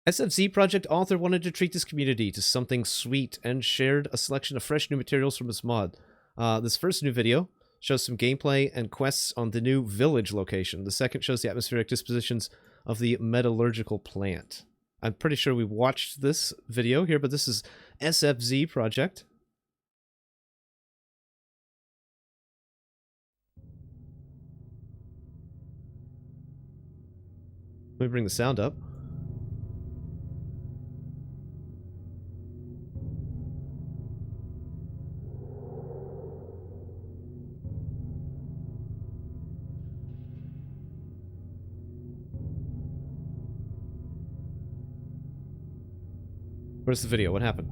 SFZ project author wanted to treat this community to something sweet and shared a selection of fresh new materials from his mod. This first new video shows some gameplay and quests on the new village location. The second shows the atmospheric dispositions of the metallurgical plant. I'm pretty sure we watched this video here, but this is SFZ project. Let me bring the sound up. Where's the video? What happened?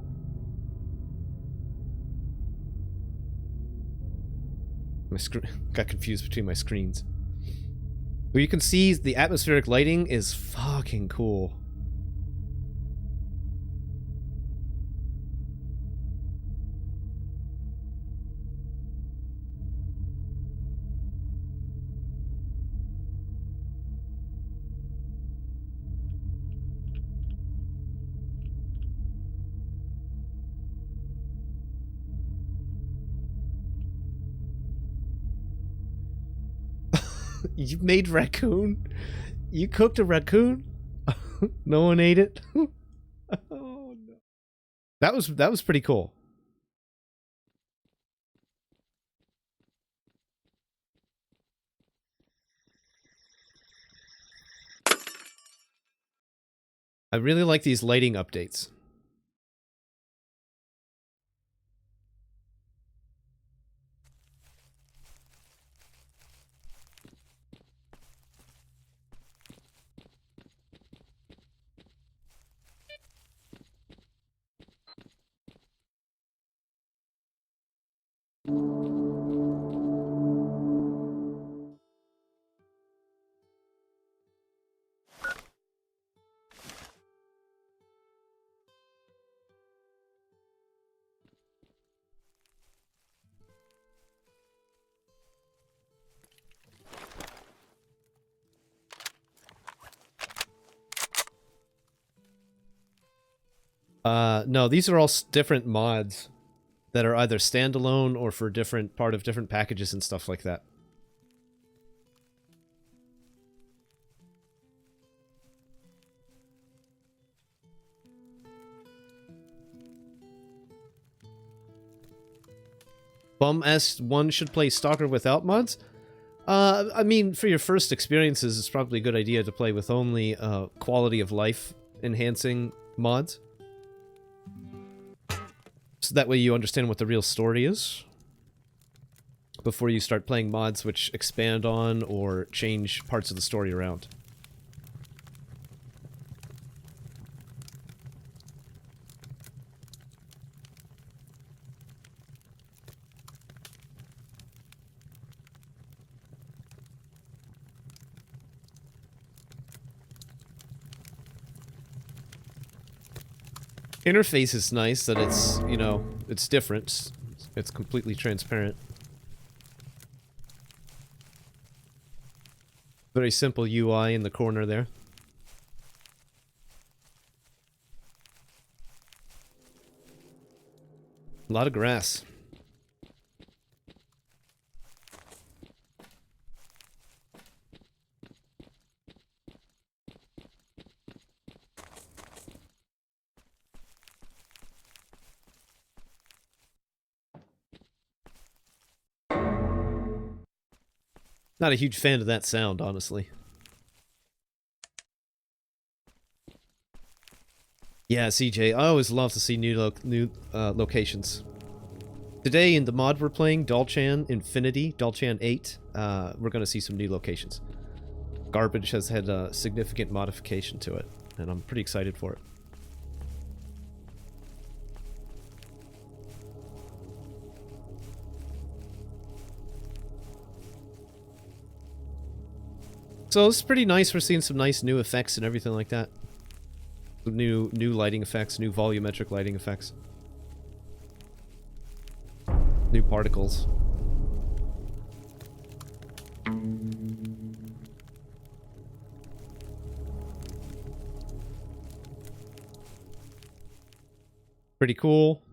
My screen got confused between my screens. Well, you can see the atmospheric lighting is fucking cool. You made raccoon? You cooked a raccoon? No one ate it? Oh no. That was pretty cool. I really like these lighting updates. No, these are all different mods that are either standalone or for different packages and stuff like that. Bum S1 should play Stalker without mods? I mean, for your first experiences, it's probably a good idea to play with only quality of life enhancing mods. So that way you understand what the real story is before you start playing mods which expand on or change parts of the story around. Interface is nice that it's, you know, it's different. It's completely transparent. Very simple UI in the corner there. A lot of grass. Not a huge fan of that sound, honestly. Yeah, CJ, I always love to see new locations. Today in the mod we're playing, Dalchan Infinity, Dalchan 8, we're going to see some new locations. Garbage has had a significant modification to it, and I'm pretty excited for it. So it's pretty nice. We're seeing some nice new effects and everything like that. New lighting effects, new volumetric lighting effects. New particles. Pretty cool.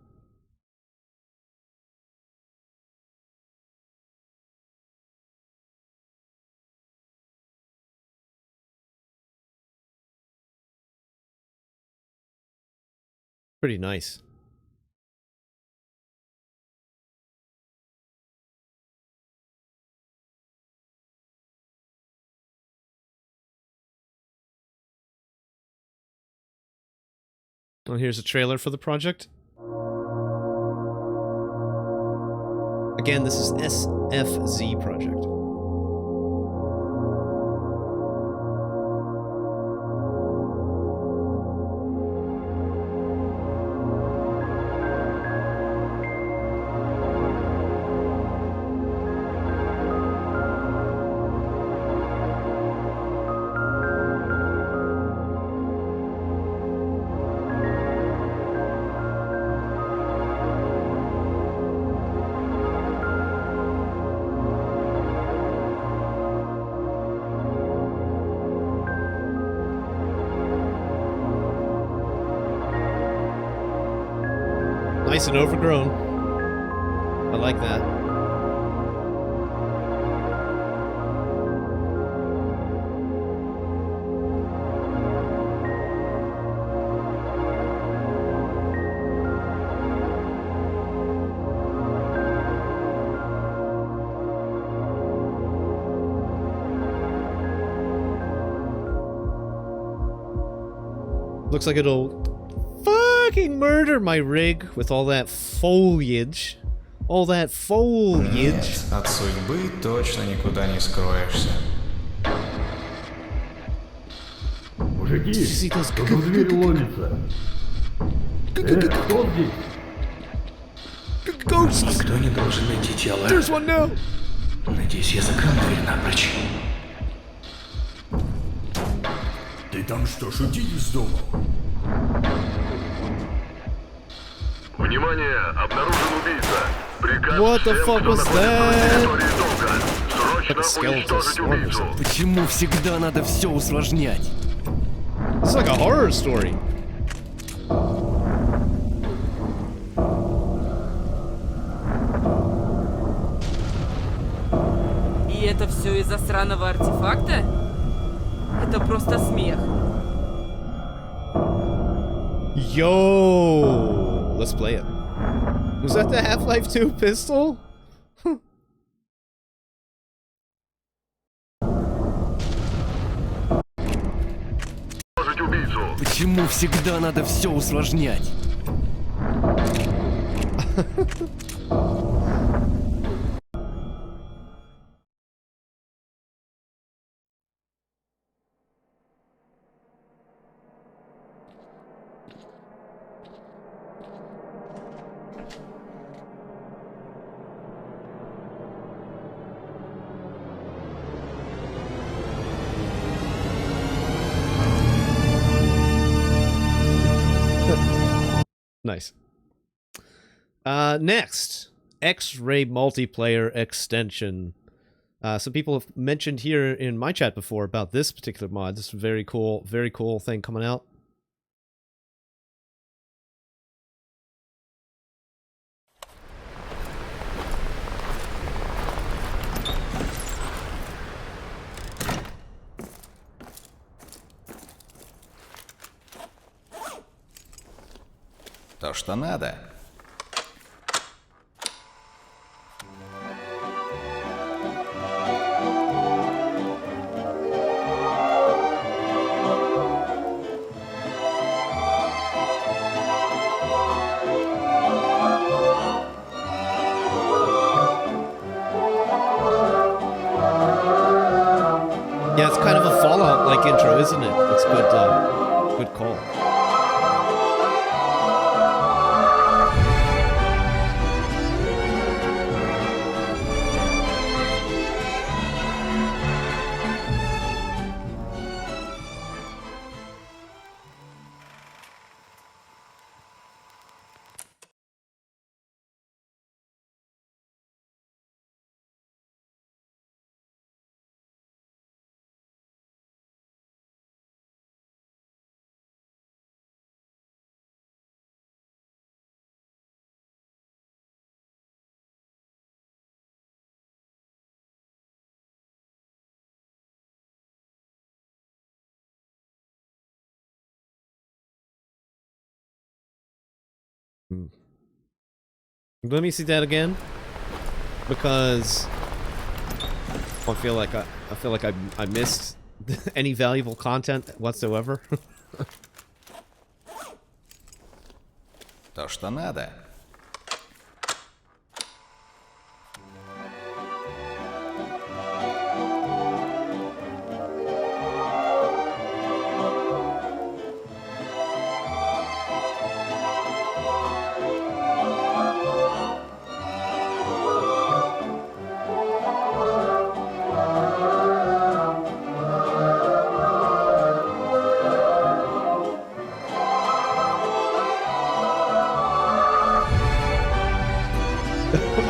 Pretty nice. Oh, here's a trailer for the project. Again, this is SFZ project. Nice and overgrown. I like that. Looks like it'll fucking murder my rig with all that foliage. All that foliage. Нет, от судьбы точно никуда не скроешься. Мужики, кто за дверь ломится? Кто здесь? Ghosts! Никто не должен найти тело. There's one now! Надеюсь, я закрыл дверь напрочь. Ты там что, шутить вздумал? Внимание! Обнаружен убийца! Приказ What the всем, fuck кто was находится that? на территории Толка. Like a Срочно skeletal уничтожить swarm or убийцу! something. Почему всегда надо все усложнять? This is like a horror story. И это все из-за сраного артефакта? Это просто смех. Yo! Let's play it. Was that the Half-Life 2 pistol? Уничтожить убийцу! Почему всегда надо все усложнять? Nice. Next, X-Ray multiplayer extension. Some people have mentioned here in my chat before about this particular mod. This is very cool thing coming out. То, что надо. Yeah, it's kind of a Fallout-like intro, isn't it? It's good call. Let me see that again, because I feel like I missed any valuable content whatsoever. То, что надо.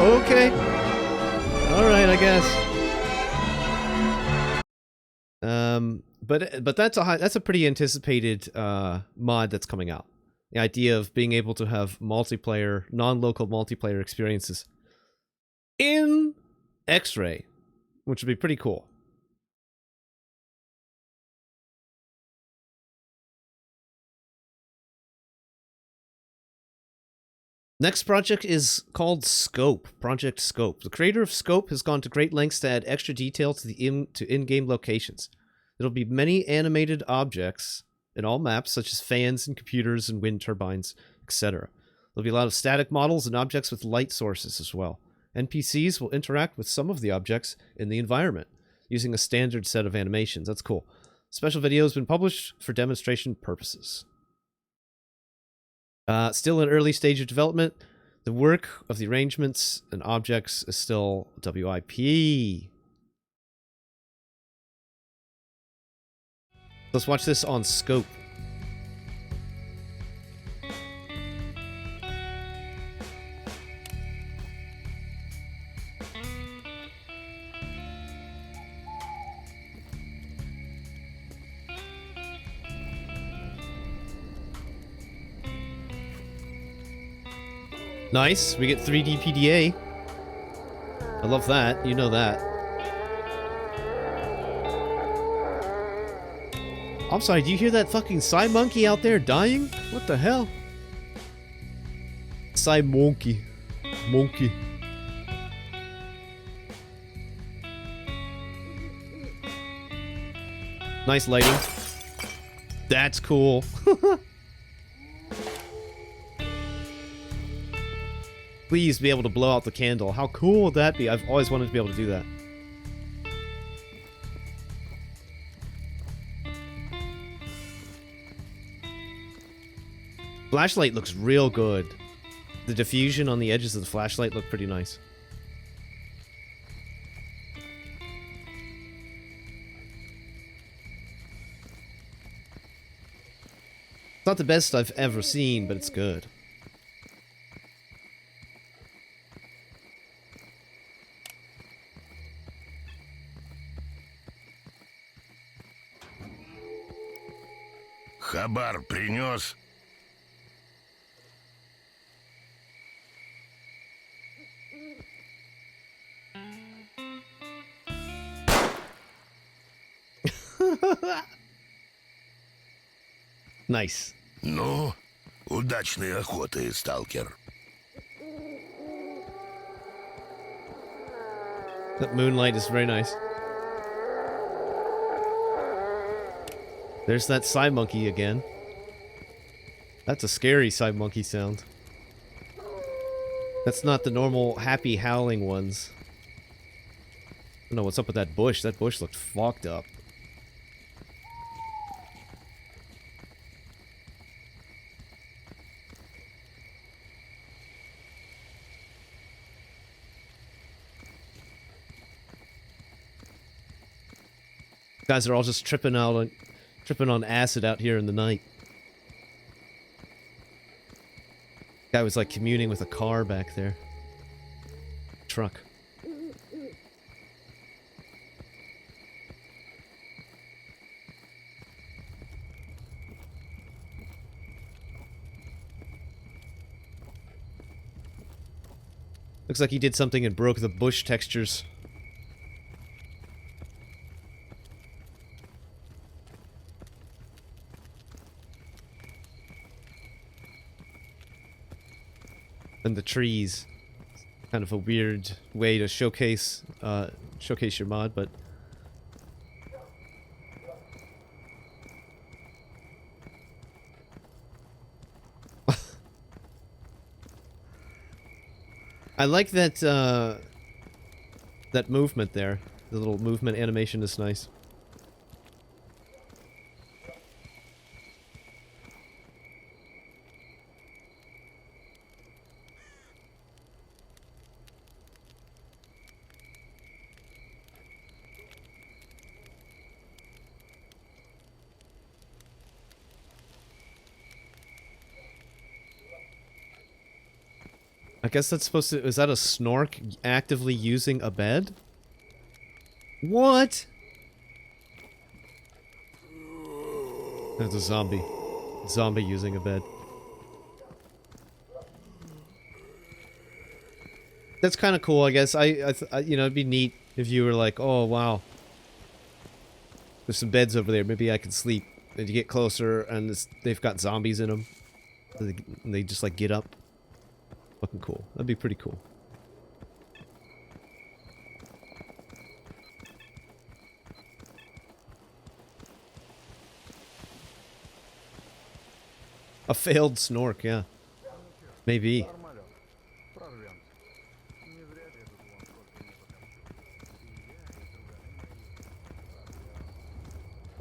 Okay. All right, I guess. But that's a pretty anticipated mod that's coming out. The idea of being able to have multiplayer, non-local multiplayer experiences in X-Ray, which would be pretty cool. Next project is called Scope, Project Scope. The creator of Scope has gone to great lengths to add extra detail to in-game locations. There'll be many animated objects in all maps, such as fans and computers and wind turbines, etc. There'll be a lot of static models and objects with light sources as well. NPCs will interact with some of the objects in the environment, using a standard set of animations. That's cool. Special video has been published for demonstration purposes. Still in early stage of development. The work of the arrangements and objects is still WIP. Let's watch this on Scope. Nice, we get 3D PDA. I love that, you know that. I'm sorry, do you hear that fucking Psy Monkey out there dying? What the hell? Psy Monkey. Monkey. Nice lighting. That's cool. Please be able to blow out the candle. How cool would that be? I've always wanted to be able to do that. Flashlight looks real good. The diffusion on the edges of the flashlight look pretty nice. It's not the best I've ever seen, but it's good. Хабар принес? Nice. Ну, удачной охоты, сталкер. That moonlight is very nice. There's that Psy Monkey again. That's a scary Psy Monkey sound. That's not the normal happy howling ones. I don't know what's up with that bush. That bush looked fucked up. Guys are all just tripping on acid out here in the night. Guy was like communing with a car back there. Truck. Looks like he did something and broke the bush textures. And the trees. Kind of a weird way to showcase your mod, but I like that that movement there. The little movement animation is nice. I guess that's supposed to... Is that a snork actively using a bed? What? That's a zombie. Zombie using a bed. That's kind of cool, I guess. I you know, it'd be neat if you were like, oh, wow. There's some beds over there. Maybe I could sleep. And you get closer, and they've got zombies in them. And they just, like, get up. Fucking cool. That'd be pretty cool. A failed snork, yeah. Maybe.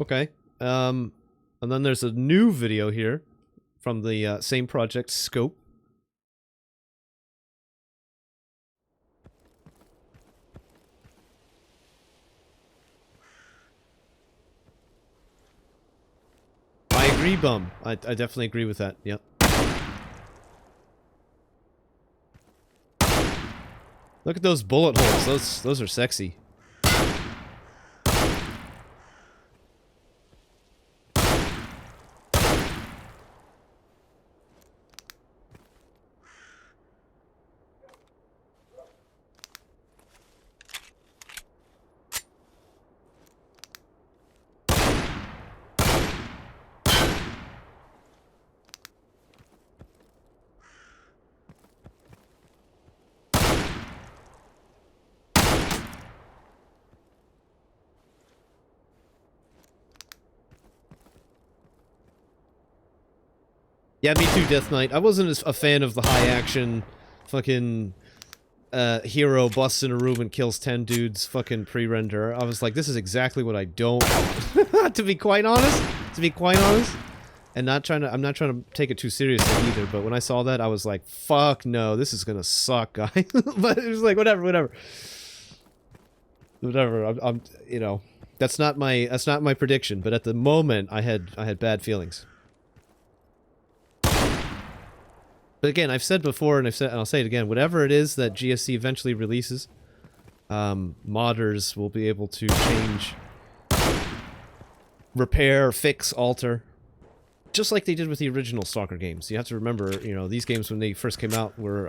Okay. And then there's a new video here from the same project, Scope. Bum. I definitely agree with that. Yep. Look at those bullet holes. Those are sexy. Yeah, me too, Death Knight. I wasn't a fan of the high-action fucking hero busts in a room and kills 10 dudes fucking pre-render. I was like, this is exactly what I don't want. To be quite honest. And I'm not trying to take it too seriously either, but when I saw that, I was like, fuck no, this is gonna suck, guys. But it was like, whatever. I'm you know, that's not my prediction, but at the moment, I had bad feelings. But again, I've said before, and I'll say it again, whatever it is that GSC eventually releases, modders will be able to change, repair, fix, alter, just like they did with the original Stalker games. You have to remember, you know, these games when they first came out were,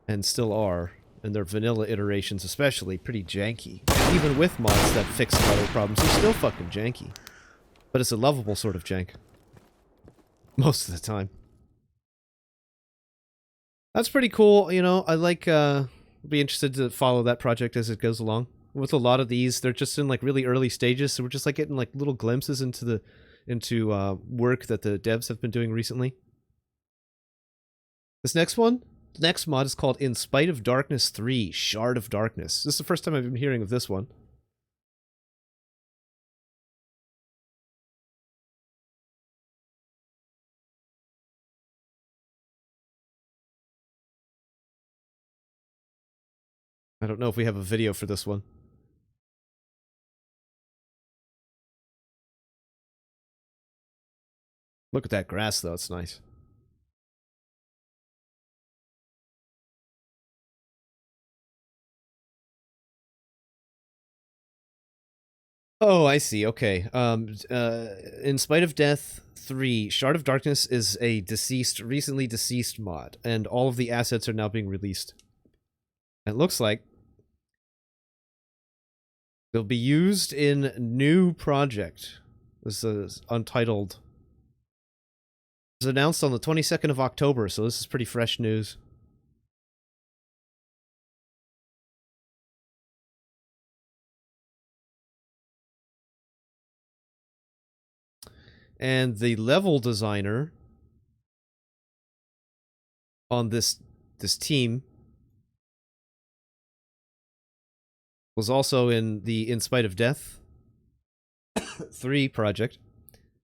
and still are, and their vanilla iterations especially, pretty janky. Even with mods that fix a lot of problems, they're still fucking janky. But it's a lovable sort of jank. Most of the time. That's pretty cool, you know. I like, be interested to follow that project as it goes along. With a lot of these, they're just in like really early stages, so we're just like getting like little glimpses into work that the devs have been doing recently. This next one, the next mod is called In Spite of Darkness 3, Shard of Darkness. This is the first time I've been hearing of this one. I don't know if we have a video for this one. Look at that grass, though. It's nice. Oh, I see. Okay. In Spite of Death 3, Shard of Darkness is a recently deceased mod, and all of the assets are now being released. It looks like they'll be used in new project. This is untitled. It was announced on the 22nd of October, so this is pretty fresh news. And the level designer on this team was also in the In Spite of Death 3 project,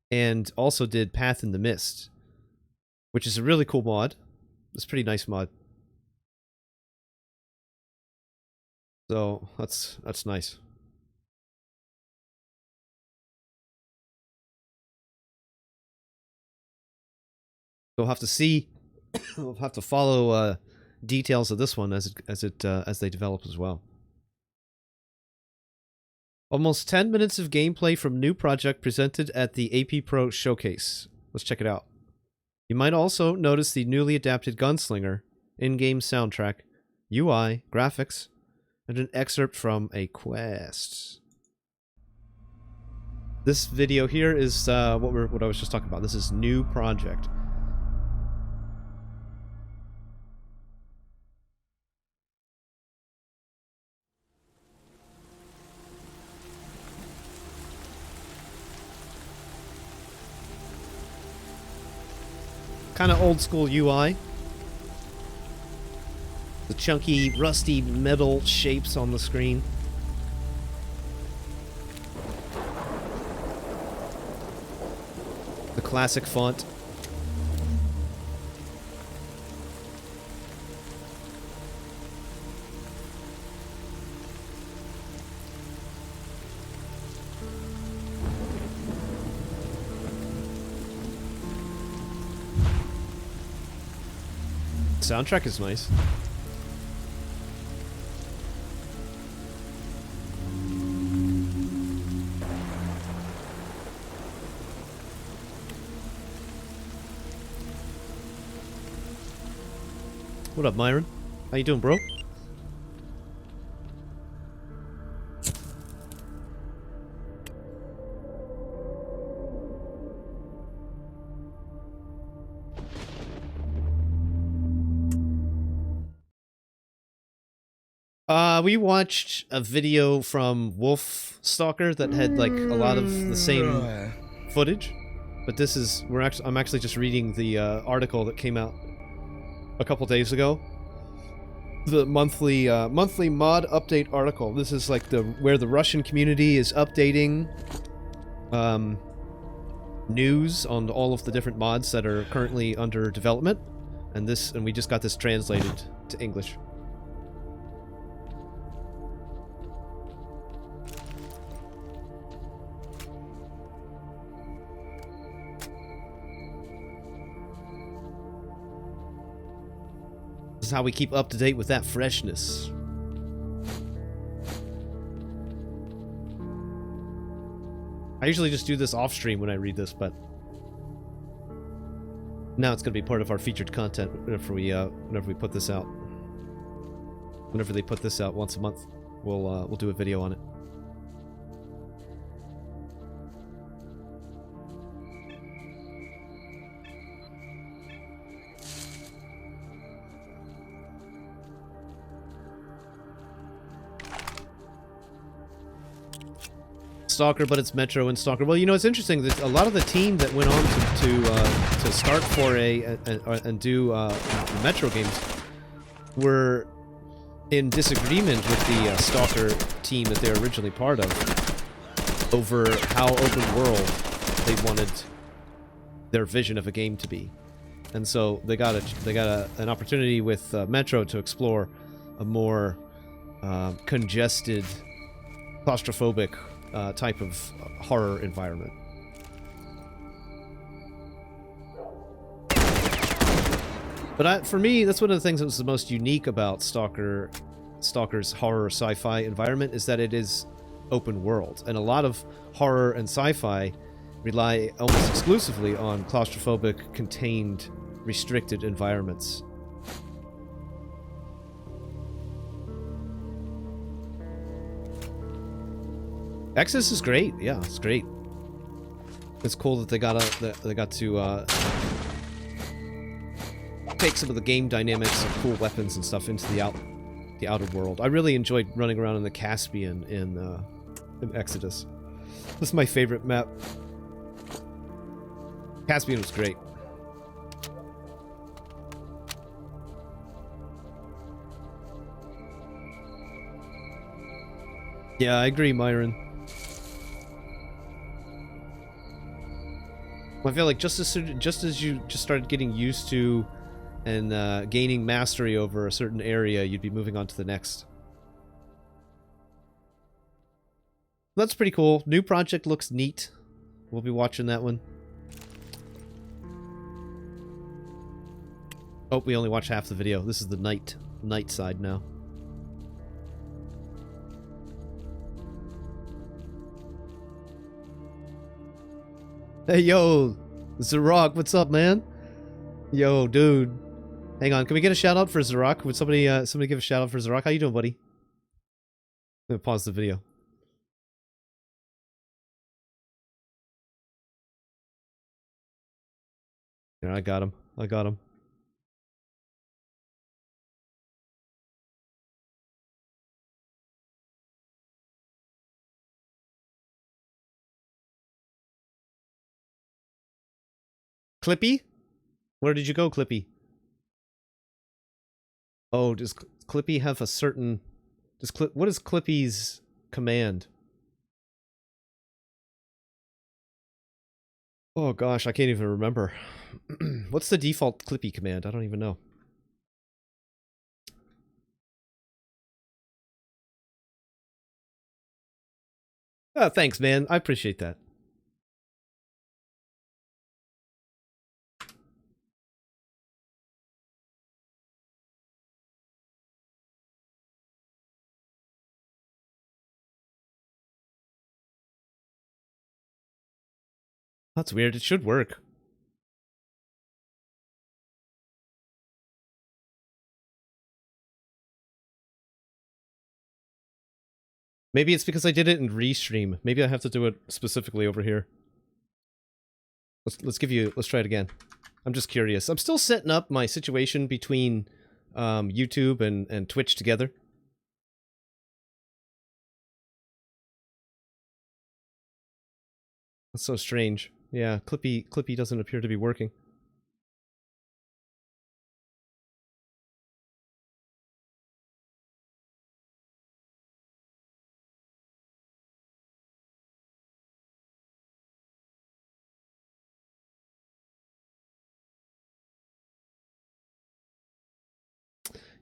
and also did Path in the Mist, which is a really cool mod. It's a pretty nice mod. So that's nice. We'll have to see. We'll have to follow details of this one as they develop as well. Almost 10 minutes of gameplay from new project presented at the AP Pro Showcase. Let's check it out. You might also notice the newly adapted Gunslinger, in-game soundtrack, UI, graphics, and an excerpt from a quest. This video here is what I was just talking about. This is new project. Kind of old school UI. The chunky, rusty metal shapes on the screen. The classic font. Soundtrack is nice. What up, Myron? How you doing, bro? We watched a video from Wolf Stalker that had like a lot of the same footage, but this is I'm actually just reading the article that came out a couple days ago. The monthly mod update article. This is like where the Russian community is updating news on all of the different mods that are currently under development, and we just got this translated to English. This is how we keep up to date with that freshness. I usually just do this off stream when I read this, but now it's going to be part of our featured content whenever we put this out. Whenever they put this out once a month, we'll do a video on it. Stalker, but it's Metro and Stalker. Well, you know, it's interesting that a lot of the team that went on to start Foray and do Metro games were in disagreement with the Stalker team that they were originally part of over how open world they wanted their vision of a game to be, and so they got an opportunity with Metro to explore a more congested, claustrophobic type of horror environment. But for me, that's one of the things that was the most unique about Stalker's horror sci-fi environment, is that it is open world, and a lot of horror and sci-fi rely almost exclusively on claustrophobic, contained, restricted environments. Exodus is great. Yeah, it's great. It's cool that they got to take some of the game dynamics and cool weapons and stuff into the outer world. I really enjoyed running around in the Caspian in Exodus. This is my favorite map. Caspian was great. Yeah, I agree, Myron. I feel like just as you just started getting used to and gaining mastery over a certain area, you'd be moving on to the next. That's pretty cool. New project looks neat. We'll be watching that one. Oh, we only watched half the video. This is the night side now. Hey, yo, Zarok, what's up, man? Yo, dude. Hang on, can we get a shout out for Zarok? Would somebody give a shout out for Zarok? How you doing, buddy? I'm gonna pause the video. There, I got him. I got him. Clippy? Where did you go, Clippy? Oh, does Clippy have a certain... what is Clippy's command? Oh gosh, I can't even remember. What's the default Clippy command? I don't even know. Oh, thanks, man. I appreciate that. That's weird. It should work. Maybe it's because I did it in restream. Maybe I have to do it specifically over here. Let's try it again. I'm just curious. I'm still setting up my situation between YouTube and Twitch together. That's so strange. Yeah, Clippy doesn't appear to be working.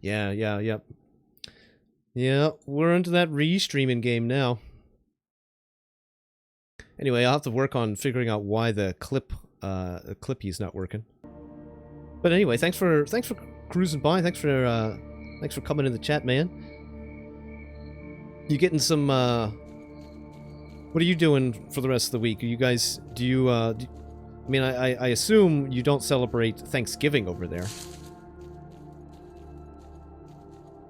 Yeah, yep. Yeah, we're into that re-streaming game now. Anyway, I'll have to work on figuring out why the Clippy's not working. But anyway, thanks for cruising by. Thanks for coming in the chat, man. You getting some what are you doing for the rest of the week? Are you guys I mean, I assume you don't celebrate Thanksgiving over there.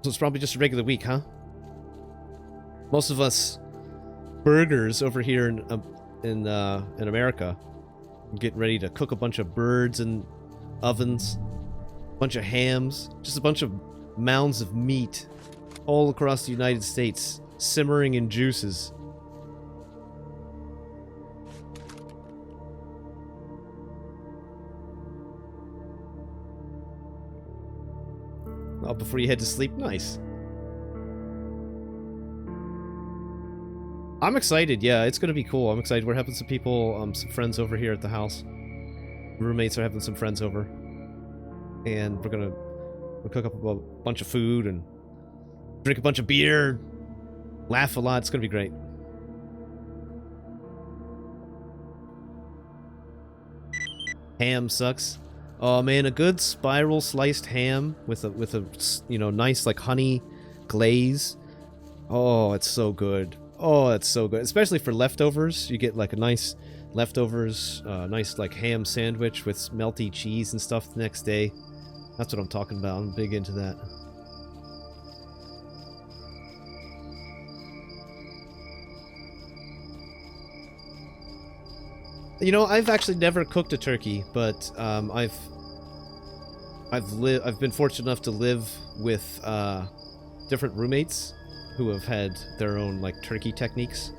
So it's probably just a regular week, huh? Most of us burgers over here in America get ready to cook a bunch of birds in ovens, a bunch of hams, just a bunch of mounds of meat all across the United States, simmering in juices. Oh, before you head to sleep? Nice. I'm excited, yeah, it's gonna be cool. I'm excited. We're having some people, some friends over here at the house. Roommates are having some friends over. And we'll cook up a bunch of food and drink a bunch of beer, laugh a lot. It's gonna be great. Ham sucks. Oh man, a good spiral sliced ham with a you know, nice like honey glaze. Oh, it's so good. Oh, it's so good. Especially for leftovers. You get like a nice leftovers, nice like ham sandwich with melty cheese and stuff the next day. That's what I'm talking about. I'm big into that. You know, I've actually never cooked a turkey, but I've been fortunate enough to live with different roommates who have had their own like turkey techniques.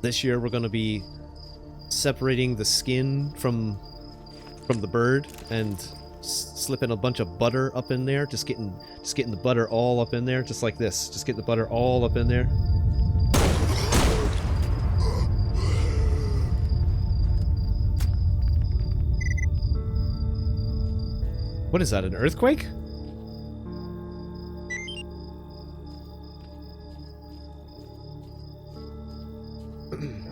This year we're going to be separating the skin from the bird and slipping a bunch of butter up in there, just getting the butter all up in there, just like this. Just get the butter all up in there. What is that, an earthquake?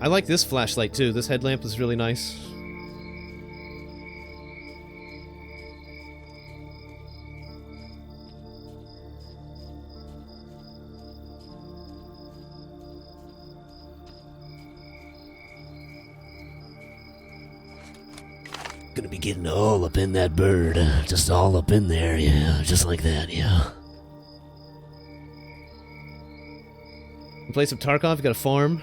I like this flashlight too. This headlamp is really nice. Gonna be getting all up in that bird. Just all up in there, yeah. Just like that, yeah. Play some Tarkov, you got a farm.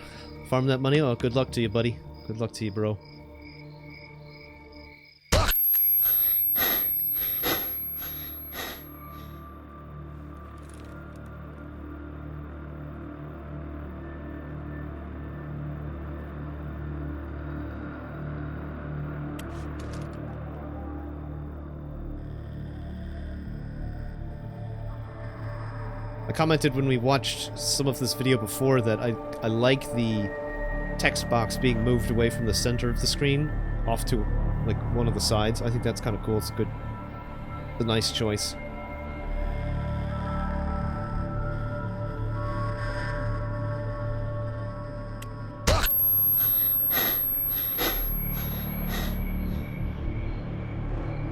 Farm that money? Oh, good luck to you, buddy. Good luck to you, bro. I commented when we watched some of this video before that I like the text box being moved away from the center of the screen off to like one of the sides. I think that's kind of cool. It's a nice choice.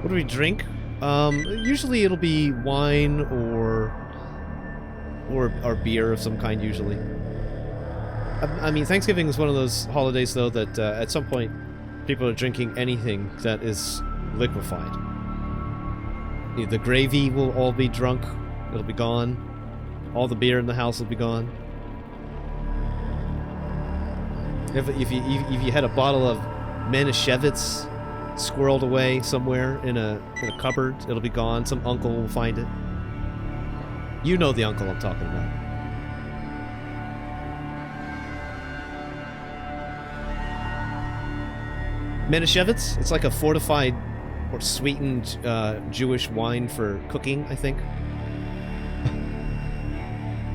What do we drink? Usually it'll be wine or beer of some kind, usually. I mean, Thanksgiving is one of those holidays, though, that at some point people are drinking anything that is liquefied. The gravy will all be drunk. It'll be gone. All the beer in the house will be gone. If you had a bottle of Manischewitz squirreled away somewhere in a cupboard, it'll be gone. Some uncle will find it. You know the uncle I'm talking about. Manischewitz? It's like a fortified or sweetened Jewish wine for cooking, I think.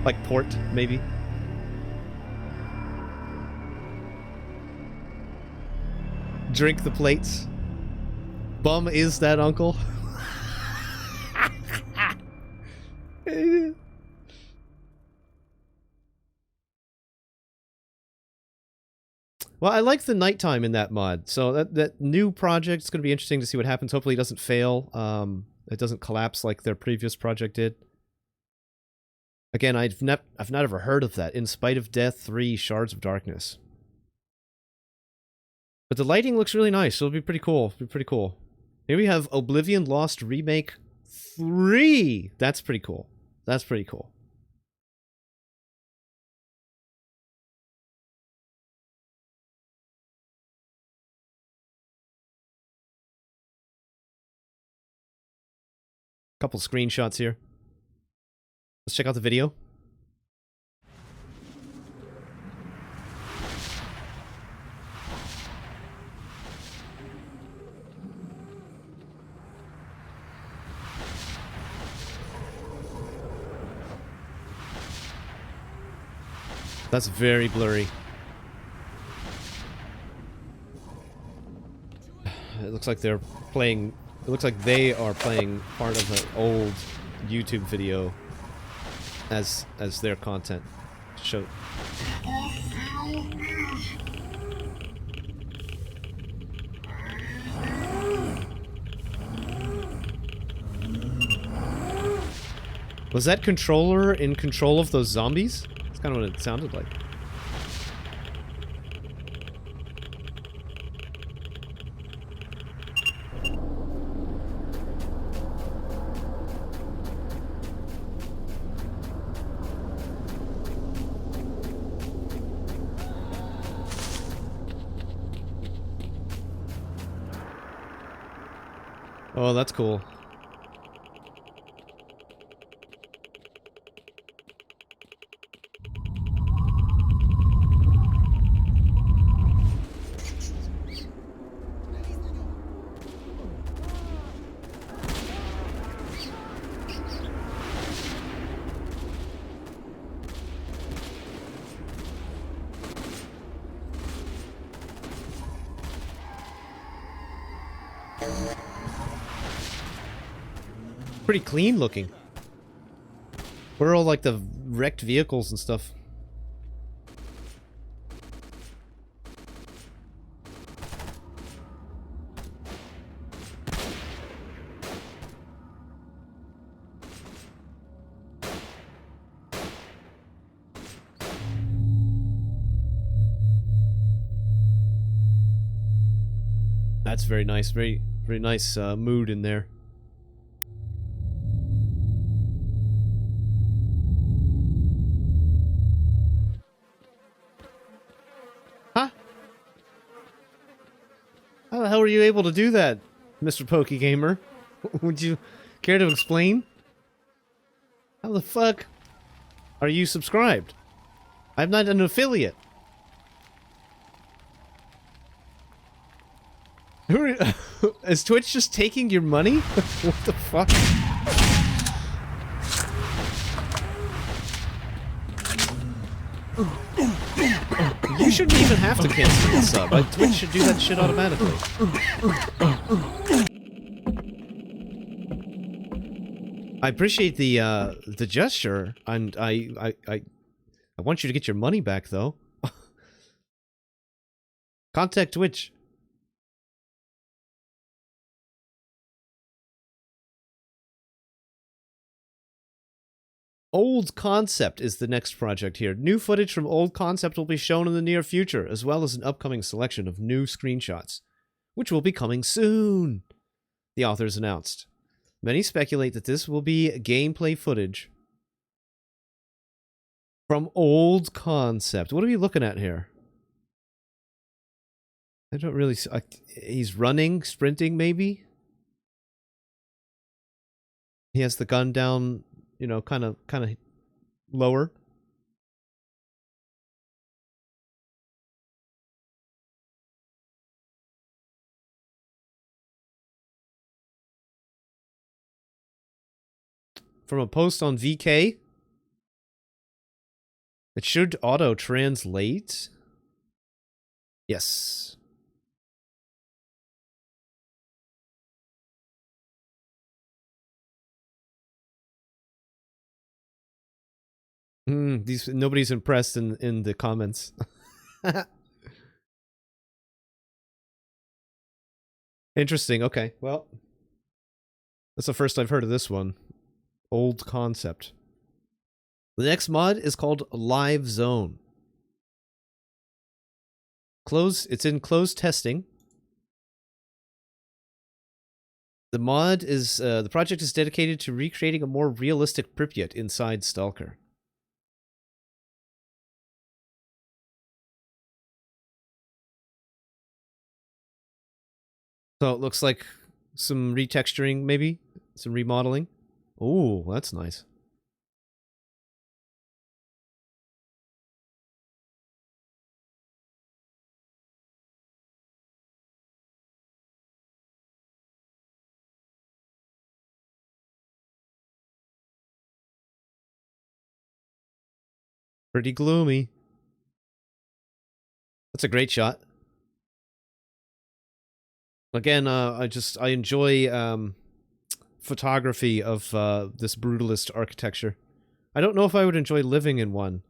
Like port, maybe. Drink the plates. Bum is that uncle. Well, I like the nighttime in that mod, so that new project is going to be interesting to see what happens. Hopefully it doesn't fail. It doesn't collapse like their previous project did. Again, I've not ever heard of that. In Spite of Death 3 Shards of Darkness. But the lighting looks really nice, so it'll be pretty cool. It'll be pretty cool. Here we have Oblivion Lost Remake 3. That's pretty cool. That's pretty cool. Couple screenshots here. Let's check out the video. That's very blurry. It looks like they're playing... It looks like they are playing part of an old YouTube video as their content. Show. Was that controller in control of those zombies? That's kind of what it sounded like. Oh, that's cool. Pretty clean looking. Where are all like the wrecked vehicles and stuff? That's very nice. Very nice mood in there. Huh? How the hell were you able to do that, Mr. Pokey Gamer? Would you care to explain? How the fuck are you subscribed? I'm not an affiliate. Is Twitch just taking your money? What the fuck? You shouldn't even have to cancel the sub. Twitch should do that shit automatically. I appreciate the gesture, and I want you to get your money back though. Contact Twitch. Old Concept is the next project here. New footage from Old Concept will be shown in the near future, as well as an upcoming selection of new screenshots, which will be coming soon, the authors announced. Many speculate that this will be gameplay footage from Old Concept. What are we looking at here? I don't really see... he's running, sprinting maybe? He has the gun down... You know, kind of lower. From a post on VK, it should auto-translate. Yes. Nobody's impressed in the comments. Interesting. Okay, well, that's the first I've heard of this one. Old Concept. The next mod is called Live Zone. It's in closed testing. The mod is the project is dedicated to recreating a more realistic Pripyat inside Stalker. So it looks like some retexturing, maybe? Some remodeling. Ooh, that's nice. Pretty gloomy. That's a great shot. Again, I enjoy photography of this brutalist architecture. I don't know if I would enjoy living in one.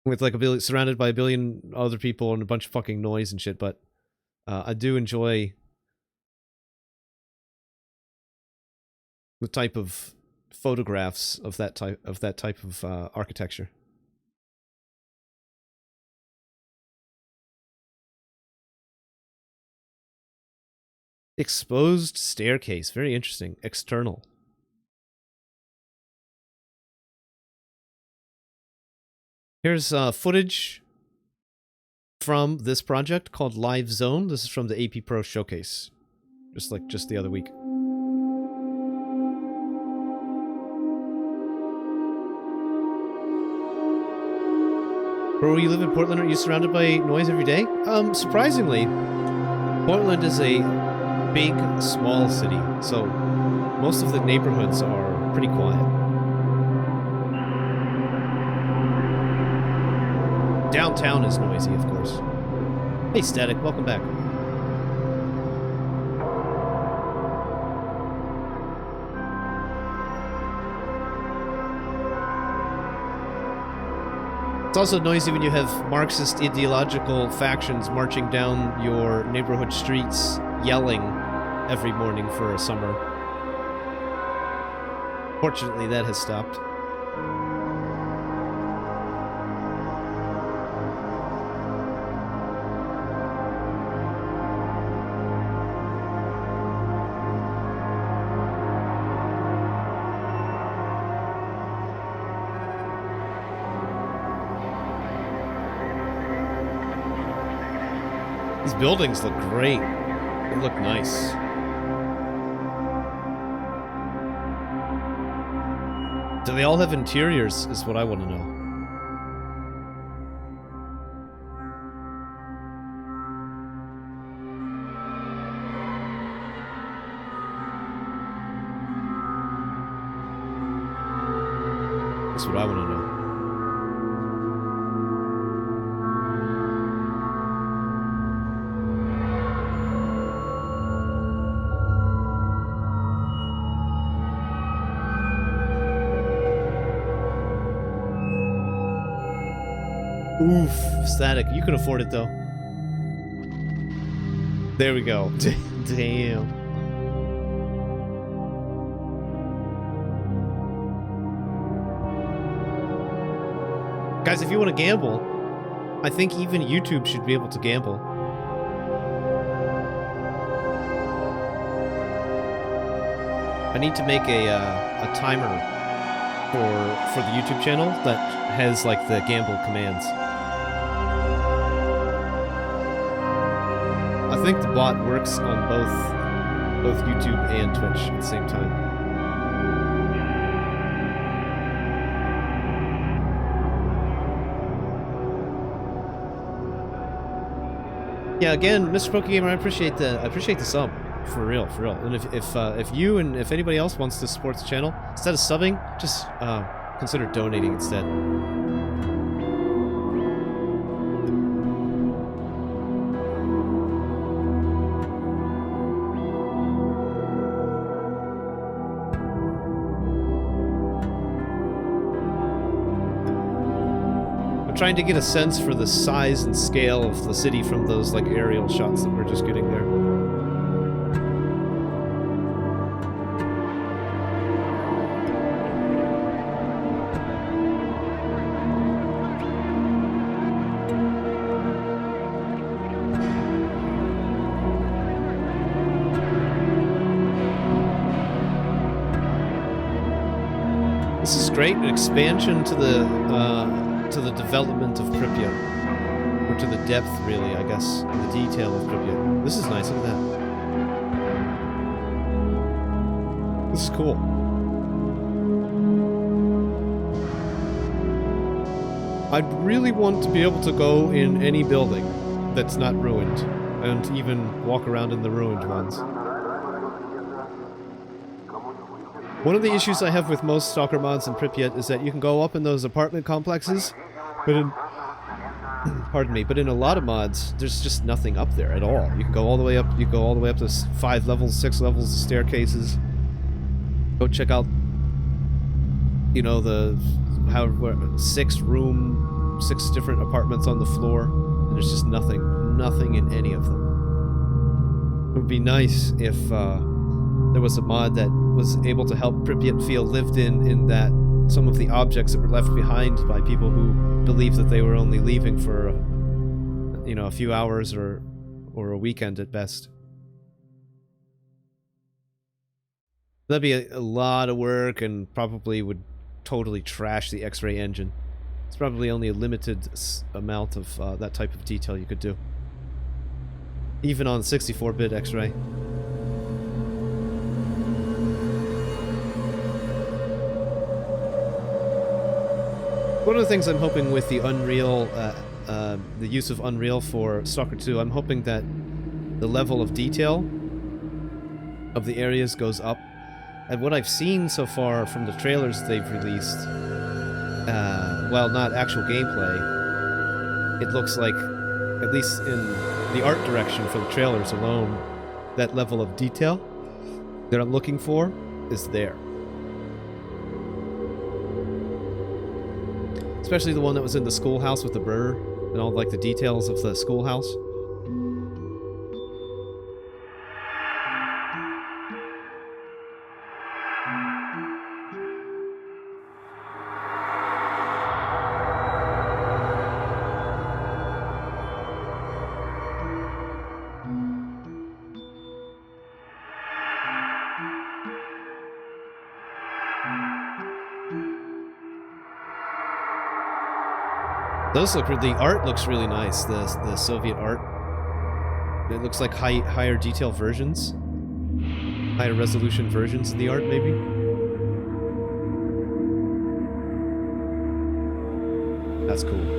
With like surrounded by a billion other people and a bunch of fucking noise and shit, but I do enjoy the type of photographs of that type of architecture. Exposed staircase. Very interesting. External. Here's footage from this project called Live Zone. This is from the AP Pro Showcase. Just the other week. Bro, you live in Portland? Are you surrounded by noise every day? Surprisingly, Portland is a big, small city, so most of the neighborhoods are pretty quiet. Downtown is noisy, of course. Hey, Static, welcome back. It's also noisy when you have Marxist ideological factions marching down your neighborhood streets yelling every morning for a summer. Fortunately, that has stopped. These buildings look great. They look nice. Do they all have interiors, is what I want to know. That's what I want to know. Oof, static. You can afford it, though. There we go. Damn. Guys, if you want to gamble, I think even YouTube should be able to gamble. I need to make a timer for the YouTube channel that has, like, the gamble commands. I think the bot works on both YouTube and Twitch at the same time. Yeah, again, Mr. Pokegamer, I appreciate the sub, for real. And if you and if anybody else wants to support the channel, instead of subbing, just consider donating instead. Trying to get a sense for the size and scale of the city from those, like, aerial shots that we're just getting there. This is great, an expansion to the development of Pripyat. Or to the depth, really, I guess, and the detail of Pripyat. This is nice, look at that. This is cool. I'd really want to be able to go in any building that's not ruined, and even walk around in the ruined ones. One of the issues I have with most Stalker mods in Pripyat is that you can go up in those apartment complexes, but in pardon me, but in a lot of mods, there's just nothing up there at all. You can go all the way up. You go all the way up to 5 levels, 6 levels of staircases. Go check out, you know, the 6 different apartments on the floor, and there's just nothing in any of them. It would be nice if there was a mod that was able to help Pripyat feel lived in that some of the objects that were left behind by people who believed that they were only leaving for, you know, a few hours or a weekend at best. That'd be a lot of work and probably would totally trash the X-ray engine. It's probably only a limited amount of that type of detail you could do. Even on 64-bit X-ray. One of the things I'm hoping with the Unreal, the use of Unreal for Stalker 2, I'm hoping that the level of detail of the areas goes up. And what I've seen so far from the trailers they've released, well, not actual gameplay, it looks like, at least in the art direction for the trailers alone, that level of detail that I'm looking for is there. Especially the one that was in the schoolhouse with the bird and all like the details of the schoolhouse. Those look. The art looks really nice. The Soviet art. It looks like higher detail versions, higher resolution versions of the art, maybe. That's cool.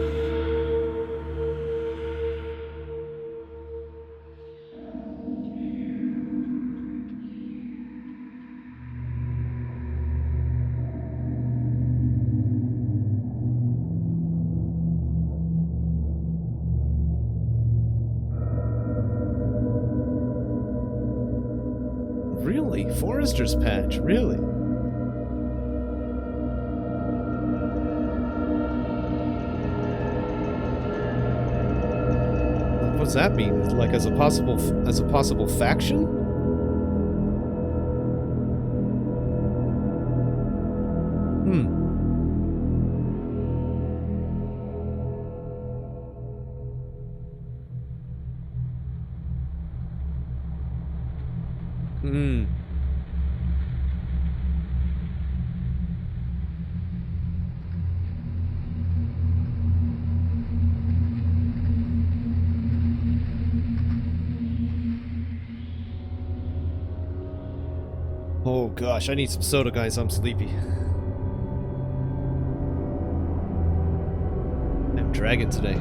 Really? Forester's Patch? Really? What's that mean? Like as a possible faction? Hmm. Hmm. Oh gosh, I need some soda, guys. I'm sleepy. I'm dragging today.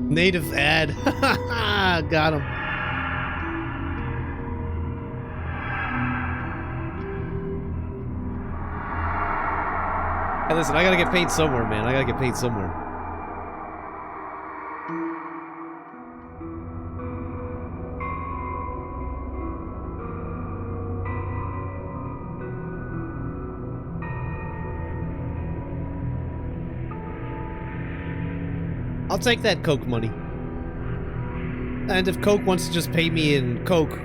Native ad. Got him. Hey, listen, I gotta get paid somewhere, man. I gotta get paid somewhere. I'll take that Coke money. And if Coke wants to just pay me in Coke,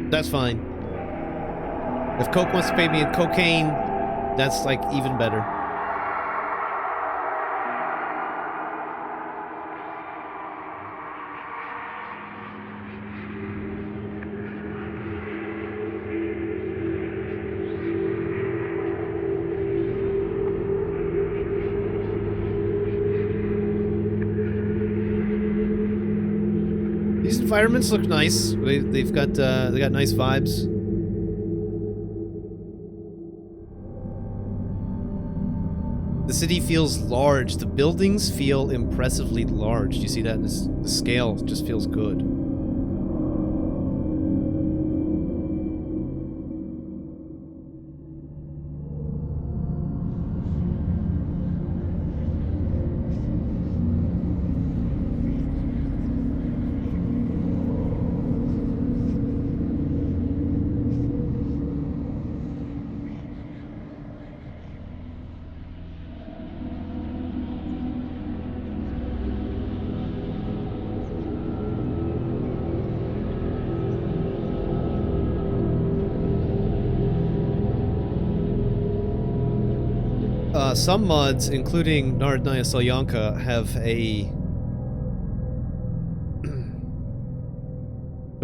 that's fine. If Coke wants to pay me in cocaine, that's like even better. These environments look nice. They got nice vibes. The city feels large. The buildings feel impressively large. Do you see that? The scale just feels good. Some mods, including Narodnaya Solyanka, have a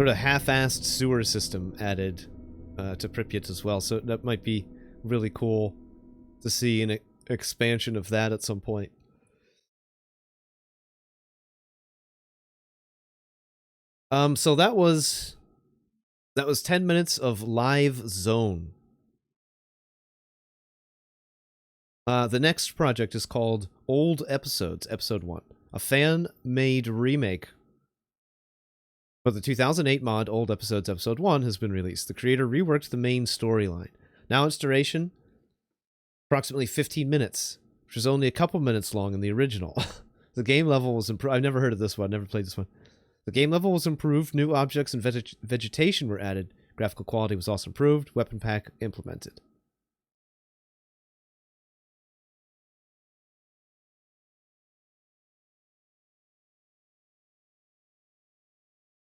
sort of half-assed sewer system added to Pripyat as well. So that might be really cool to see an expansion of that at some point. So that was 10 minutes of live zone. The next project is called Old Episodes, Episode 1. A fan-made remake for the 2008 mod Old Episodes, Episode 1 has been released. The creator reworked the main storyline. Now its duration, approximately 15 minutes, which was only a couple minutes long in the original. The game level was improved. I've never heard of this one, never played this one. The game level was improved, new objects and vegetation were added, graphical quality was also improved, weapon pack implemented.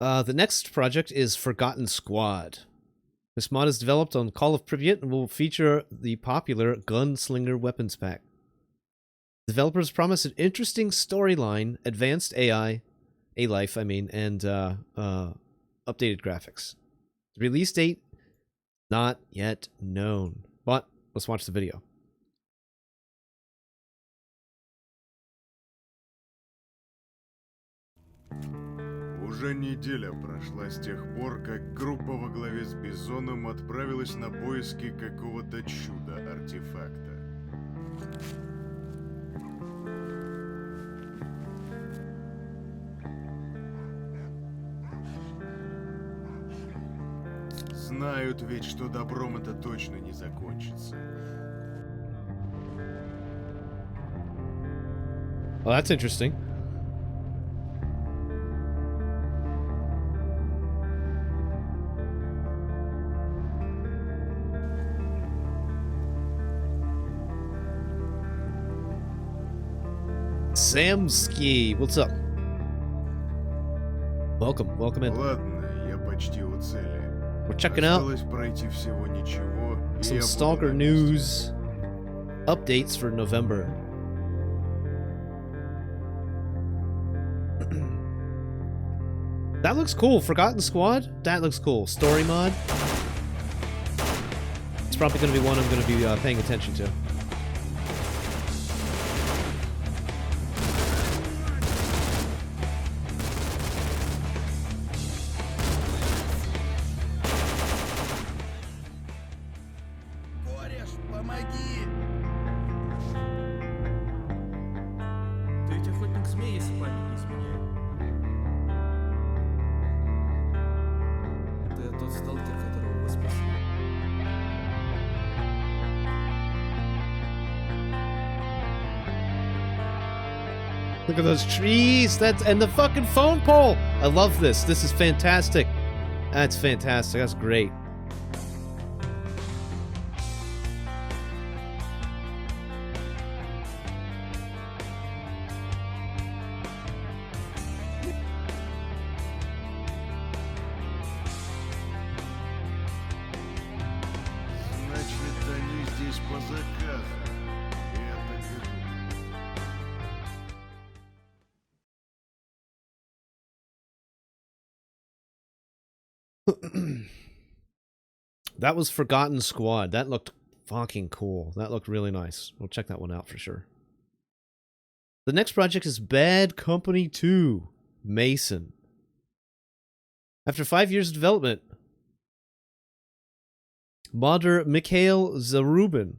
The next project is Forgotten Squad. This mod is developed on Call of Pripyat and will feature the popular Gunslinger weapons pack. Developers promise an interesting storyline, advanced AI, A-Life, and updated graphics. The release date, not yet known. But let's watch the video. Уже неделя прошла с тех пор, как группа во главе с Бизоном отправилась на поиски какого-то чуда-артефакта. Знают ведь, что добром это точно не закончится. Well, that's interesting. Samski, what's up? Welcome in. Ладно, я почти у цели. We're checking out Осталось пройти всего ничего, и some я буду Stalker на месте. news updates for November. That looks cool. Forgotten Squad? That looks cool. Story mod? It's probably going to be one I'm going to be paying attention to. Ты ведь охотник змей, если память не изменяет. Ты тот сталкер, которого вы спасли. Look at those trees. And the fucking phone pole. I love this. This is fantastic. That's fantastic. That's great. Значит, они здесь по заказу. Я так и думал. That was Forgotten Squad. That looked fucking cool. That looked really nice. We'll check that one out for sure. The next project is Bad Company 2, Mason. After 5 years of development, modder Mikhail Zarubin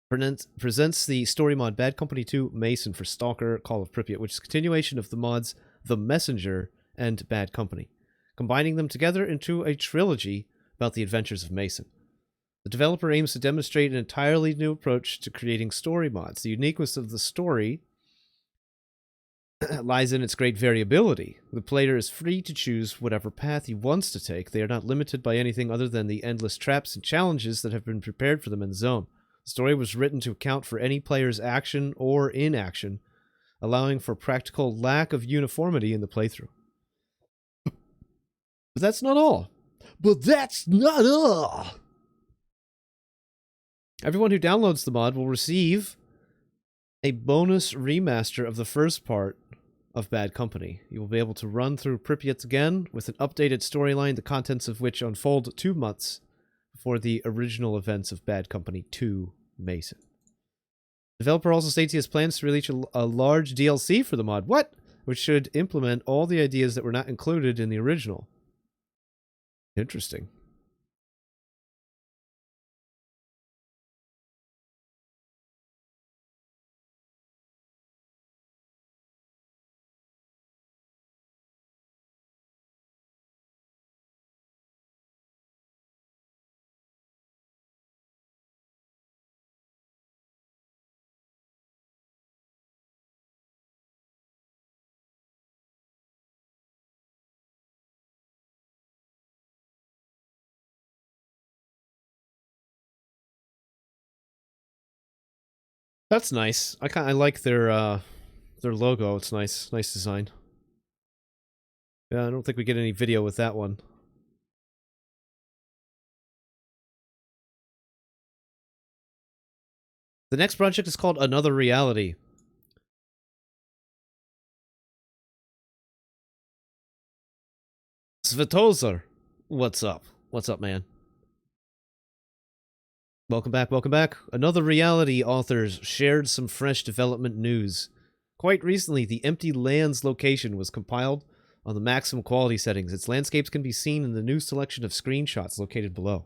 presents the story mod Bad Company 2, Mason for Stalker, Call of Pripyat, which is a continuation of the mods The Messenger and Bad Company, combining them together into a trilogy about the adventures of Mason. The developer aims to demonstrate an entirely new approach to creating story mods. The uniqueness of the story lies in its great variability. The player is free to choose whatever path he wants to take. They are not limited by anything other than the endless traps and challenges that have been prepared for them in the zone. The story was written to account for any player's action or inaction, allowing for practical lack of uniformity in the playthrough. But that's not all. Everyone who downloads the mod will receive a bonus remaster of the first part of Bad Company. You will be able to run through Pripyat again with an updated storyline, the contents of which unfold 2 months before the original events of Bad Company 2 Mason. Developer also states he has plans to release a large DLC for the mod. What? Which should implement all the ideas that were not included in the original. Interesting. That's nice. I like their logo. It's nice. Nice design. Yeah, I don't think we get any video with that one. The next project is called Another Reality. Svetozar, what's up? What's up, man? Welcome back, welcome back. Another Reality authors shared some fresh development news. Quite recently, the Empty Lands location was compiled on the maximum quality settings. Its landscapes can be seen in the new selection of screenshots located below.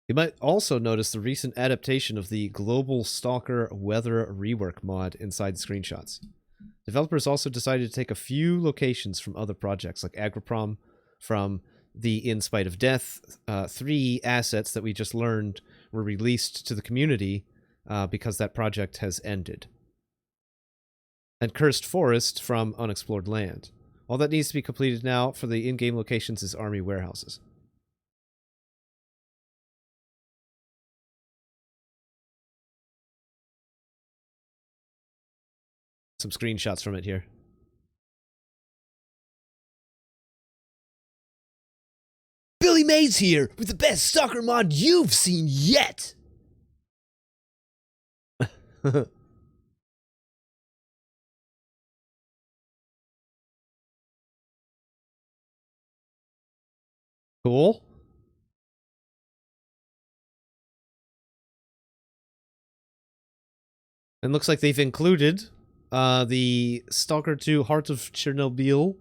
You might also notice the recent adaptation of the Global Stalker Weather Rework mod inside the screenshots. Developers also decided to take a few locations from other projects, like Agriprom from the In Spite of Death 3 assets that we just learned were released to the community because that project has ended. And Cursed Forest from Unexplored Land. All that needs to be completed now for the in-game locations is army warehouses. Some screenshots from it here. Billy Mays here with the best stalker mod you've seen yet. Cool. And looks like they've included the Stalker 2 Heart of Chernobyl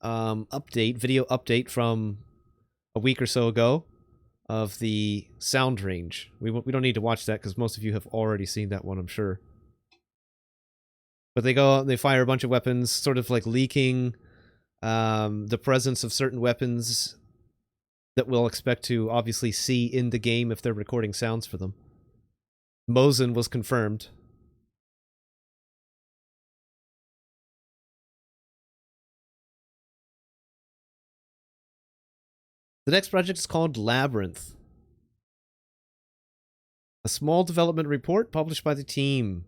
video update from a week or so ago of the sound range. We don't need to watch that because most of you have already seen that one, I'm sure. But they go out and they fire a bunch of weapons, sort of like leaking the presence of certain weapons that we'll expect to obviously see in the game if they're recording sounds for them. Mosin was confirmed. The next project is called Labyrinth. A small development report published by the team.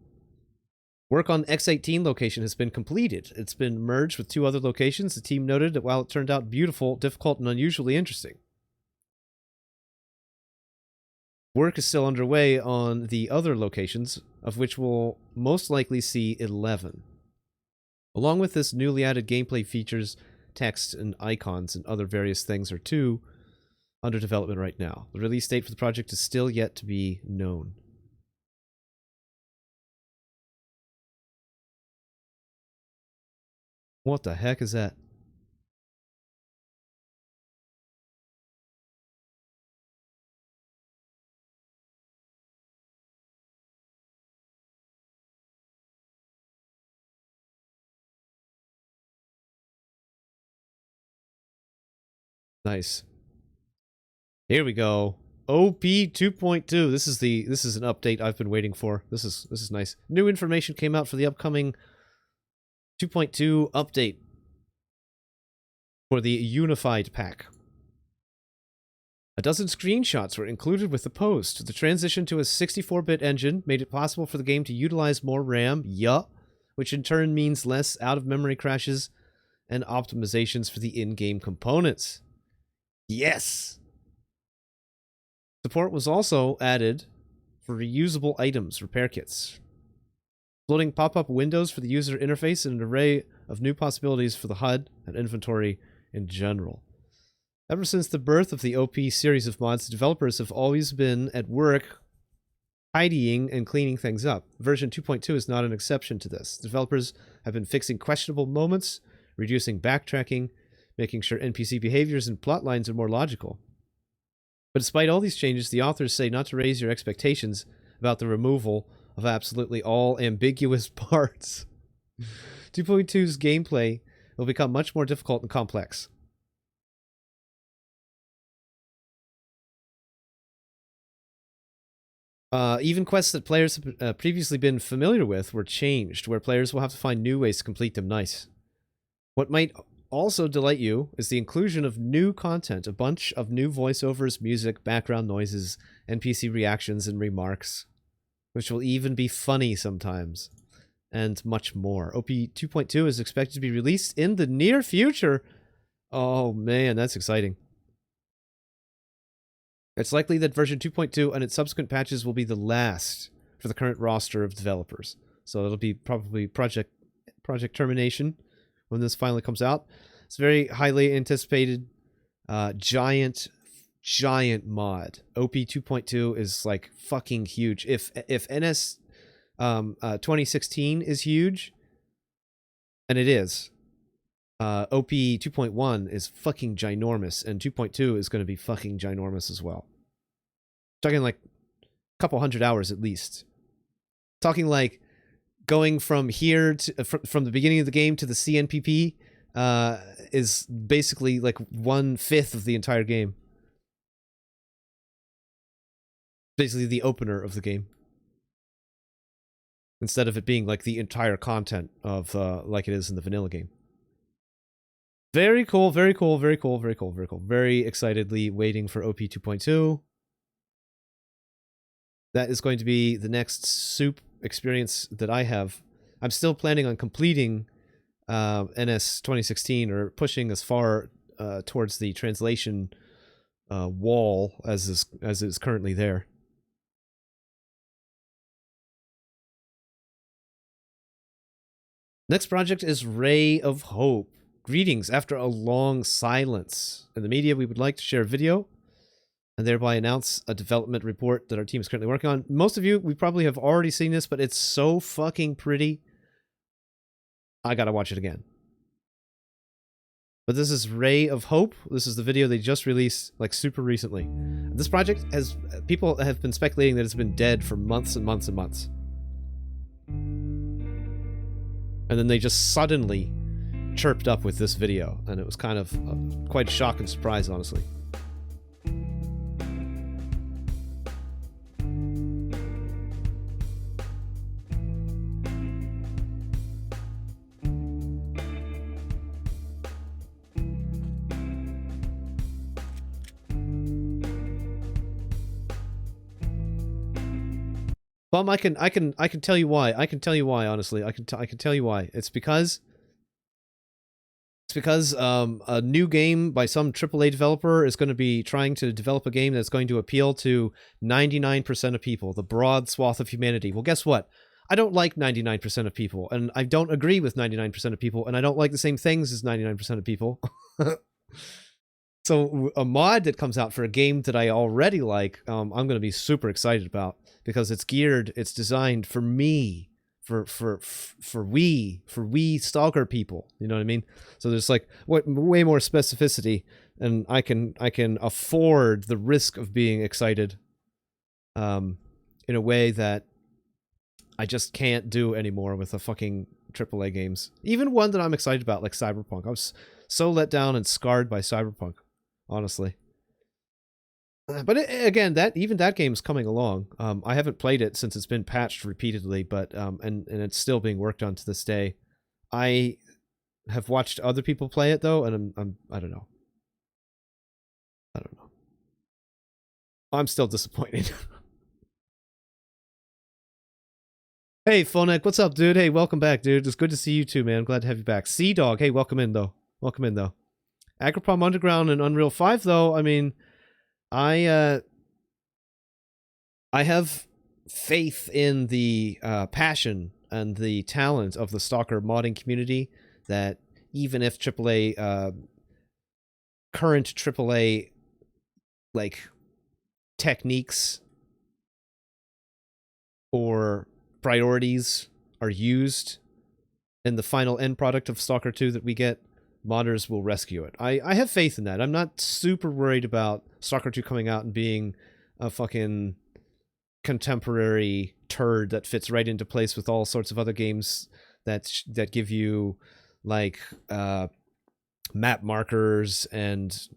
Work on X18 location has been completed. It's been merged with 2 other locations. The team noted that while it turned out beautiful, difficult, and unusually interesting, work is still underway on the other locations, of which we'll most likely see 11. Along with this, newly added gameplay features, text, and icons, and other various things are 2 under development right now. The release date for the project is still yet to be known. What the heck is that? Nice. Here we go. OP 2.2. This is an update I've been waiting for. This is nice. New information came out for the upcoming 2.2 update for the Unified Pack. A dozen screenshots were included with the post. The transition to a 64-bit engine made it possible for the game to utilize more RAM, which in turn means less out-of-memory crashes and optimizations for the in-game components. Yes! Support was also added for reusable items, repair kits. Loading pop-up windows for the user interface and an array of new possibilities for the HUD and inventory in general. Ever since the birth of the OP series of mods, developers have always been at work tidying and cleaning things up. Version 2.2 is not an exception to this. Developers have been fixing questionable moments, reducing backtracking, making sure NPC behaviors and plot lines are more logical. But despite all these changes, the authors say not to raise your expectations about the removal of absolutely all ambiguous parts. 2.2's gameplay will become much more difficult and complex. Even quests that players have previously been familiar with were changed, where players will have to find new ways to complete them. Nice. What might also delight you is the inclusion of new content, a bunch of new voiceovers, music, background noises, NPC reactions and remarks, which will even be funny sometimes, and much more. OP 2.2 is expected to be released in the near future. Oh man, that's exciting. It's likely that version 2.2 and its subsequent patches will be the last for the current roster of developers. So it'll be probably project termination when this finally comes out. It's a very highly anticipated giant mod. OP 2.2 is like fucking huge. If NS 2016 is huge, and it is, OP 2.1 is fucking ginormous, and 2.2 is going to be fucking ginormous as well. Talking like a couple hundred hours at least. Talking like going from here to from the beginning of the game to the CNPP is basically like 1/5 of the entire game. Basically the opener of the game, instead of it being like the entire content of like it is in the vanilla game. Very cool, very cool, very cool, very cool, very cool. Very excitedly waiting for OP 2.2. That is going to be the next soup experience that I have. I'm still planning on completing NS 2016, or pushing as far towards the translation wall as is currently there. Next project is Ray of Hope. Greetings after a long silence. In the media, we would like to share a video and thereby announce a development report that our team is currently working on. Most of you, we probably have already seen this, but it's so fucking pretty. I gotta watch it again. But this is Ray of Hope. This is the video they just released, like, super recently. This project has... people have been speculating that it's been dead for months and months and months. And then they just suddenly chirped up with this video, and it was kind of quite a shock and surprise, honestly. Bum, I can tell you why. I can tell you why, honestly. I can tell you why. It's because a new game by some AAA developer is going to be trying to develop a game that's going to appeal to 99% of people, the broad swath of humanity. Well, guess what? I don't like 99% of people, and I don't agree with 99% of people, and I don't like the same things as 99% of people. So a mod that comes out for a game that I already like, I'm going to be super excited about, because it's designed for me, for we Stalker people, you know what I mean? So there's like way more specificity, and I can afford the risk of being excited in a way that I just can't do anymore with the fucking AAA games. Even one that I'm excited about, like Cyberpunk. I was so let down and scarred by Cyberpunk, honestly. But again, even that game is coming along. I haven't played it since it's been patched repeatedly, but and it's still being worked on to this day. I have watched other people play it though, and I don't know. I'm still disappointed. Hey, Phonek, what's up, dude? Hey, welcome back, dude. It's good to see you too, man. I'm glad to have you back. Sea Dog, hey, welcome in though. Welcome in though. Agropalm Underground and Unreal 5 though, I mean, I have faith in the passion and the talent of the Stalker modding community that even if AAA, current AAA, like, techniques or priorities are used in the final end product of Stalker 2 that we get, modders will rescue it. I have faith in that. I'm not super worried about Stalker 2 coming out and being a fucking contemporary turd that fits right into place with all sorts of other games that give you, like, map markers and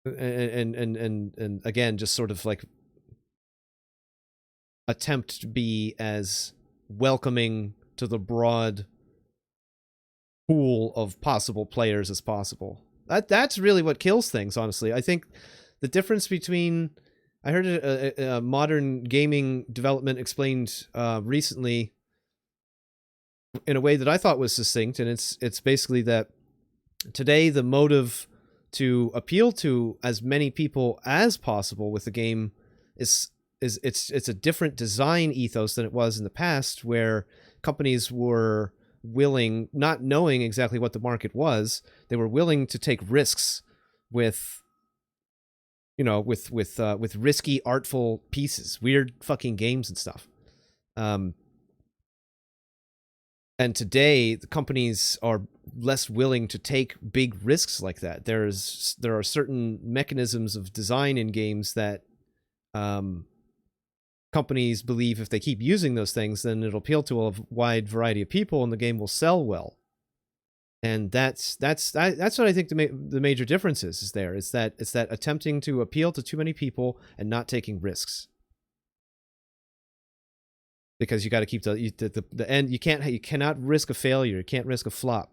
again, just sort of like attempt to be as welcoming to the broad pool of possible players as possible. That's really what kills things, honestly. I think the difference between, I heard a modern gaming development explained recently in a way that I thought was succinct, and it's basically that today the motive to appeal to as many people as possible with the game is it's a different design ethos than it was in the past, where companies were willing, not knowing exactly what the market was, they were willing to take risks with, you know, with risky, artful pieces, weird fucking games and stuff. And today, the companies are less willing to take big risks like that. There are certain mechanisms of design in games that companies believe if they keep using those things, then it'll appeal to a wide variety of people, and the game will sell well. And that's what I think the major difference is there. It's that attempting to appeal to too many people and not taking risks. Because you got to keep the end. You cannot risk a failure. You can't risk a flop.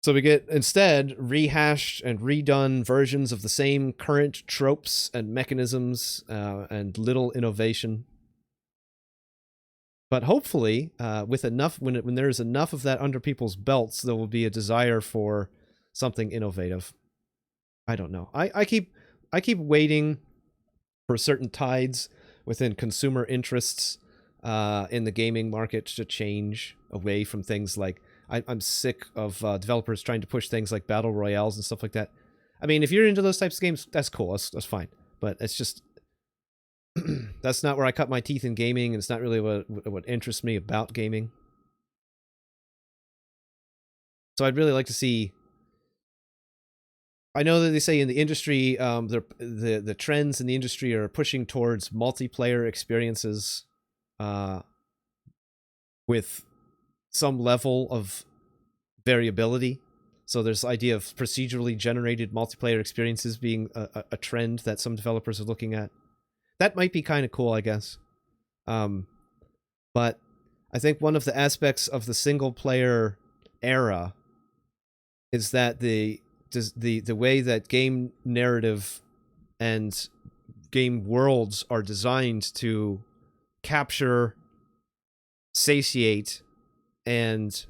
So we get instead rehashed and redone versions of the same current tropes and mechanisms and little innovation. But hopefully, with enough, when there's enough of that under people's belts, there will be a desire for something innovative. I don't know. I keep waiting for certain tides within consumer interests in the gaming market to change away from things like, I'm sick of developers trying to push things like battle royales and stuff like that. I mean, if you're into those types of games, that's cool. That's fine. But it's just, that's not where I cut my teeth in gaming, and it's not really what interests me about gaming. So I'd really like to see. I know that they say in the industry, the trends in the industry are pushing towards multiplayer experiences with some level of variability. So there's the idea of procedurally generated multiplayer experiences being a trend that some developers are looking at. That might be kind of cool, I guess. But I think one of the aspects of the single player era is that the way that game narrative and game worlds are designed to capture, satiate, and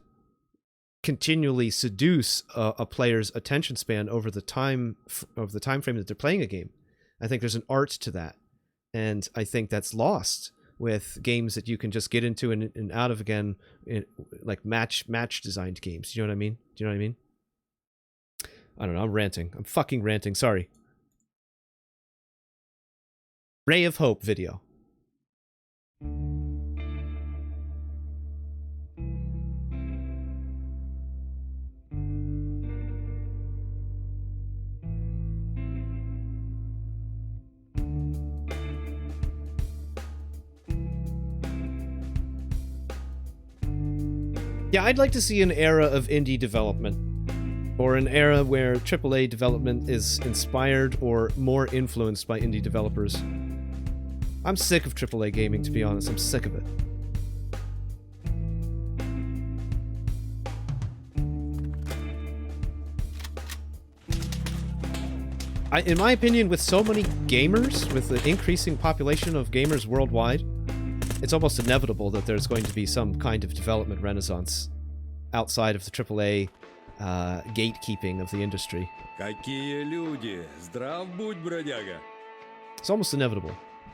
continually seduce a player's attention span over the time frame that they're playing a game. I think there's an art to that, and I think that's lost with games that you can just get into and out of again, like match designed games. You know what I mean? Do you know what I mean? I don't know. I'm ranting. I'm fucking ranting. Sorry. Ray of Hope video. Yeah, I'd like to see an era of indie development, or an era where AAA development is inspired or more influenced by indie developers. I'm sick of AAA gaming, to be honest. I'm sick of it. In my opinion, with so many gamers, with the increasing population of gamers worldwide, it's almost inevitable that there's going to be some kind of development renaissance outside of the AAA gatekeeping of the industry. Какие люди! Здрав будь, бродяга! It's almost inevitable.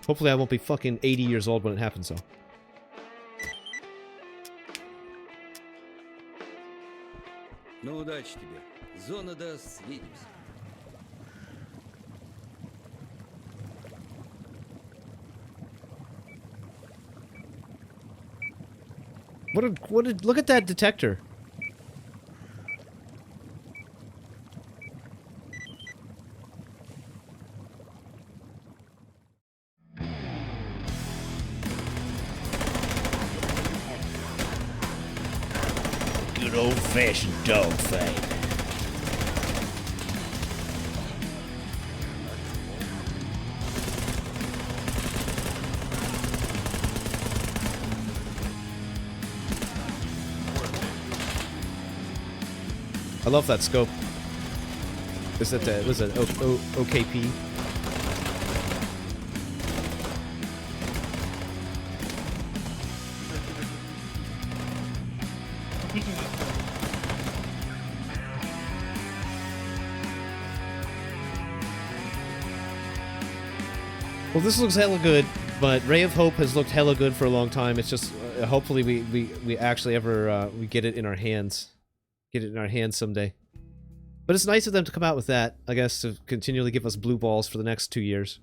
Hopefully I won't be fucking 80 years old when it happens, though. Ну, удачи тебе. Зона даст, свидимся. Look at that detector. Good old-fashioned dogfight. I love that scope. Is that was it OKP? Well, this looks hella good, but Ray of Hope has looked hella good for a long time. It's just hopefully we actually ever we get it in our hands. Get it in our hands someday. But it's nice of them to come out with that, I guess, to continually give us blue balls for the next 2 years.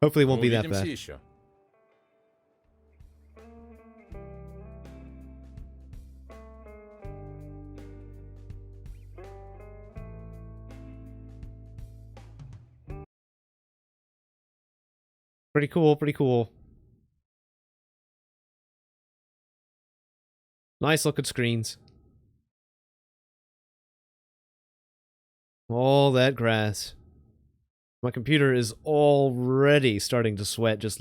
Hopefully it won't be that bad. Еще. Pretty cool, pretty cool. Nice looking screens. All that grass. My computer is already starting to sweat just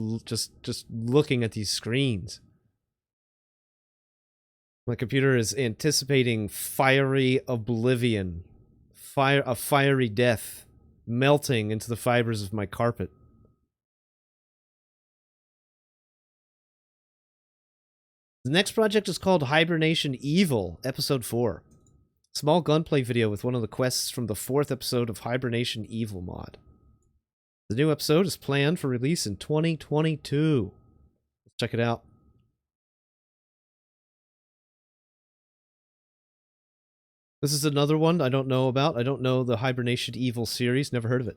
looking at these screens. My computer is anticipating fiery oblivion. A fiery death melting into the fibers of my carpet. The next project is called Hibernation Evil, Episode 4. Small gunplay video with one of the quests from the 4th episode of Hibernation Evil mod. The new episode is planned for release in 2022. Let's check it out. This is another one I don't know about. I don't know the Hibernation Evil series. Never heard of it.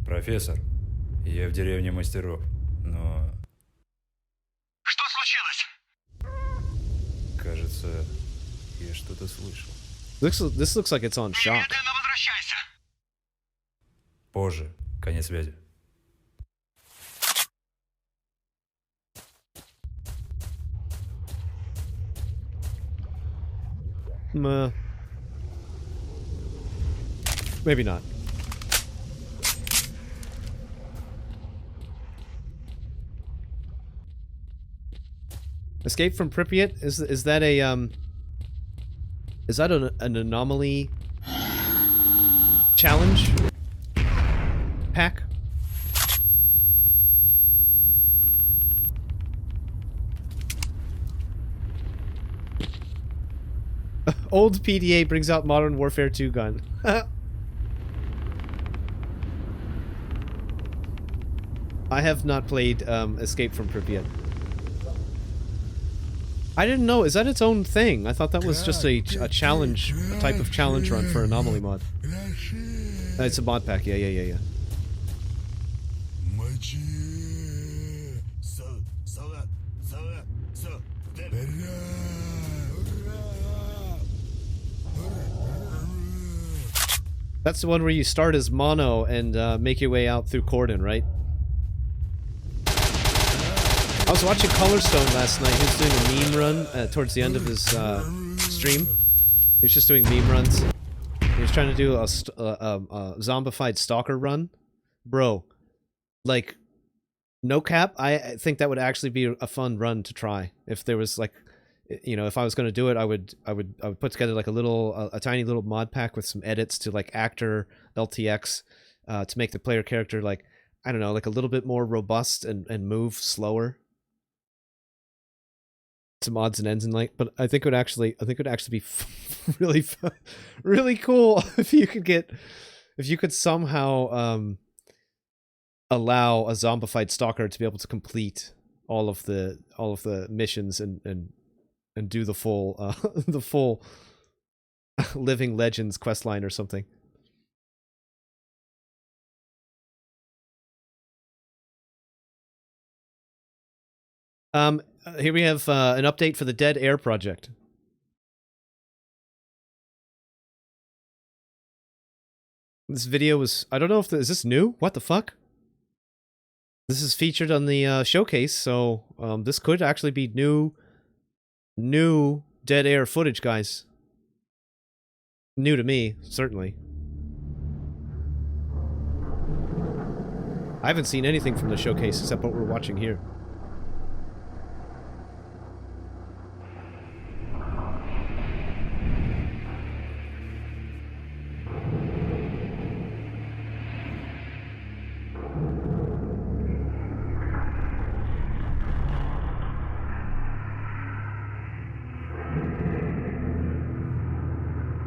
Профессор, я в деревне мастеров, но... Что случилось? Кажется, я что-то слышал. This looks like it's on shock. Немедленно возвращайся. Позже. Конец связи. Maybe not. Escape from Pripyat? Is that a is that an anomaly challenge pack? Old PDA brings out Modern Warfare 2 gun. I have not played Escape from Pripyat. I didn't know. Is that its own thing? I thought that was just a challenge, a type of challenge run for Anomaly mod. It's a mod pack. Yeah. That's the one where you start as Mono and make your way out through Corden, right? I was watching Colorstone last night. He was doing a meme run towards the end of his stream. He was just doing meme runs. He was trying to do a zombified Stalker run. Bro, like, no cap, I think that would actually be a fun run to try. If there was, like, you know, if I was going to do it, I would put together, like, a tiny little mod pack with some edits to, like, Actor, LTX, to make the player character, like, I don't know, like a little bit more robust and move slower. some odds and ends and like, but I think it would actually be really really cool if you could somehow allow a zombified stalker to be able to complete all of the missions and do the full the full Living Legends questline or something. Here we have an update for the Dead Air project. This video was, I don't know if is this new? What the fuck? This is featured on the showcase, so this could actually be new Dead Air footage, guys. New to me, certainly. I haven't seen anything from the showcase except what we're watching here.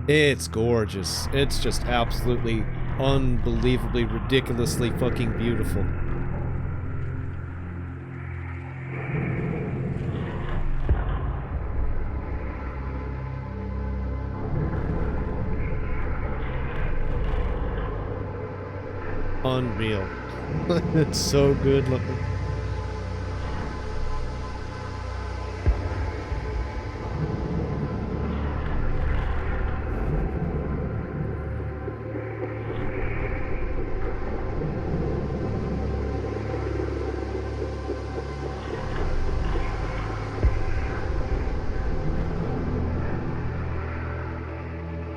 It's gorgeous. It's just absolutely, unbelievably, ridiculously fucking beautiful. Unreal. It's so good looking.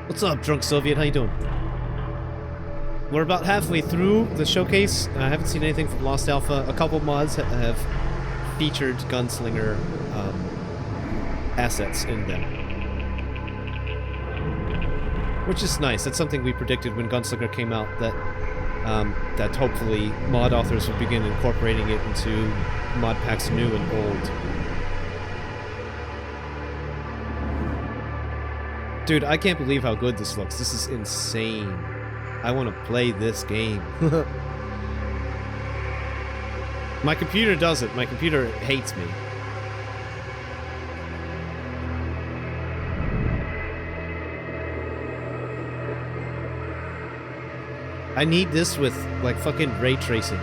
What's up, Drunk Soviet? How you doing? We're about halfway through the showcase. I haven't seen anything from Lost Alpha. A couple mods have featured gunslinger assets in them, which is nice. That's something we predicted when Gunslinger came out, that that hopefully mod authors would begin incorporating it into mod packs new and old. Dude, I can't believe how good this looks. This is insane. I want to play this game. My computer doesn't. My computer hates me. I need this with, like, fucking ray tracing.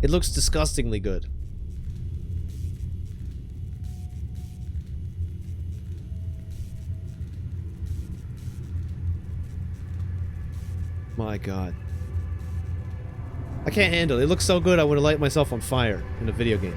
It looks disgustingly good. My god. I can't handle it. It looks so good I want to light myself on fire in a video game.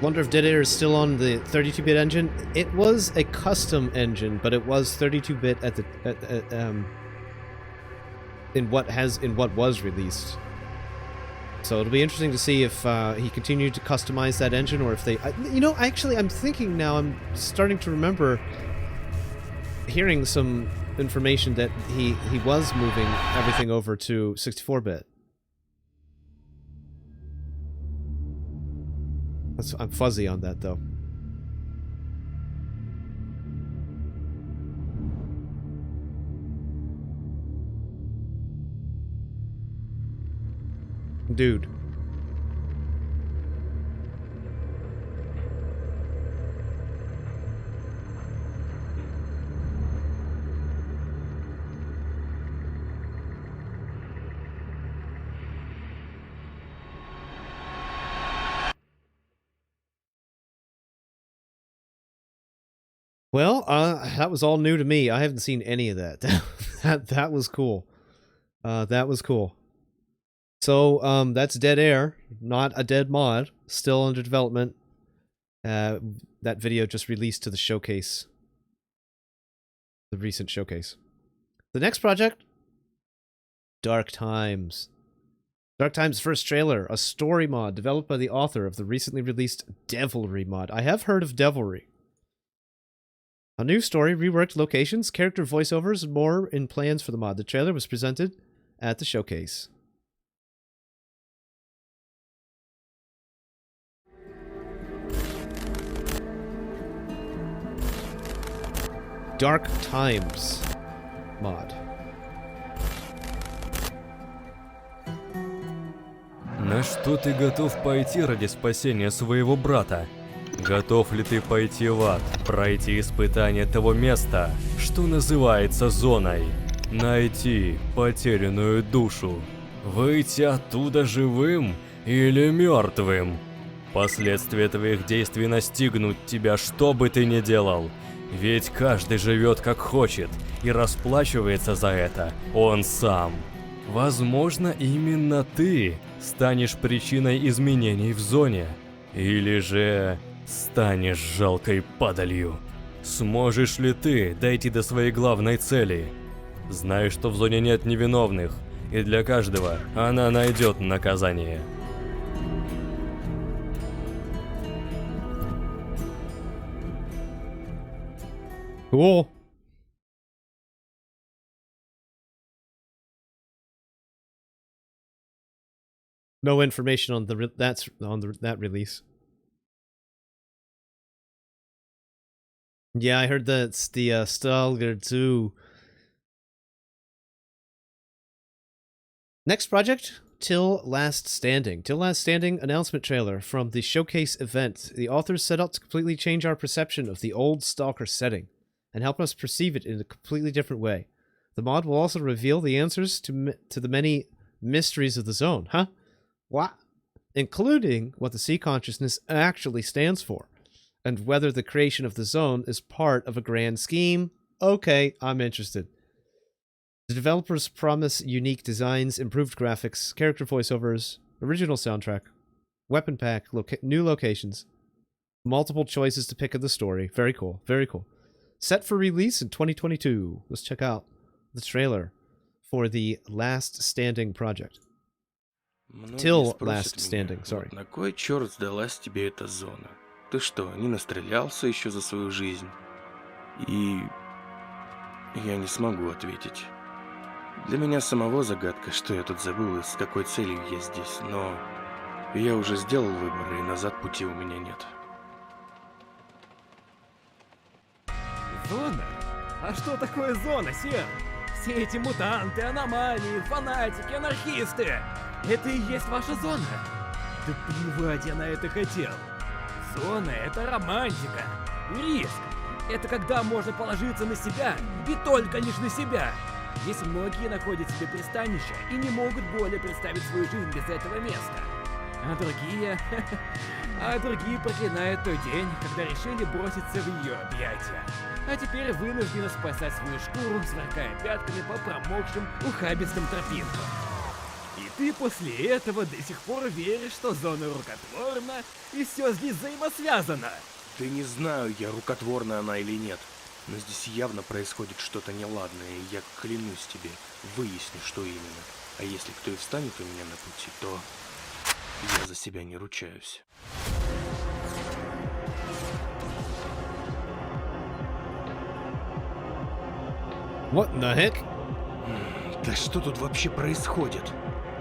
Wonder if Dead Air is still on the 32-bit engine. It was a custom engine, but it was 32-bit at the in what was released. So it'll be interesting to see if he continued to customize that engine, or if they, you know, actually, I'm thinking now. I'm starting to remember hearing some information that he was moving everything over to 64-bit. I'm fuzzy on that, though. Dude. Well, that was all new to me. I haven't seen any of that. That was cool. That was cool. So, that's Dead Air, not a dead mod, still under development. That video just released to the showcase. The recent showcase. The next project, Dark Times. Dark Times' first trailer, a story mod developed by the author of the recently released Devilry mod. I have heard of Devilry. A new story, reworked locations, character voiceovers, and more in plans for the mod. The trailer was presented at the showcase. Dark Times mod. На что ты готов пойти ради спасения своего брата? Готов ли ты пойти в ад, пройти испытание того места, что называется зоной? Найти потерянную душу? Выйти оттуда живым или мертвым? Последствия твоих действий настигнут тебя, что бы ты ни делал. Ведь каждый живет как хочет и расплачивается за это он сам. Возможно, именно ты станешь причиной изменений в зоне. Или же станешь жалкой падалью. Сможешь ли ты дойти до своей главной цели? Знай, что в зоне нет невиновных, и для каждого она найдет наказание. Cool. No information on that release. Yeah, I heard that's the Stalker 2. Next project, Till Last Standing. Till Last Standing announcement trailer from the showcase event. The authors set out to completely change our perception of the old Stalker setting and help us perceive it in a completely different way. The mod will also reveal the answers to the many mysteries of the zone. Huh? What? Including what the sea consciousness actually stands for, and whether the creation of the zone is part of a grand scheme. Okay, I'm interested. The developers promise unique designs, improved graphics, character voiceovers, original soundtrack, weapon pack, new locations, multiple choices to pick in the story. Very cool, very cool. Set for release in 2022. Let's check out the trailer for the Last Standing project. Till Last Standing, sorry. На кой черт сдалась тебе эта зона? Ты что, не настрелялся еще за свою жизнь? И я не смогу ответить. Для меня самого загадка, что я тут забыл и с какой целью я здесь, но я уже сделал выбор, и назад пути у меня нет. Зона? А что такое зона, Сер? Все эти мутанты, аномалии, фанатики, анархисты. Это и есть ваша зона? Да плевать я на это хотел. Зона — это романтика, риск. Это когда можно положиться на себя, и только лишь на себя. Здесь многие находят себе пристанище и не могут более представить свою жизнь без этого места. А другие проклинают тот день, когда решили броситься в ее объятия. А теперь вынуждены спасать свою шкуру, сверкая пятками по промокшим ухабистым тропинкам. И ты после этого до сих пор веришь, что зона рукотворна и все здесь взаимосвязано. Да не знаю я, рукотворна она или нет, но здесь явно происходит что-то неладное, и я клянусь тебе, выясню, что именно. А если кто и встанет у меня на пути, то я за себя не ручаюсь. What in the heck? Да что тут вообще происходит?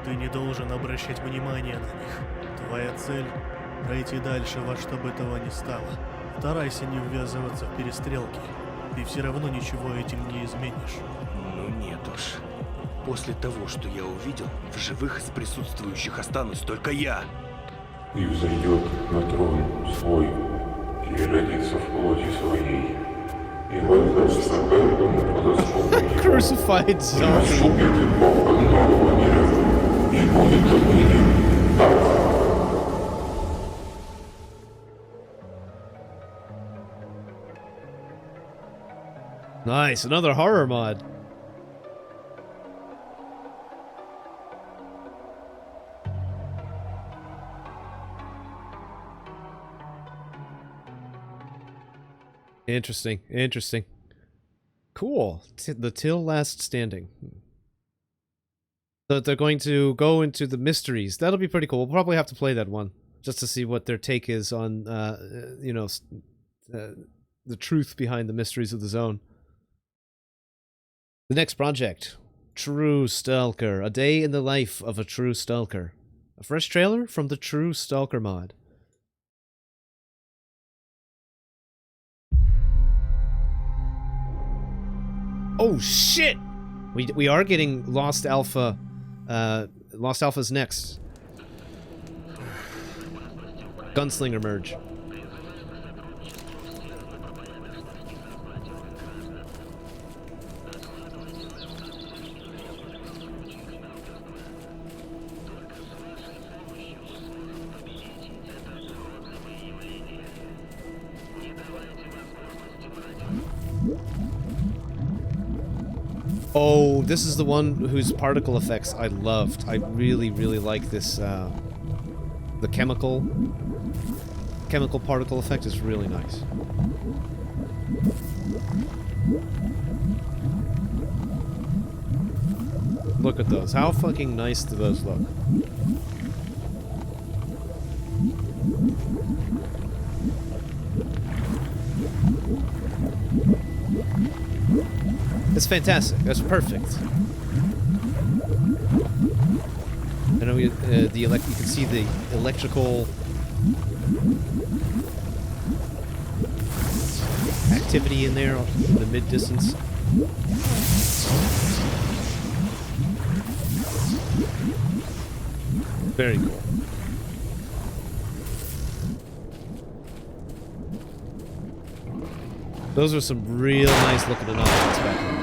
Ты не должен обращать внимание на них. Твоя цель — пройти дальше во что бы того ни стало. Старайся не ввязываться в перестрелки. Ты все равно ничего этим не изменишь. Ну нет уж. После того, что я увидел, в живых из присутствующих останусь только я. И взойдет на трон свой, и родится в плоти своей. И воздастся каждому по заслуге Crucified и zombie. наступит эпоха нового мира, и будет отныне так. Nice, another horror mod. Interesting, interesting. Cool. The Till Last Standing. So they're going to go into the mysteries. That'll be pretty cool. We'll probably have to play that one just to see what their take is on, you know, the truth behind the mysteries of the zone. The next project, True Stalker. A day in the life of a true stalker. A fresh trailer from the True Stalker mod. Oh shit! We are getting Lost Alpha. Lost Alpha's next. Gunslinger merge. Oh, this is the one whose particle effects I loved. I really, really like this, the chemical particle effect is really nice. Look at those. How fucking nice do those look? It's fantastic. That's perfect. I know you can see the electrical activity in there in the mid distance. Very cool. Those are some real nice looking anomalies back there.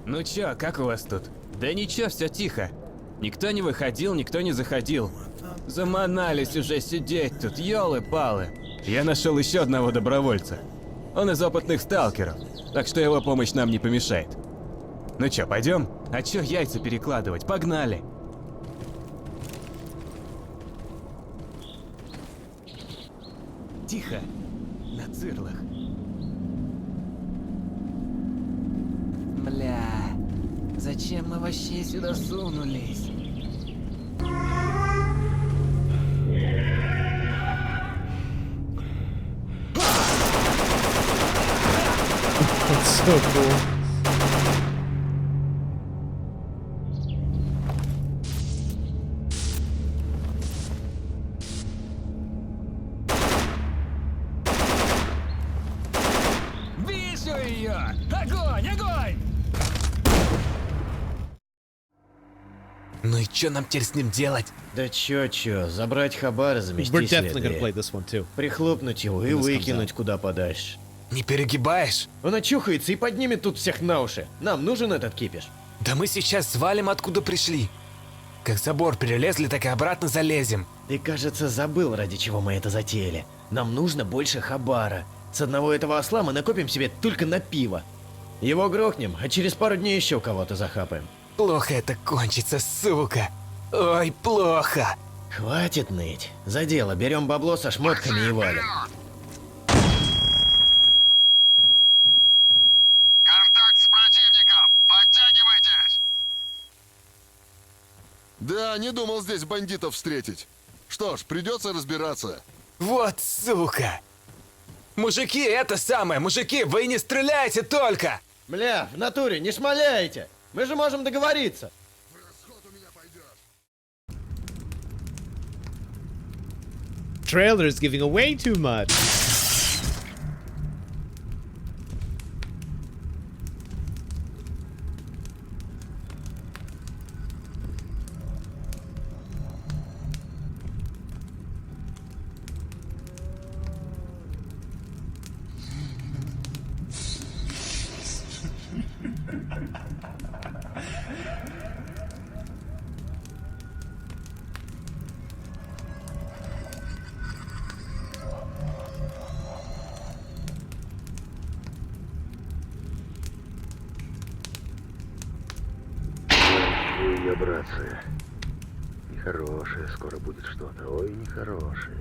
Ну чё, как у вас тут? Да ничего, все тихо. Никто не выходил, никто не заходил. Заманались уже сидеть тут, ёлы-палы. Я нашел еще одного добровольца. Он из опытных сталкеров, так что его помощь нам не помешает. Ну чё, пойдем? А чё яйца перекладывать? Погнали! Тихо, на цирлах. Бля, зачем мы вообще сюда сунулись? That's so cool. Вижу ее! Огонь, огонь! Ну и чё нам теперь с ним делать? Да чё, забрать хабар и замести We're definitely следы. gonna play this one too. Прихлопнуть его и When this comes выкинуть куда подальше. Не перегибаешь? Он очухается и поднимет тут всех на уши. Нам нужен этот кипиш. Да мы сейчас свалим, откуда пришли. Как забор перелезли, так и обратно залезем. Ты, кажется, забыл, ради чего мы это затеяли. Нам нужно больше хабара. С одного этого осла мы накопим себе только на пиво. Его грохнем, а через пару дней еще кого-то захапаем. Плохо это кончится, сука. Ой, плохо. Хватит ныть. За дело, берем бабло со шмотками и валим. Контакт с противником! Подтягивайтесь! Да, не думал здесь бандитов встретить. Что ж, придется разбираться. Вот сука. Мужики, это самое, мужики, вы не стреляйте только! Бля, в натуре, не шмаляйте! Мы же можем договориться. Trailer is giving away too much. Ой-ой-ой, братцы. Нехорошее скоро будет что-то. Ой, нехорошее.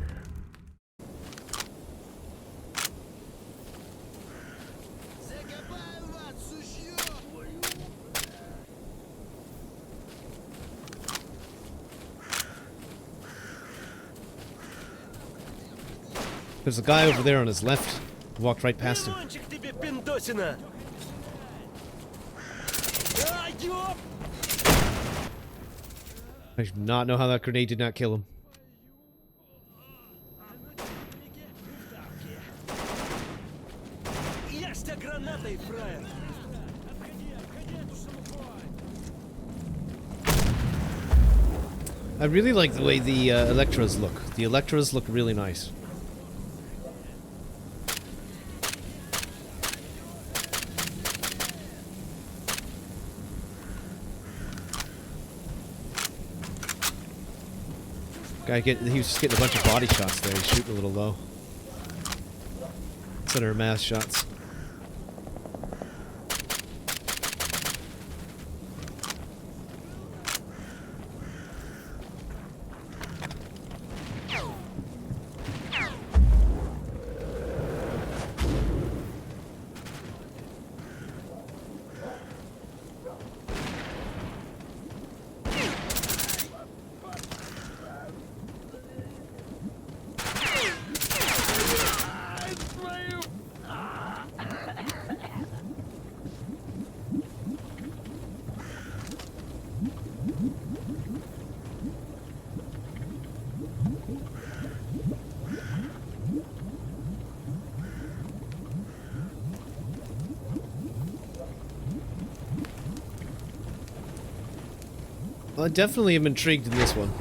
There's a guy over there on his left. Walked right past him. I do not know how that grenade did not kill him. I really like the way the Electras look. The Electras look really nice. He was just getting a bunch of body shots there. He's shooting a little low. Center mass shots. Well, I definitely am intrigued in this one.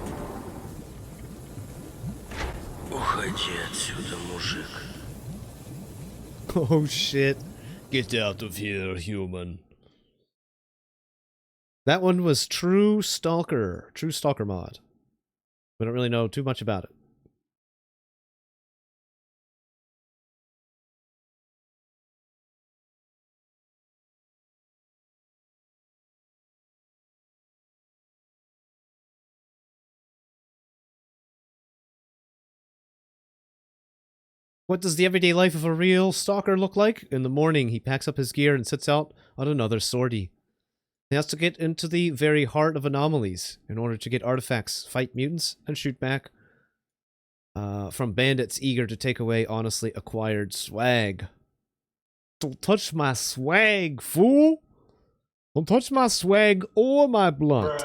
Уходи отсюда, мужик. Oh shit. Get out of here, human. That one was True Stalker. True Stalker mod. We don't really know too much about it. What does the everyday life of a real stalker look like? In the morning, he packs up his gear and sets out on another sortie. He has to get into the very heart of anomalies in order to get artifacts, fight mutants, and shoot back from bandits eager to take away honestly acquired swag. Don't touch my swag, fool! Don't touch my swag or my blunt.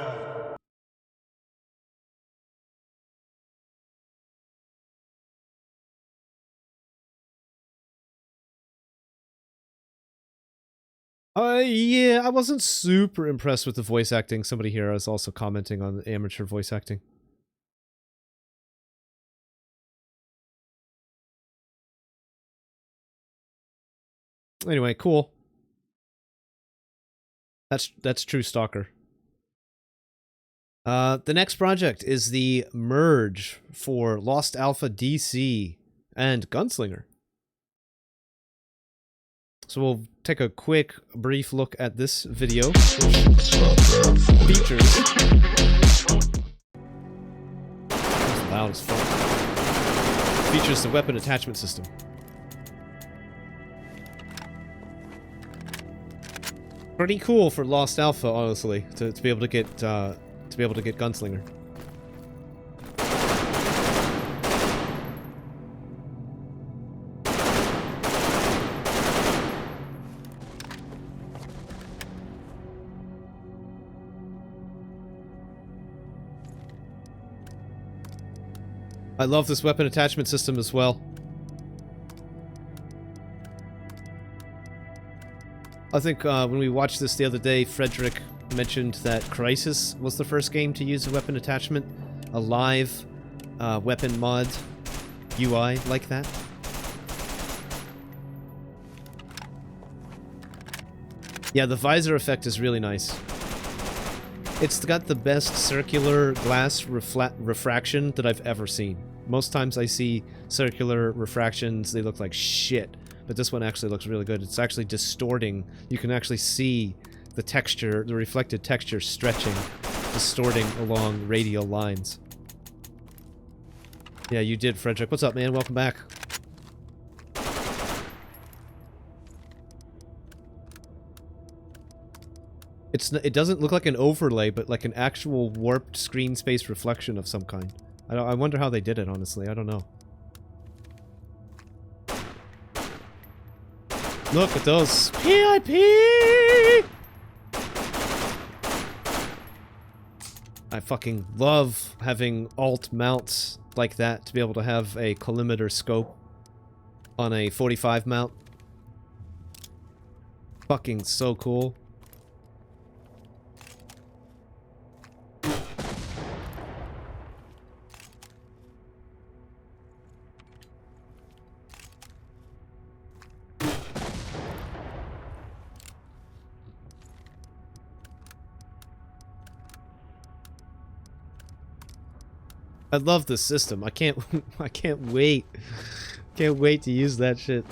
Yeah, I wasn't super impressed with the voice acting. Somebody here is also commenting on the amateur voice acting. Anyway, cool. That's True Stalker. The next project is the merge for Lost Alpha DC and Gunslinger. So we'll take a quick, brief look at this video, which features... That's loud as fuck. Features the weapon attachment system. Pretty cool for Lost Alpha, honestly, to be able to get Gunslinger. I love this weapon attachment system as well. I think when we watched this the other day, Frederick mentioned that Crisis was the first game to use a weapon attachment, a live weapon mod UI like that. Yeah, the visor effect is really nice. It's got the best circular glass refraction that I've ever seen. Most times I see circular refractions, they look like shit. But this one actually looks really good. It's actually distorting. You can actually see the texture, the reflected texture stretching distorting along radial lines. Yeah, you did, Frederick. What's up, man? Welcome back. It doesn't look like an overlay, but like an actual warped screen space reflection of some kind. I wonder how they did it, honestly. I don't know. Look at those PIP! I fucking love having alt mounts like that to be able to have a collimator scope on a 45 mount. Fucking so cool. I love this system. I can't I can't wait. Can't wait to use that shit.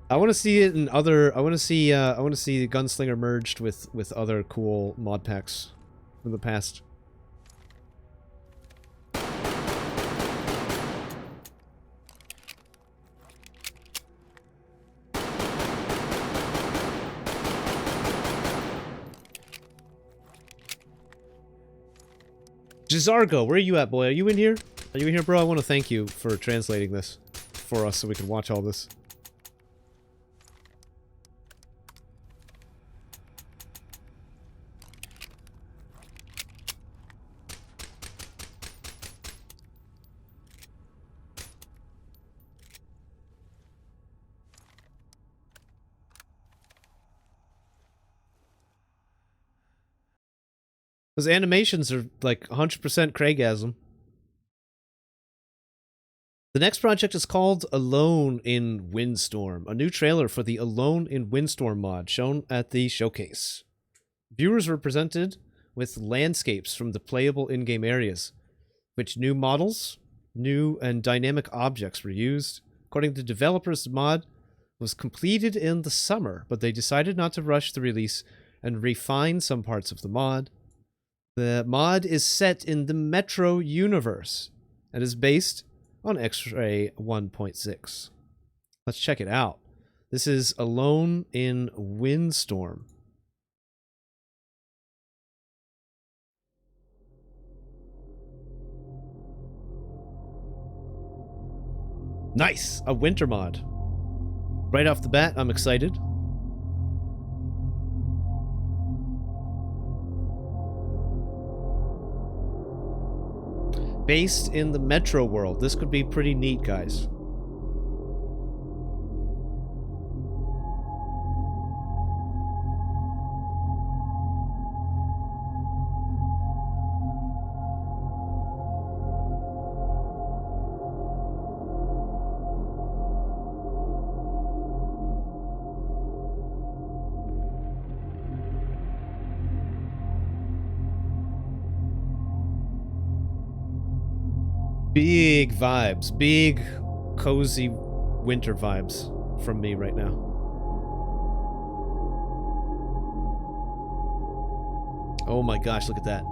I want to see it in other I want to see the Gunslinger merged with other cool mod packs from the past. Jizargo, where are you at, boy? Are you in here? Are you in here, bro? I want to thank you for translating this for us so we can watch all this. Those animations are like 100% Craigasm. The next project is called Alone in Windstorm, a new trailer for the Alone in Windstorm mod shown at the showcase. Viewers were presented with landscapes from the playable in-game areas, which new models, new and dynamic objects were used. According to developers, the mod was completed in the summer, but they decided not to rush the release and refine some parts of the mod. The mod is set in the Metro universe and is based on X-Ray 1.6. Let's check it out. This is Alone in Windstorm. Nice! A winter mod. Right off the bat, I'm excited. Based in the Metro world. This could be pretty neat, guys. Big vibes. Big, cozy winter vibes from me right now. Oh my gosh, look at that.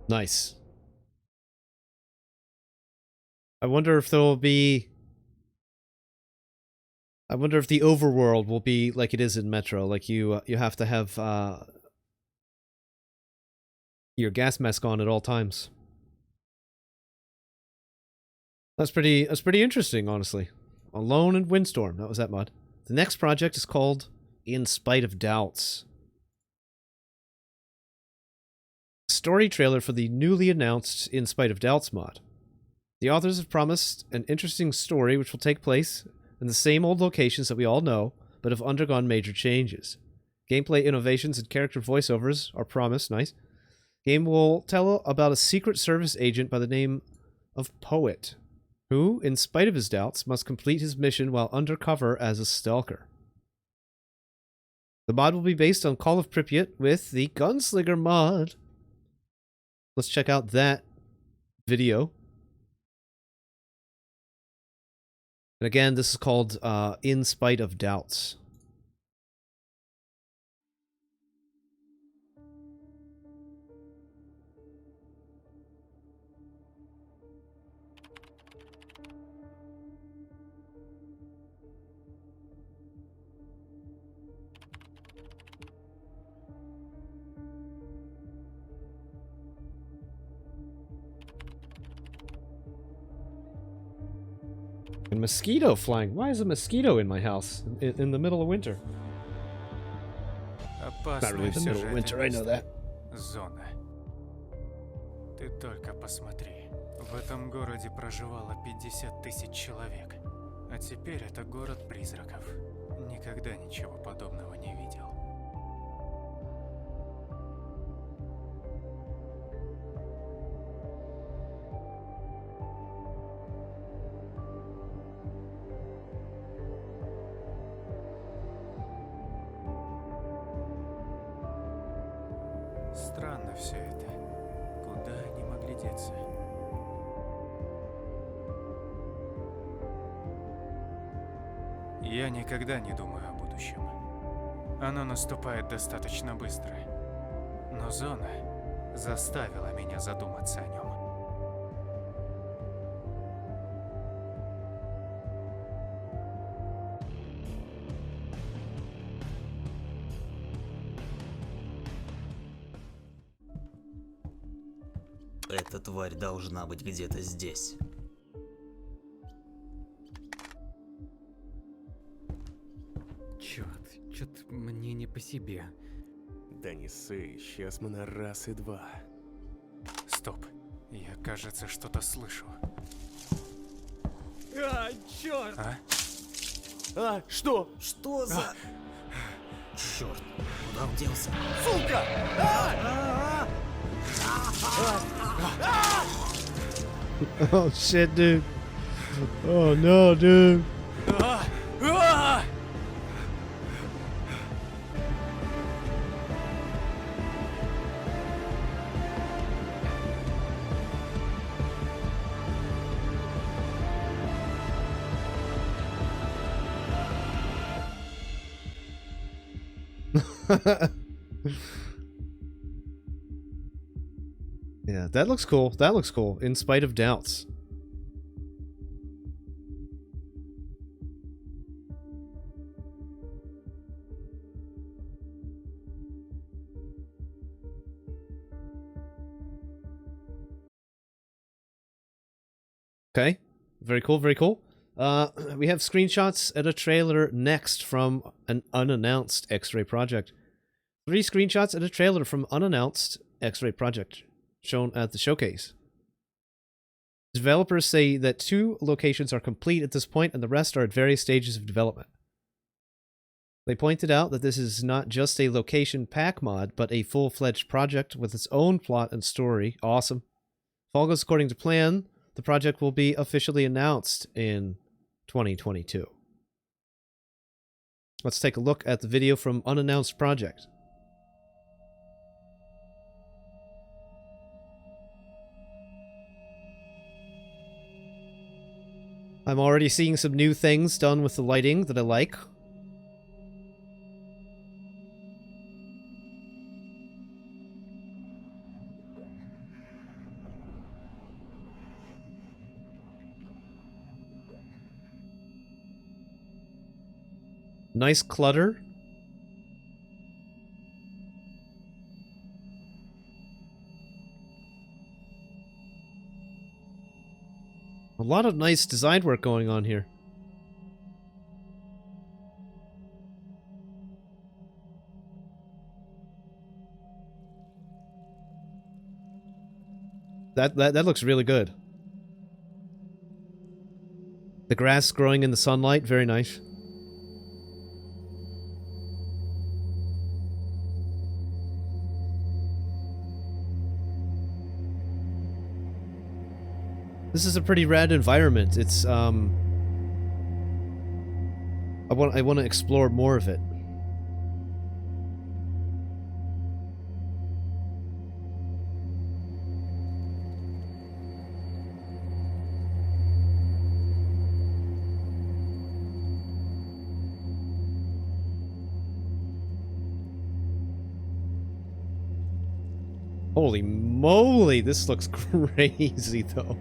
Nice. I wonder if there will be... I wonder if the overworld will be like it is in Metro. Like you have to have your gas mask on at all times. That's pretty interesting, honestly. Alone in Windstorm. That was that mod. The next project is called In Spite of Doubts. Story trailer for the newly announced In Spite of Doubts mod. The authors have promised an interesting story which will take place in the same old locations that we all know, but have undergone major changes. Gameplay innovations and character voiceovers are promised. Nice. Game will tell about a Secret Service agent by the name of Poet, who, in spite of his doubts, must complete his mission while undercover as a Stalker. The mod will be based on Call of Pripyat with the Gunslinger mod. Let's check out that video. And again, this is called In Spite of Doubts. A mosquito flying. Why is a mosquito in my house in the middle of winter? Not really the middle of winter, I know that. Зона. Ты только посмотри. В этом городе проживало 50 тысяч человек. А теперь это город призраков. Никогда ничего подобного не видел. Странно все это. Куда они могли деться? Я никогда не думаю о будущем. Оно наступает достаточно быстро. Но зона заставила меня задуматься о нем. Эта тварь должна быть где-то здесь. Черт, что-то мне не по себе. Да не ссы, сейчас мы на раз и два. Стоп, я, кажется, что-то слышу. А, черт! А? Что? Что за... Черт, куда он делся? Сука! Oh shit, dude. Oh no, dude. Yeah, that looks cool. That looks cool. In spite of doubts. Okay. Very cool, very cool. We have screenshots and a trailer next from an unannounced X-Ray project. 3 screenshots and a trailer from unannounced X-Ray project shown at the showcase. Developers say that 2 locations are complete at this point and the rest are at various stages of development. They pointed out that this is not just a location pack mod, but a full-fledged project with its own plot and story. Awesome. If all goes according to plan, the project will be officially announced in 2022. Let's take a look at the video from Unannounced Project. I'm already seeing some new things done with the lighting that I like. Nice clutter. A lot of nice design work going on here. That looks really good. The grass growing in the sunlight, very nice. This is a pretty rad environment. It's I want to explore more of it. Holy moly, this looks crazy though.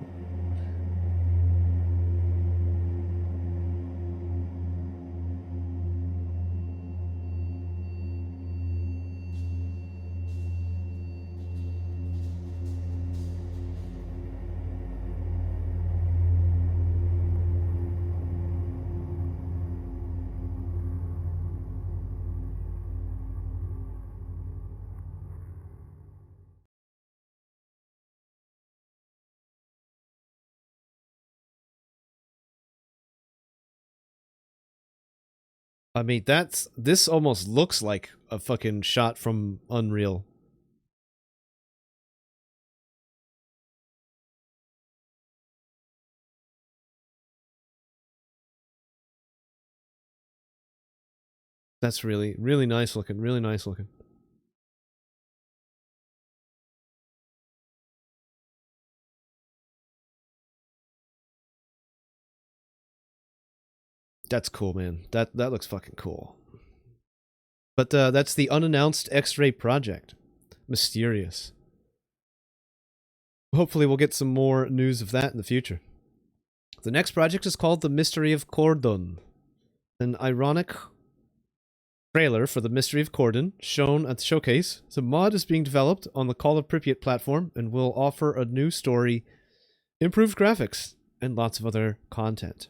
I mean, this almost looks like a fucking shot from Unreal. That's really, really nice looking, really nice looking. That's cool, man. That looks fucking cool. But that's the unannounced X-ray project. Mysterious. Hopefully we'll get some more news of that in the future. The next project is called The Mystery of Cordon. An ironic trailer for The Mystery of Cordon shown at the showcase. The mod is being developed on the Call of Pripyat platform and will offer a new story, improved graphics, and lots of other content.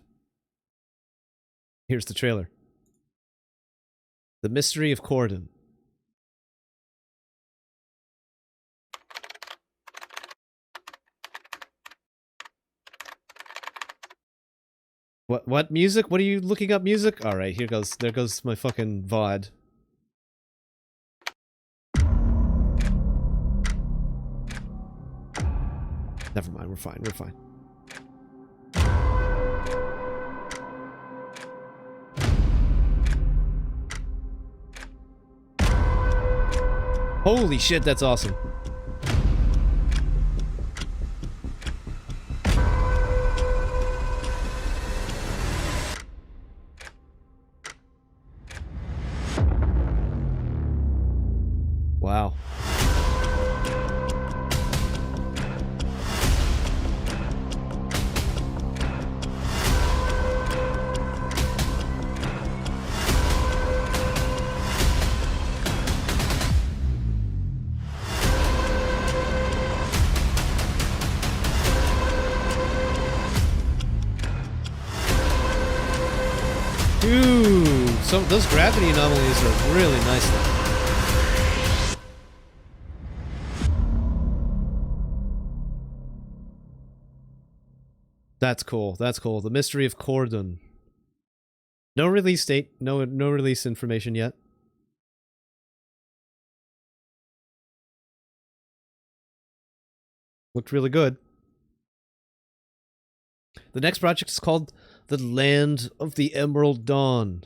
Here's the trailer. The Mystery of Cordon. What music? What are you looking up music? Alright, here goes. There goes my fucking VOD. Never mind, we're fine, we're fine. Holy shit, that's awesome. Wow. Dude, those gravity anomalies are really nice looking. That's cool. That's cool. The Mystery of Cordon. No release date. No release information yet. Looked really good. The next project is called The Land of the Emerald Dawn.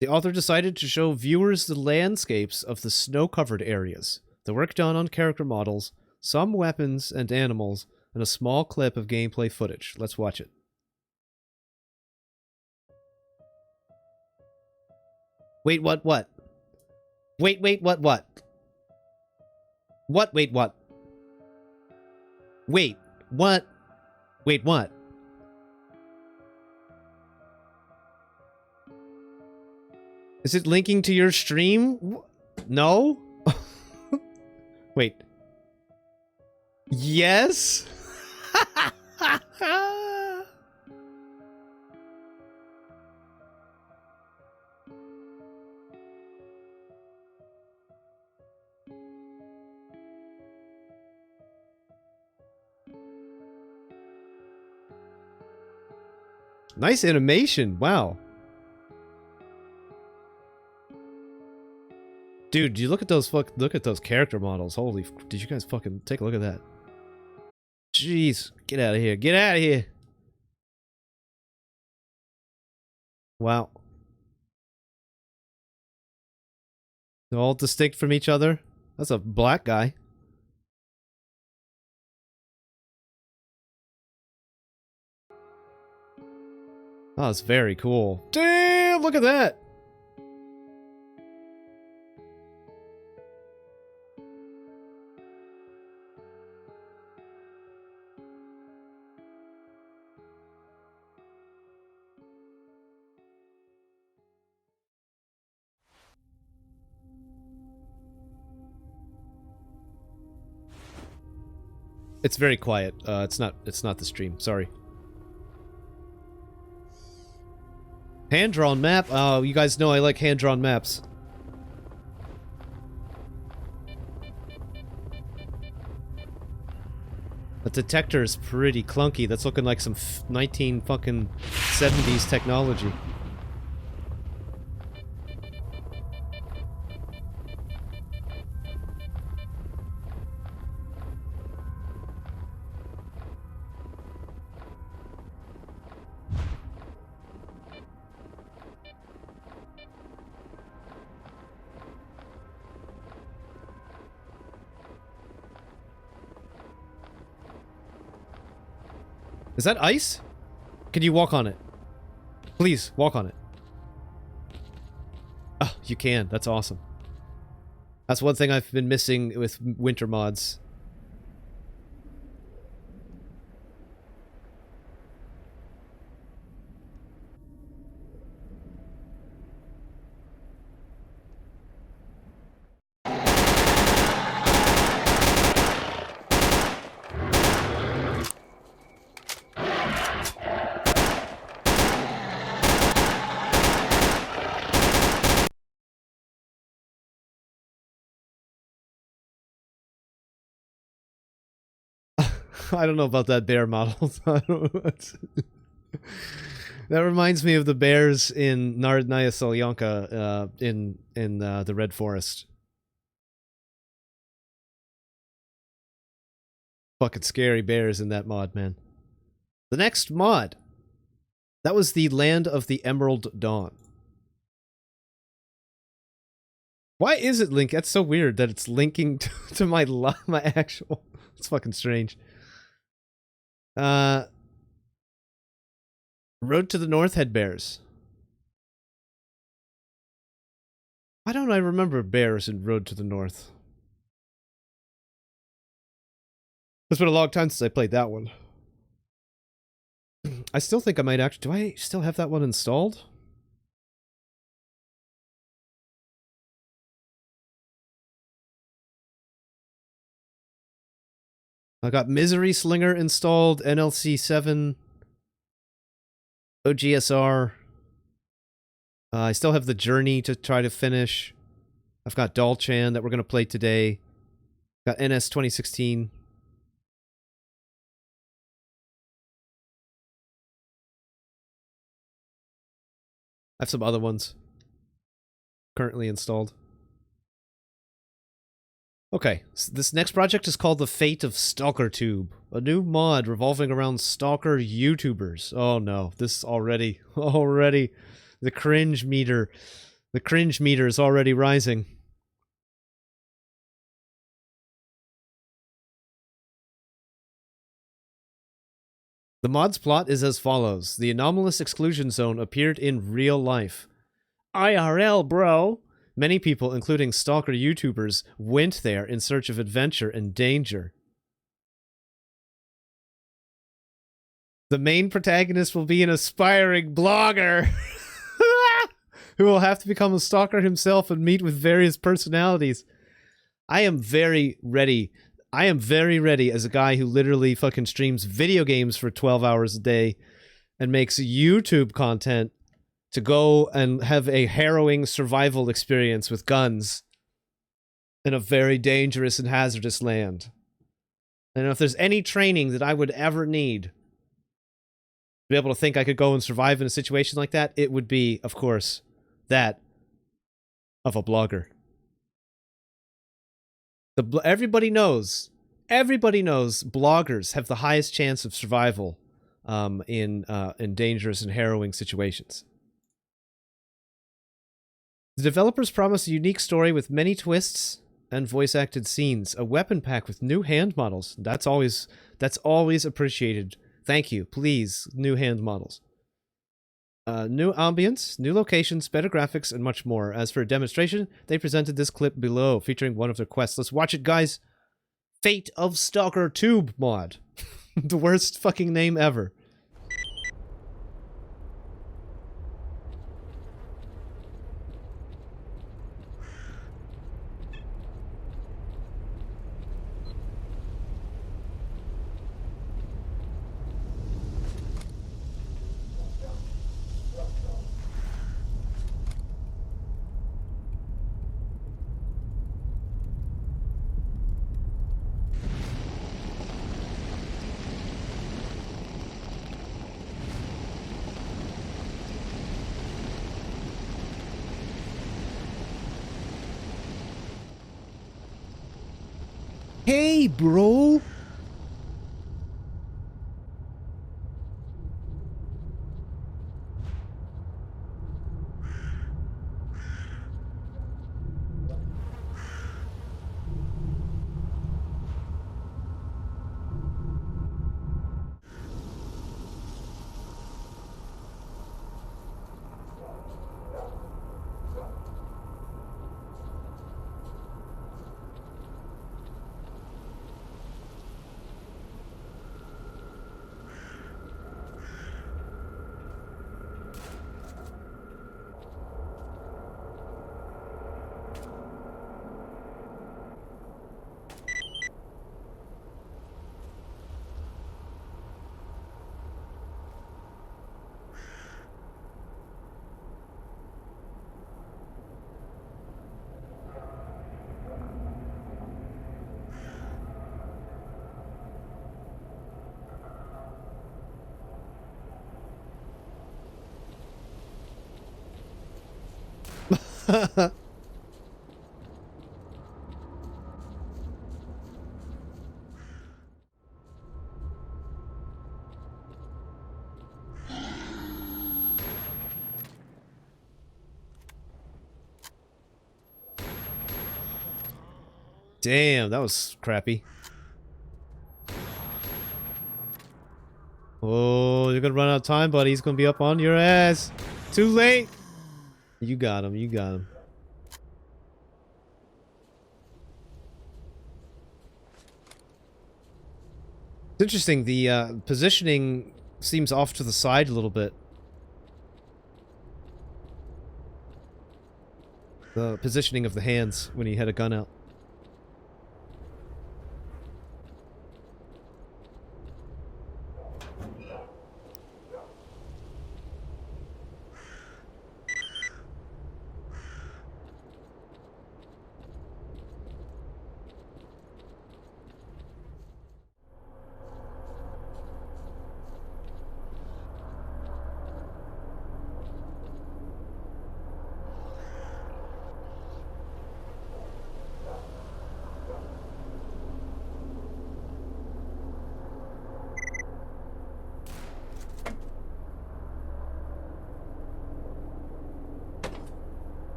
The author decided to show viewers the landscapes of the snow-covered areas, the work done on character models, some weapons and animals, and a small clip of gameplay footage. Let's watch it. Wait, what? Wait, what? What, wait, what? Wait, what? Wait, what? Is it linking to your stream? No? Wait. Yes? Nice animation. Wow. Dude, you look at those character models. Holy, did you guys fucking take a look at that? Jeez, get out of here. Get out of here. Wow. They're all distinct from each other. That's a black guy. Oh, it's very cool. Damn, look at that. It's very quiet. It's not the stream. Sorry. Hand-drawn map? Oh, you guys know I like hand-drawn maps. The detector is pretty clunky. That's looking like some 1970s technology. Is that ice? Can you walk on it? Please, walk on it. Oh, you can. That's awesome. That's one thing I've been missing with winter mods. I don't know about that bear model. I don't know. That reminds me of the bears in Narodnaya Solyanka in the Red Forest. Fucking scary bears in that mod, man. The next mod. That was the Land of the Emerald Dawn. Why is it linked? That's so weird that it's linking to my actual... It's fucking strange. Road to the North had bears. Why don't I remember bears in Road to the North? It's been a long time since I played that one. I still think I might actually... Do I still have that one installed? I got Misery Slinger installed, NLC 7, OGSR. I still have the Journey to try to finish. I've got Dolchan that we're going to play today. Got NS 2016. I have some other ones currently installed. Okay, so this next project is called The Fate of Stalker Tube, a new mod revolving around Stalker YouTubers. Oh no, this already, the cringe meter is already rising. The mod's plot is as follows. The anomalous exclusion zone appeared in real life. IRL, bro! Many people, including Stalker YouTubers, went there in search of adventure and danger. The main protagonist will be an aspiring blogger who will have to become a stalker himself and meet with various personalities. I am very ready. I am very ready as a guy who literally fucking streams video games for 12 hours a day and makes YouTube content to go and have a harrowing survival experience with guns in a very dangerous and hazardous land. And if there's any training that I would ever need to be able to think I could go and survive in a situation like that, it would be, of course, that of a blogger. Everybody knows bloggers have the highest chance of survival in dangerous and harrowing situations. The developers promise a unique story with many twists and voice-acted scenes, a weapon pack with new hand models. That's always appreciated. Thank you, please, new hand models. New ambience, new locations, better graphics, and much more. As for a demonstration, they presented this clip below, featuring one of their quests. Let's watch it, guys. Fate of Stalker Tube mod. The worst fucking name ever. Hey, bro. Damn, that was crappy. Oh, you're gonna run out of time, buddy. He's gonna be up on your ass. Too late. You got him. You got him. It's interesting. The positioning seems off to the side a little bit. The positioning of the hands when he had a gun out.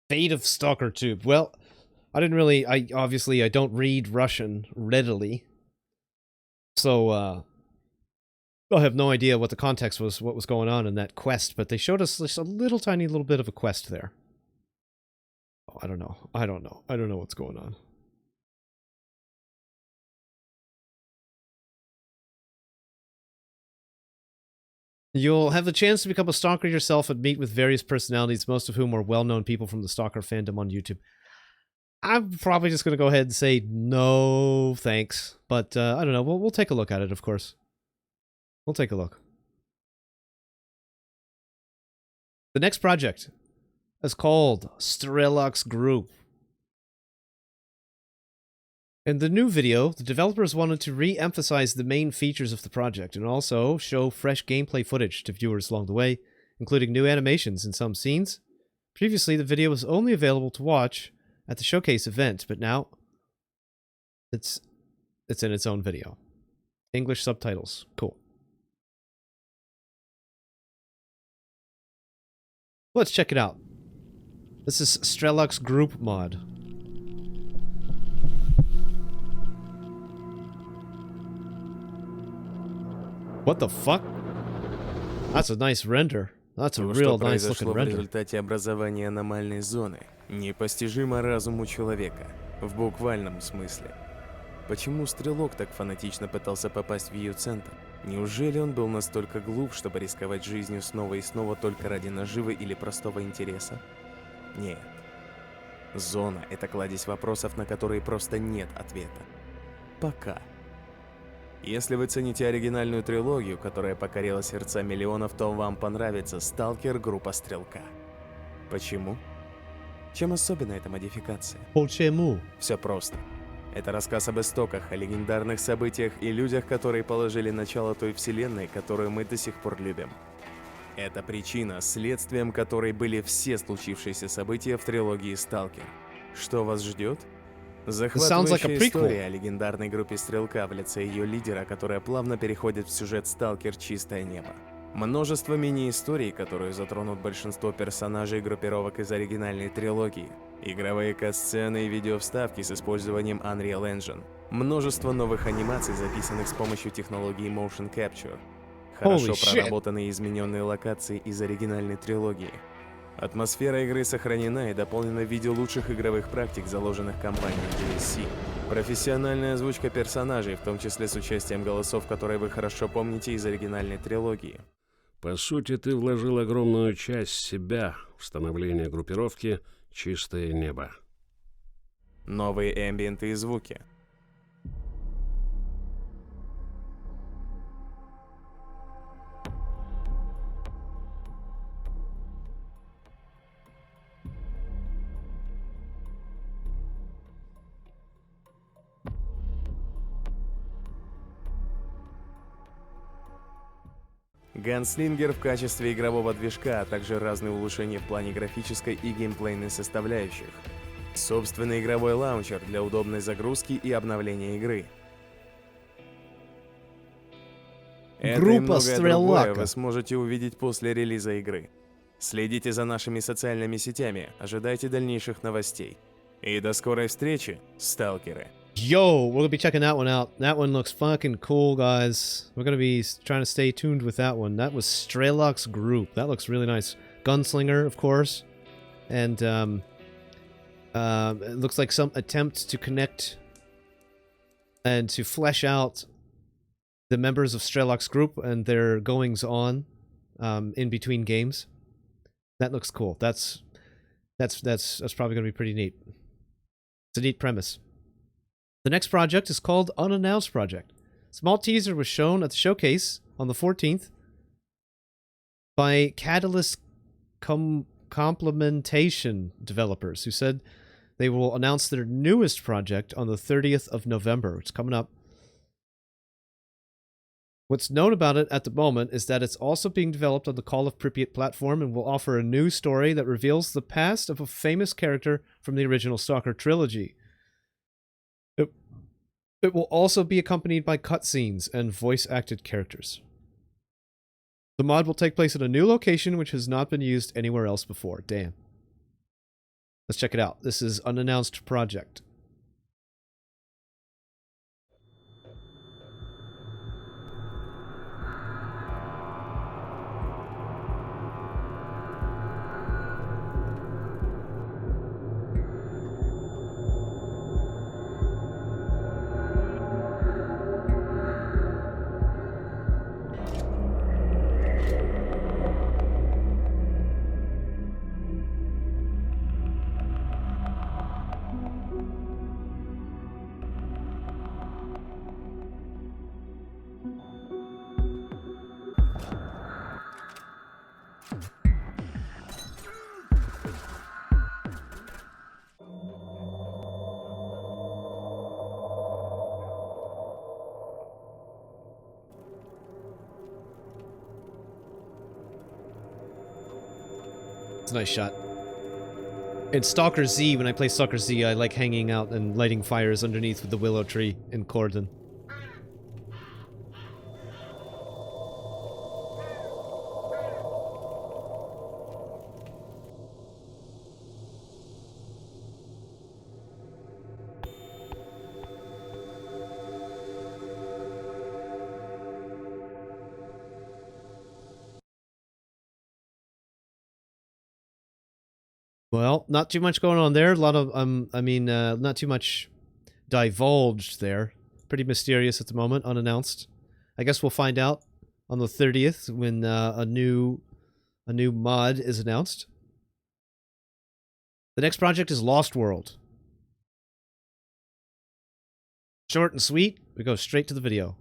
Fate of Stalker Tube. Well, I didn't really... I don't read Russian readily. So, I have no idea what the context was, what was going on in that quest, but they showed us just a little tiny little bit of a quest there. Oh, I don't know. I don't know what's going on. You'll have the chance to become a stalker yourself and meet with various personalities, most of whom are well-known people from the Stalker fandom on YouTube. I'm probably just going to go ahead and say no, thanks. But, I don't know. We'll take a look at it, of course. We'll take a look. The next project is called Strelok's Group. In the new video, the developers wanted to re-emphasize the main features of the project and also show fresh gameplay footage to viewers along the way, including new animations in some scenes. Previously, the video was only available to watch at the showcase event, but now it's in its own video. English subtitles. Cool. Let's check it out. This is Strelux Group mod. What the fuck? That's a nice render. That's a real nice looking в render. результате образования аномальной зоны, непостижимо разуму человека, в буквальном смысле. Почему Стрелок так фанатично пытался попасть в ее центр? Неужели он был настолько глуп, чтобы рисковать жизнью снова и снова только ради наживы или простого интереса? Нет. Зона — это кладезь вопросов, на которые просто нет ответа. Пока. Если вы цените оригинальную трилогию, которая покорила сердца миллионов, то вам понравится «Сталкер. Группа Стрелка». Почему? Чем особенна эта модификация? Почему? Все просто. Это рассказ об истоках, о легендарных событиях и людях, которые положили начало той вселенной, которую мы до сих пор любим. Это причина, следствием которой были все случившиеся события в трилогии «Сталкер». Что вас ждет? Захватывающая история о легендарной группе Стрелка в лице ее лидера, которая плавно переходит в сюжет «Сталкер. Чистое небо». Множество мини-историй, которые затронут большинство персонажей и группировок из оригинальной трилогии. Игровые катсцены и видеовставки с использованием Unreal Engine. Множество новых анимаций, записанных с помощью технологии Motion Capture. Хорошо проработанные и измененные локации из оригинальной трилогии. Атмосфера игры сохранена и дополнена в виде лучших игровых практик, заложенных компанией DSC. Профессиональная озвучка персонажей, в том числе с участием голосов, которые вы хорошо помните из оригинальной трилогии. По сути, ты вложил огромную часть себя в становление группировки «Чистое небо». Новые эмбиенты и звуки. Ганслингер в качестве игрового движка, а также разные улучшения в плане графической и геймплейной составляющих. Собственный игровой лаунчер для удобной загрузки и обновления игры. Это и многое другое вы сможете увидеть после релиза игры. Следите за нашими социальными сетями, ожидайте дальнейших новостей. И до скорой встречи, сталкеры! Yo, we're gonna be checking that one out. That one looks fucking cool, guys. We're gonna be trying to stay tuned with that one. That was Strelux Group. That looks really nice. Gunslinger, of course. And, it looks like some attempt to connect and to flesh out the members of Strelux Group and their goings-on in between games. That looks cool. That's probably gonna be pretty neat. It's a neat premise. The next project is called Unannounced Project. Small teaser was shown at the showcase on the 14th by Catalyst Complementation developers, who said they will announce their newest project on the 30th of November, which is coming up. What's known about it at the moment is that it's also being developed on the Call of Pripyat platform and will offer a new story that reveals the past of a famous character from the original Stalker trilogy. It will also be accompanied by cutscenes and voice-acted characters. The mod will take place at a new location which has not been used anywhere else before. Damn. Let's check it out. This is Unannounced Project. It's a nice shot. In Stalker Z, when I play Stalker Z, I like hanging out and lighting fires underneath with the willow tree in Cordon. Well, not too much going on there. A lot of, not too much divulged there. Pretty mysterious at the moment, unannounced. I guess we'll find out on the 30th when a new mod is announced. The next project is Lost World. Short and sweet. We go straight to the video.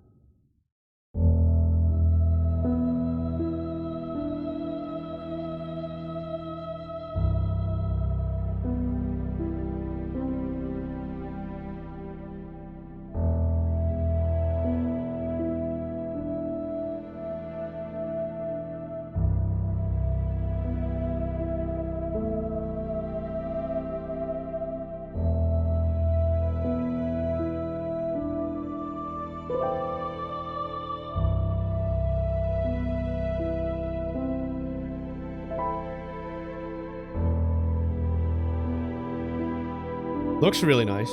Looks really nice.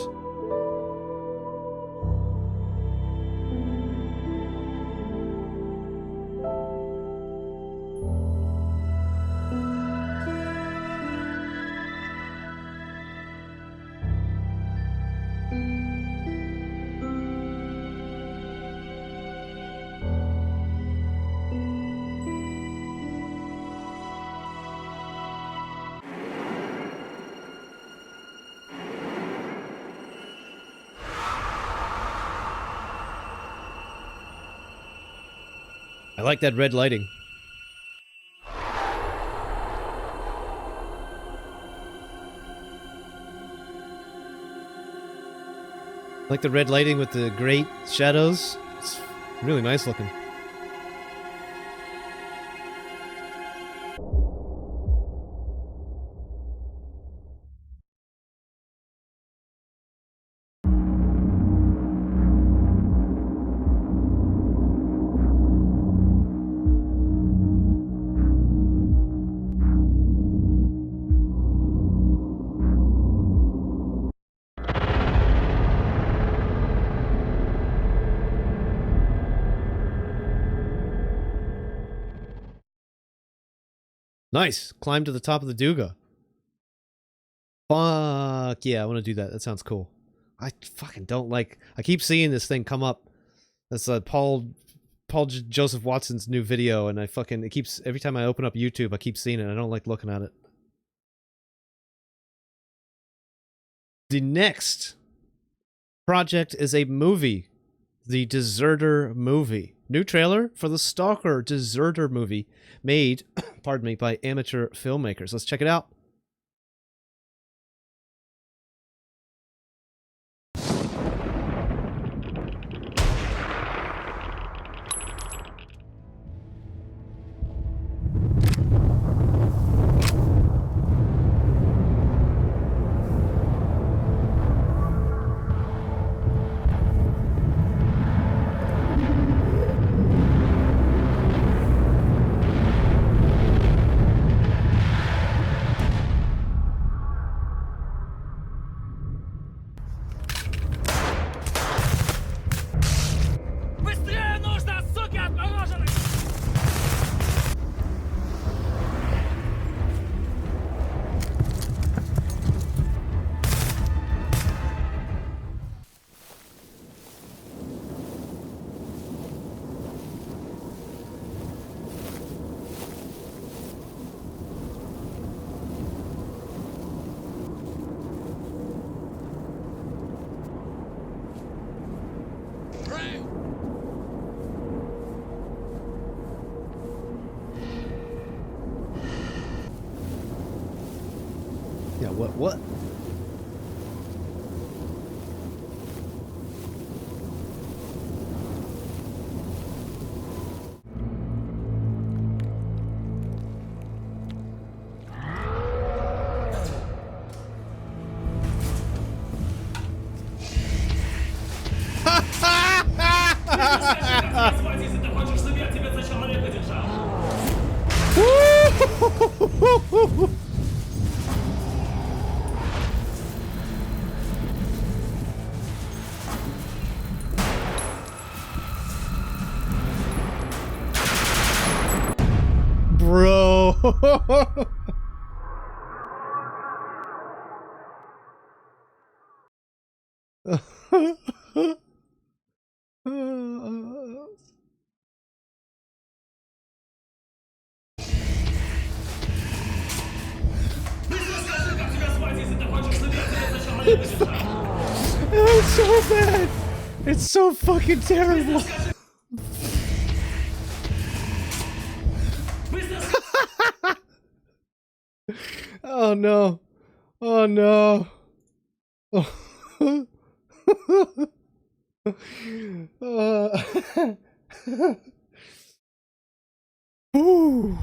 I like that red lighting. I like the red lighting with the great shadows. It's really nice looking. Nice. Climb to the top of the Duga. Fuck yeah, I want to do that. That sounds cool. I fucking don't like... I keep seeing this thing come up. That's Paul Joseph Watson's new video, and it keeps... Every time I open up YouTube, I keep seeing it. I don't like looking at it. The next project is a movie. The Deserter movie. New trailer for the Stalker Deserter movie made, pardon me, by amateur filmmakers. Let's check it out. Yeah, what? Bro. It's so bad. It's so fucking terrible. Oh no. Oh no. Ooh.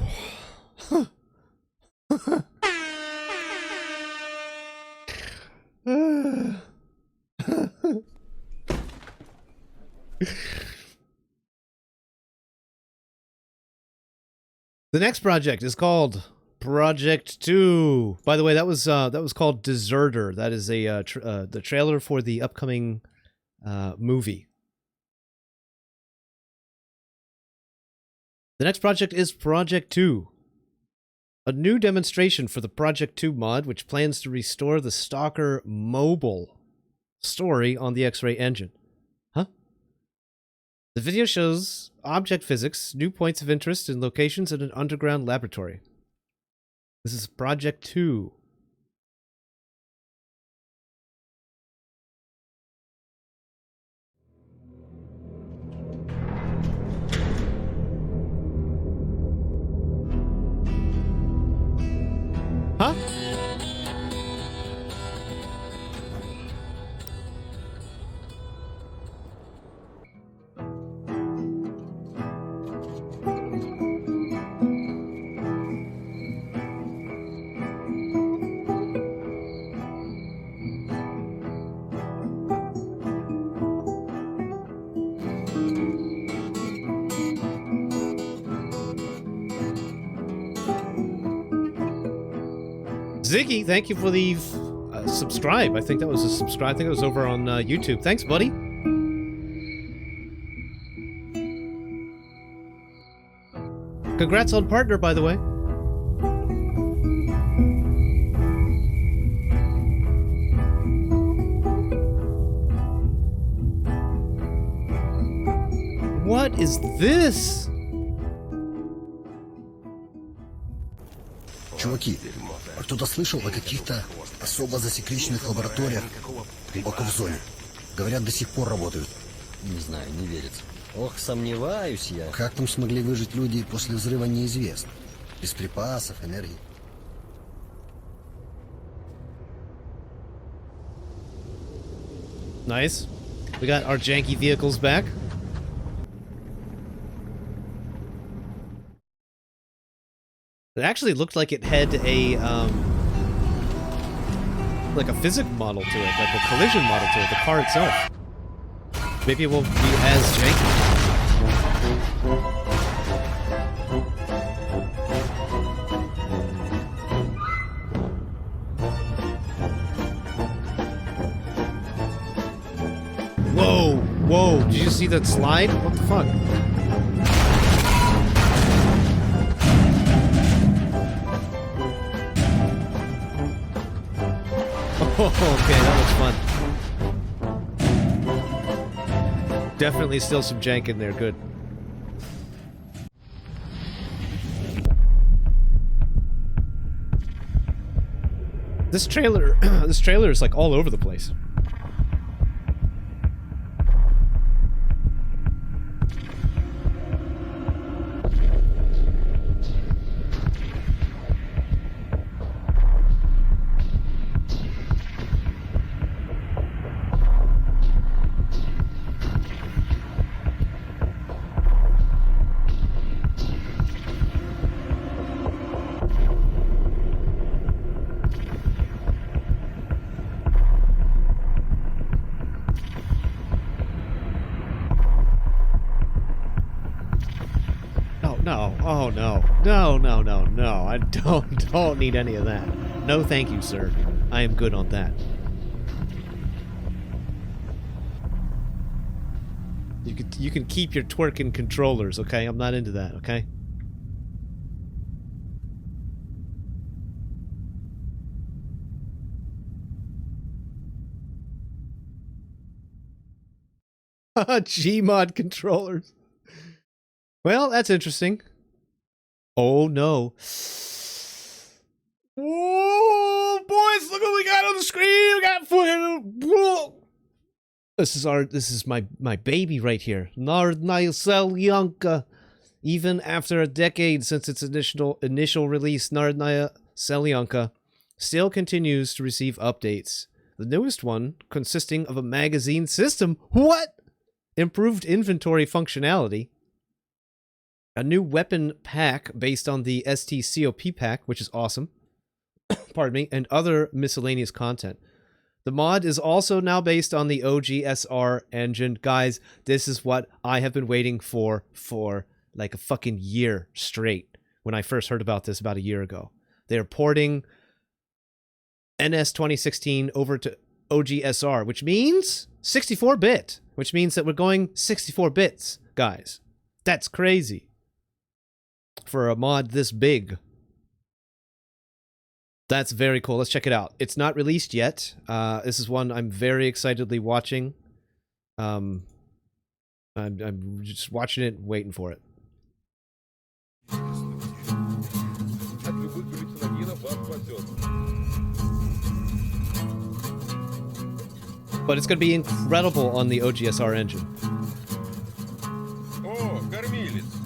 The next project is called Project 2. By the way, that was called Deserter. That is a the trailer for the upcoming movie. The next project is Project 2. A new demonstration for the Project 2 mod, which plans to restore the Stalker mobile story on the X-Ray engine. Huh? The video shows object physics, new points of interest, and locations in an underground laboratory. This is Project 2. Huh? Ziggy, thank you for the subscribe. I think that was a subscribe. I think it was over on YouTube. Thanks, buddy. Congrats on partner, by the way. What is this? Чуваки, а кто-то слышал о каких-то особо засекреченных лабораториях глубоко в зоне? Говорят, до сих пор работают. Не знаю, не верится. Ох, сомневаюсь я. Как там смогли выжить люди после взрыва, неизвестно. Без припасов, энергии. Nice. We got our janky vehicles back. It actually looked like it had a, like a physics model to it, like a collision model to it, the car itself. Maybe it won't be as janky. Whoa! Whoa! Did you see that slide? What the fuck? Oh, okay, that was fun. Definitely still some jank in there, good. This trailer is like all over the place. Oh no. No, no, no, no. I don't need any of that. No thank you, sir. I am good on that. You can keep your twerking controllers, okay? I'm not into that, okay? Gmod controllers. Well, that's interesting. Oh no. Whoa, boys, look what we got on the screen. We got fucking. This is my baby right here. Narodnaya Selyanka. Even after a decade since its initial release, Narodnaya Selyanka still continues to receive updates. The newest one, consisting of a magazine system. What? Improved inventory functionality. A new weapon pack based on the STCOP pack, which is awesome. Pardon me, and other miscellaneous content. The mod is also now based on the OGSR engine. Guys, this is what I have been waiting for like a fucking year straight when I first heard about this about a year ago. They're porting NS 2016 over to OGSR, which means 64-bit, which means that we're going 64 bits, guys. That's crazy for a mod this big. That's very cool. Let's check it out. It's not released yet. This is one I'm very excitedly watching. I'm just watching it and waiting for it. But it's going to be incredible on the OGSR engine.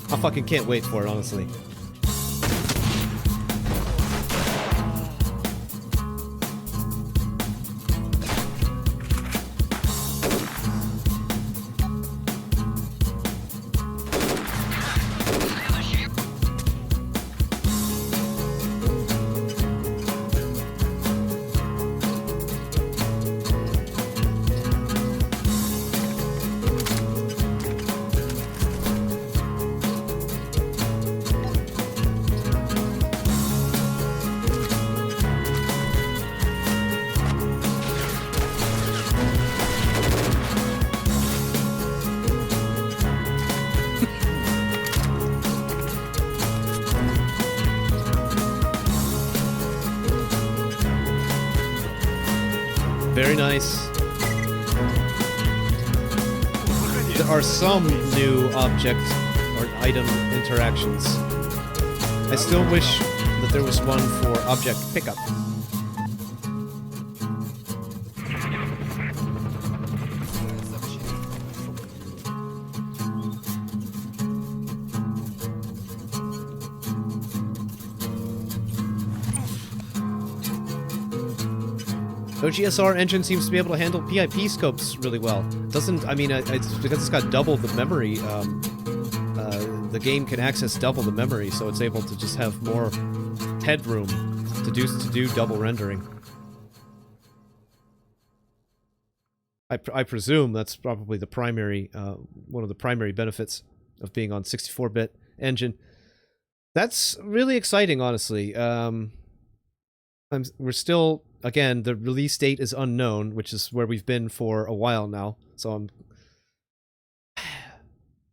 I fucking can't wait for it, honestly. Very nice. There are some new object or item interactions. I still wish that there was one for object pickup. OGSR engine seems to be able to handle PIP scopes really well. Doesn't, I mean, it's because it's got double the memory, the game can access double the memory, so it's able to just have more headroom to do double rendering. I presume that's probably the primary, one of the primary benefits of being on 64-bit engine. That's really exciting, honestly. We're still, again, the release date is unknown, which is where we've been for a while now. So I'm a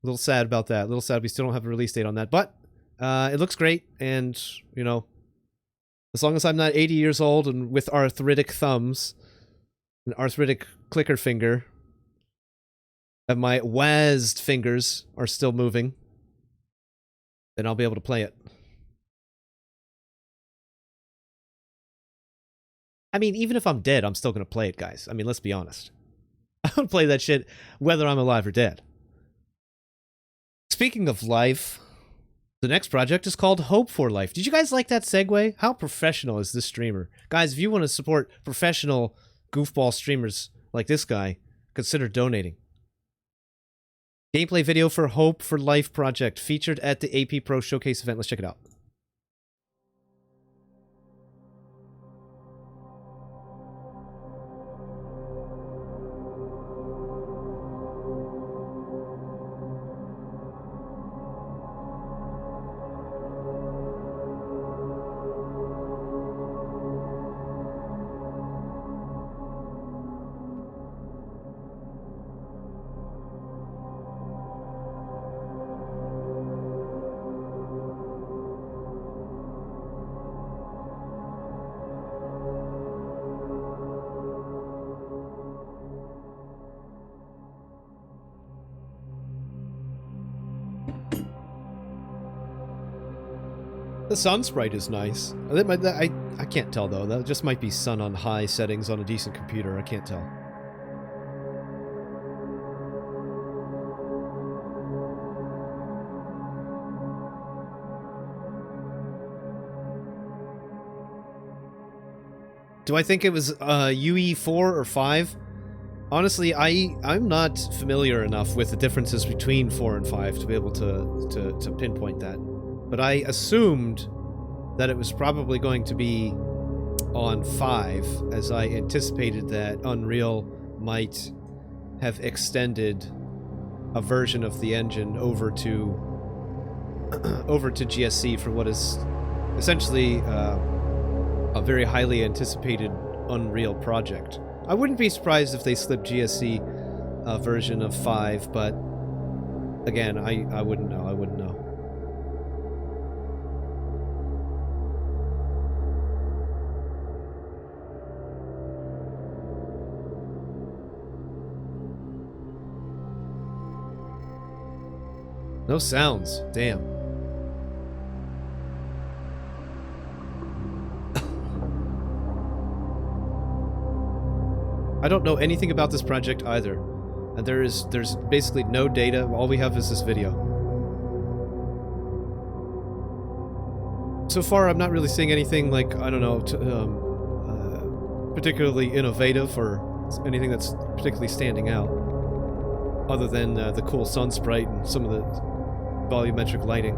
little sad about that. A little sad we still don't have a release date on that. But it looks great, and, you know, as long as I'm not 80 years old and with arthritic thumbs, an arthritic clicker finger, and my WASD fingers are still moving, then I'll be able to play it. I mean, even if I'm dead, I'm still going to play it, guys. I mean, let's be honest. I'm going to play that shit whether I'm alive or dead. Speaking of life, the next project is called Hope for Life. Did you guys like that segue? How professional is this streamer? Guys, if you want to support professional goofball streamers like this guy, consider donating. Gameplay video for Hope for Life project featured at the AP Pro Showcase event. Let's check it out. The sun sprite is nice. I can't tell though. That just might be sun on high settings on a decent computer. I can't tell. Do I think it was UE 4 or 5? Honestly, I'm not familiar enough with the differences between 4 and 5 to be able to pinpoint that. But I assumed that it was probably going to be on 5, as I anticipated that Unreal might have extended a version of the engine over to GSC for what is essentially a very highly anticipated Unreal project. I wouldn't be surprised if they slipped GSC version of 5, but again, I wouldn't know. I wouldn't know. No sounds. Damn. I don't know anything about this project either. And there's basically no data. All we have is this video. So far, I'm not really seeing anything like, I don't know, particularly innovative or anything that's particularly standing out. Other than the cool sun sprite and some of the volumetric lighting.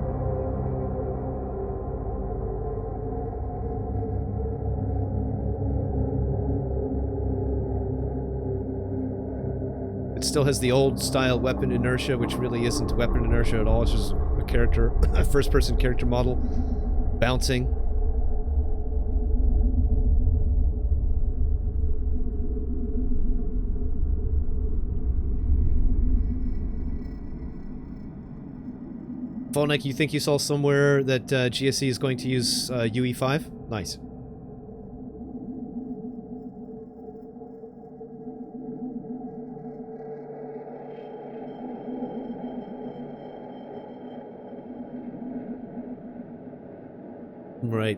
It still has the old style weapon inertia, which really isn't weapon inertia at all. It's just a character, a first-person character model bouncing. Phonek, you think you saw somewhere that GSC is going to use UE5? Nice. Right.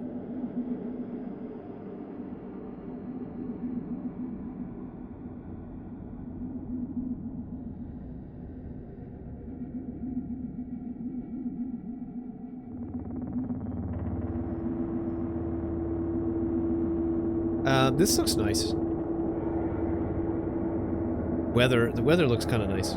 This looks nice. The weather looks kind of nice.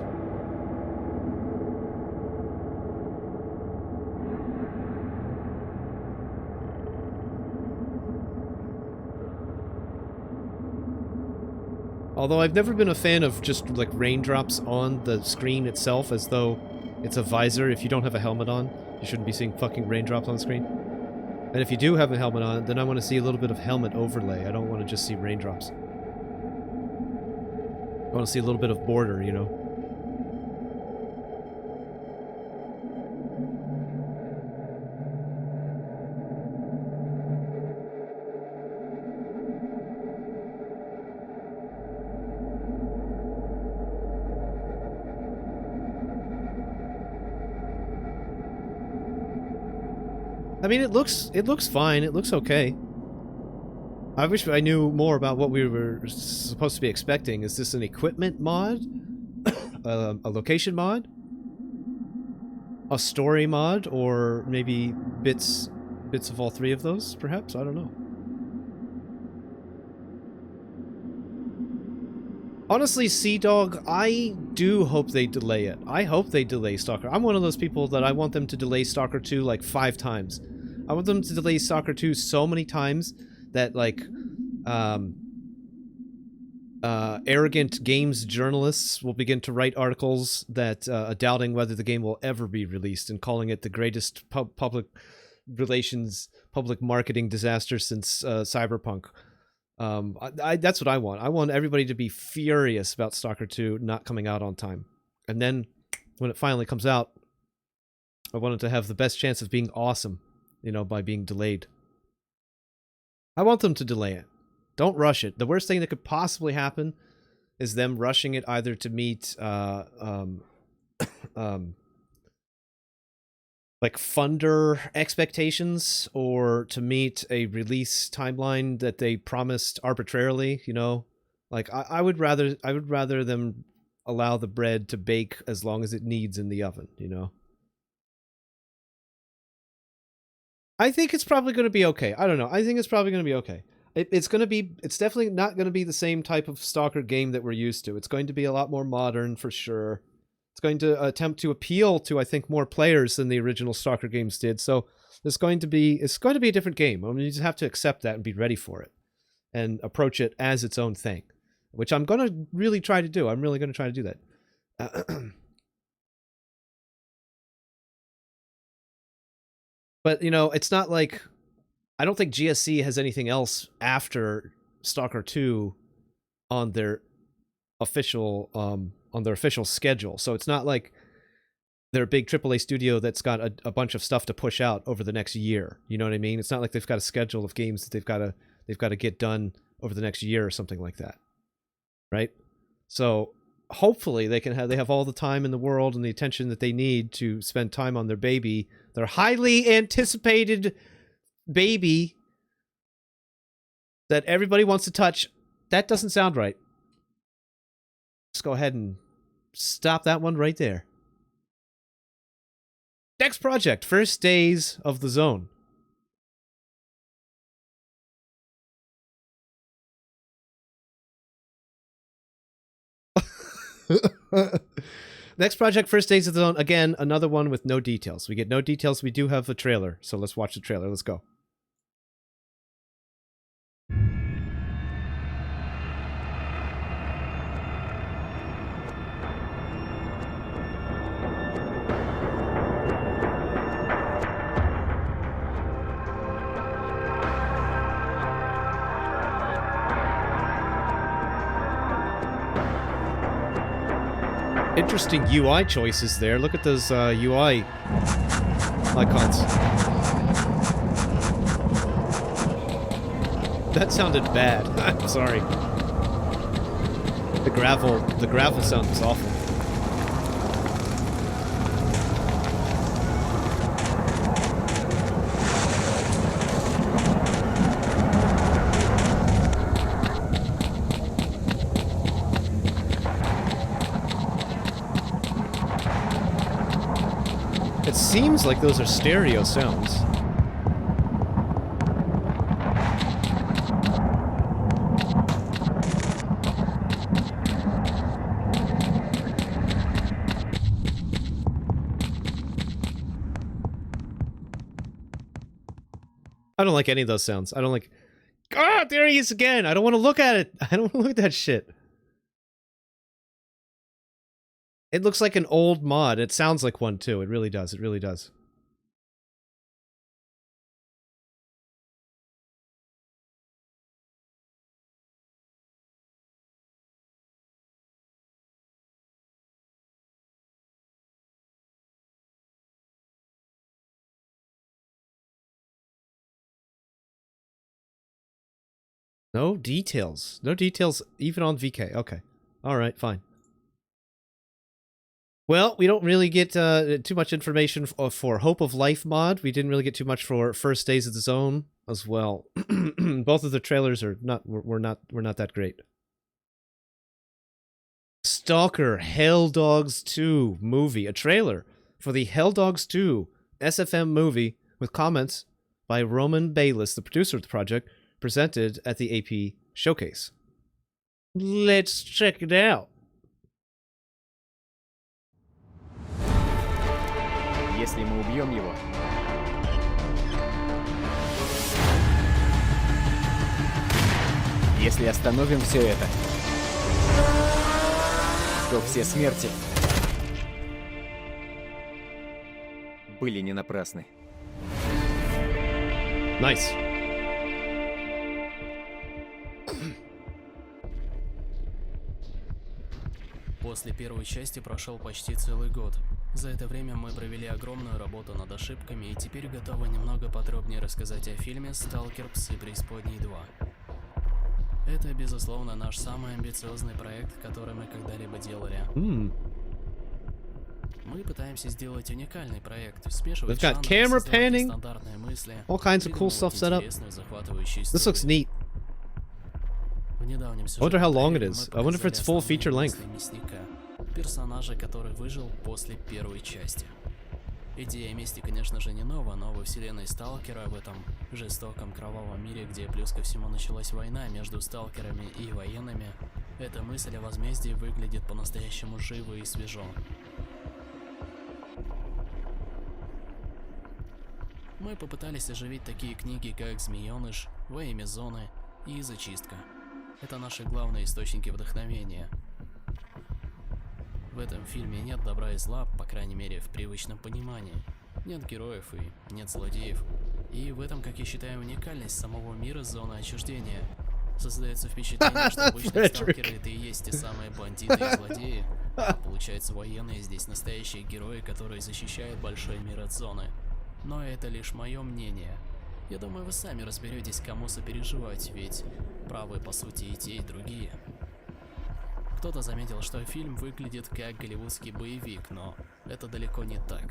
Although I've never been a fan of just like raindrops on the screen itself, as though it's a visor. If you don't have a helmet on, you shouldn't be seeing fucking raindrops on the screen. And if you do have a helmet on, then I want to see a little bit of helmet overlay. I don't want to just see raindrops. I want to see a little bit of border, you know? I mean, it looks fine. It looks okay. I wish I knew more about what we were supposed to be expecting. Is this an equipment mod? A location mod? A story mod? Or maybe bits of all three of those, perhaps? I don't know. Honestly, Sea Dog, I do hope they delay it. I hope they delay Stalker. I'm one of those people that I want them to delay Stalker 2 like 5 times. I want them to delay Stalker 2 so many times that, like, arrogant games journalists will begin to write articles that doubting whether the game will ever be released and calling it the greatest public relations, public marketing disaster since Cyberpunk. That's what I want. I want everybody to be furious about Stalker 2 not coming out on time. And then, when it finally comes out, I want it to have the best chance of being awesome, you know, by being delayed. I want them to delay it. Don't rush it. The worst thing that could possibly happen is them rushing it either to meet like funder expectations or to meet a release timeline that they promised arbitrarily, you know. Like I would rather them allow the bread to bake as long as it needs in the oven, you know. I think it's probably going to be okay. I don't know. I think it's probably going to be okay. It's definitely not going to be the same type of Stalker game that we're used to. It's going to be a lot more modern for sure. It's going to attempt to appeal to, I think, more players than the original Stalker games did. So it's going to be a different game. I mean, you just have to accept that and be ready for it and approach it as its own thing, which I'm going to really try to do. I'm really going to try to do that. But, you know, it's not like... I don't think GSC has anything else after Stalker 2 on their official schedule. So it's not like they're a big AAA studio that's got a bunch of stuff to push out over the next year. You know what I mean? It's not like they've got a schedule of games that they've got to get done over the next year or something like that. Right? So hopefully they have all the time in the world and the attention that they need to spend time on their baby, their highly anticipated baby that everybody wants to touch. That doesn't sound right. Just go ahead and stop that one right there. Next project, First Days of the Zone. Next project, First Days of the Zone. Again, another one with no details. We get no details. We do have a trailer, so let's watch the trailer. Let's go. Interesting UI choices there. Look at those UI icons. That sounded bad. I'm sorry. The gravel sound was awful. It seems like those are stereo sounds. I don't like any of those sounds. I don't like... God, there he is again! I don't want to look at it! I don't want to look at that shit. It looks like an old mod. It sounds like one, too. It really does. It really does. No details. No details even on VK. Okay. Alright, fine. Well, we don't really get too much information for Hope of Life mod. We didn't really get too much for First Days of the Zone as well. Both of the trailers are were not that great. Stalker Hell Dogs 2 movie, a trailer for the Hell Dogs 2 SFM movie with comments by Roman Bayless, the producer of the project, presented at the AP showcase. Let's check it out. Если мы убьем его, если остановим все это, то все смерти были не напрасны. Nice. После первой части прошел почти целый год. За это время мы провели огромную работу над ошибками и теперь готовы немного подробнее рассказать о фильме «Сталкер. Псы преисподней 2». Это, безусловно, наш самый амбициозный проект, который мы когда-либо делали. Мы пытаемся сделать уникальный проект, смешивать They've got жанры, camera создавать panning, нестандартные мысли, all kinds of cool stuff придумывать set up. интересную, захватывающую This looks историю. neat. В недавнем I wonder how сюжетном long it трейлере is. мы I wonder if it's показали full основные feature length. мысли мясника, персонажа, который выжил после первой части. Идея мести, конечно же, не нова, но во вселенной Сталкера, в этом жестоком кровавом мире, где плюс ко всему началась война между сталкерами и военными, эта мысль о возмездии выглядит по-настоящему живо и свежо. Мы попытались оживить такие книги, как «Змеёныш», «Во имя Зоны» и «Зачистка». Это наши главные источники вдохновения. В этом фильме нет добра и зла, по крайней мере, в привычном понимании. Нет героев и нет злодеев. И в этом, как я считаю, уникальность самого мира зоны отчуждения. Создается впечатление, что обычные сталкеры — это и есть те самые бандиты и злодеи, а получается, военные здесь настоящие герои, которые защищают большой мир от зоны. Но это лишь мое мнение. Я думаю, вы сами разберетесь, кому сопереживать, ведь правы по сути и те, и другие. Кто-то заметил, что фильм выглядит как голливудский боевик, но это далеко не так.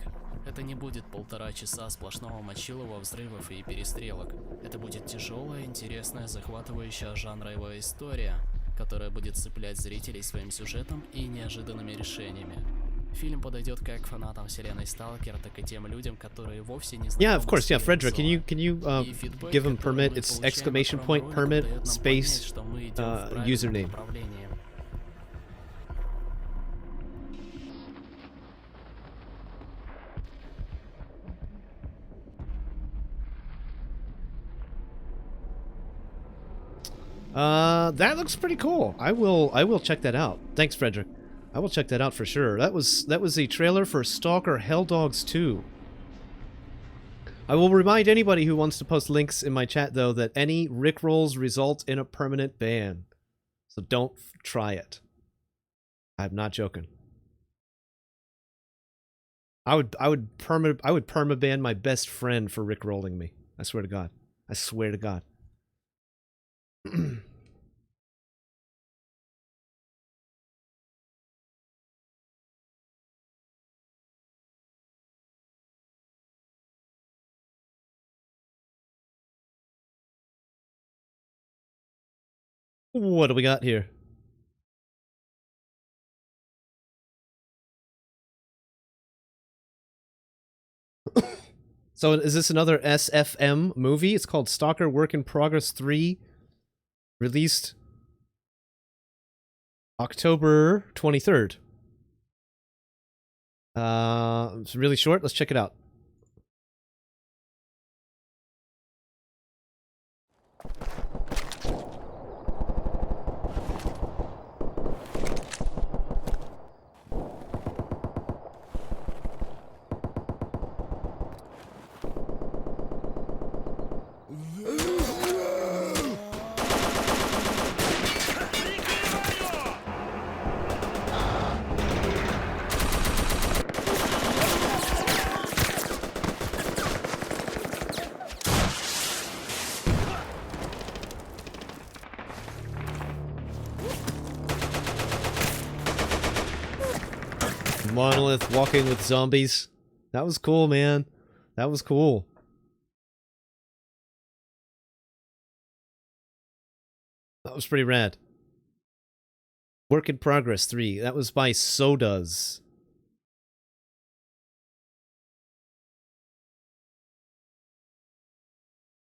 Это не будет 1,5 часа сплошного мочилова, взрывов и перестрелок. Это будет тяжелая, интересная, захватывающая жанровая история, которая будет цеплять зрителей своим сюжетом и неожиданными решениями. Фильм подойдет как фанатам вселенной Сталкер, так и тем людям, которые вовсе не знают. Yeah, of course. Yeah, Frederick, can you give him permit? It's exclamation point permit space username. That looks pretty cool. I will check that out. Thanks, Frederick. I will check that out for sure. That was a trailer for Stalker Hell Dogs 2. I will remind anybody who wants to post links in my chat, though, that any rickrolls result in a permanent ban. So don't try it. I'm not joking. I would permaban my best friend for rickrolling me. I swear to God. I swear to God. What do we got here? So is this another SFM movie? It's called Stalker Work in Progress 3. Released October 23rd. It's really short. Let's check it out. Monolith walking with zombies. That was cool, man. That was cool. That was pretty rad. Work in Progress 3. That was by Sodas.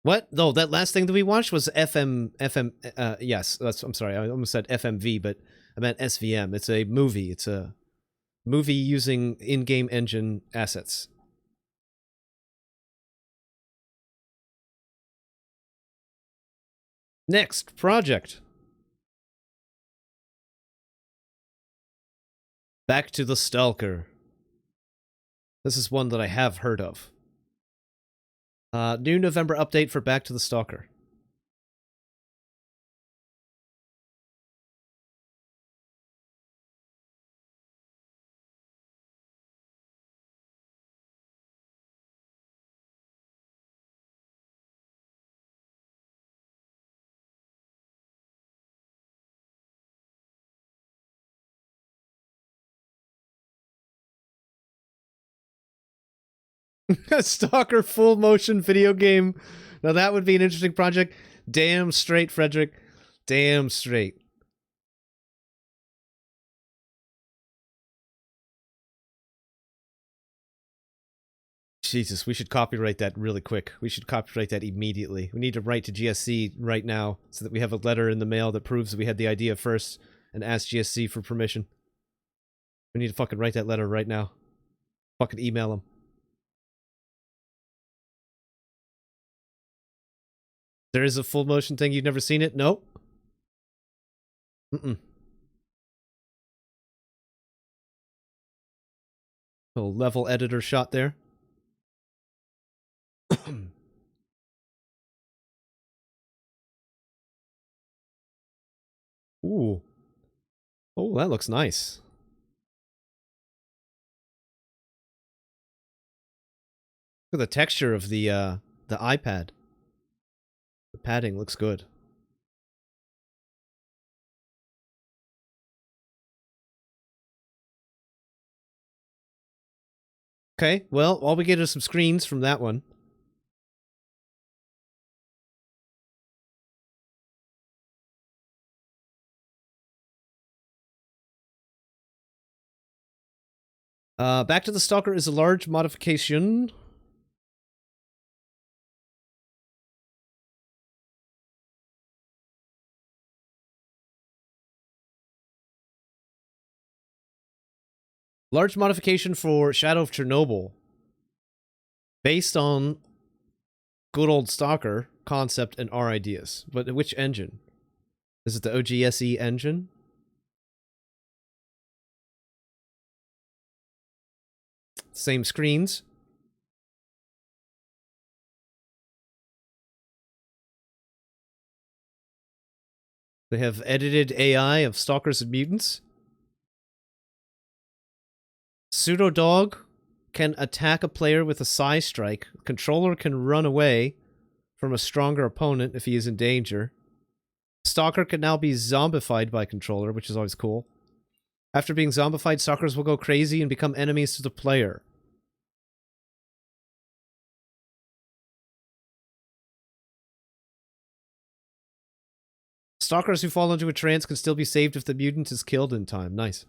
What? No, that last thing that we watched was yes, I'm sorry, I almost said FMV, but I meant SVM. It's a movie. It's a movie using in-game engine assets. Next project. Back to the Stalker. This is one that I have heard of. New November update for Back to the Stalker. A Stalker full motion video game. Now that would be an interesting project. Damn straight, Frederick. Damn straight. Jesus, we should copyright that really quick. We should copyright that immediately. We need to write to GSC right now so that we have a letter in the mail that proves that we had the idea first and ask GSC for permission. We need to fucking write that letter right now. Fucking email them. There is a full motion thing. You've never seen it? Nope. Mm-mm. Little level editor shot there. Ooh. Oh, that looks nice. Look at the texture of the iPad. The padding looks good. Okay, well, all we get is some screens from that one. Back to the Stalker is a large modification. Large modification for Shadow of Chernobyl. Based on good old Stalker concept and our ideas. But which engine? Is it the OGSE engine? Same screens. They have edited AI of stalkers and mutants. Pseudo Dog can attack a player with a psi strike. Controller can run away from a stronger opponent if he is in danger. Stalker can now be zombified by controller, which is always cool. After being zombified, stalkers will go crazy and become enemies to the player. Stalkers who fall into a trance can still be saved if the mutant is killed in time. Nice.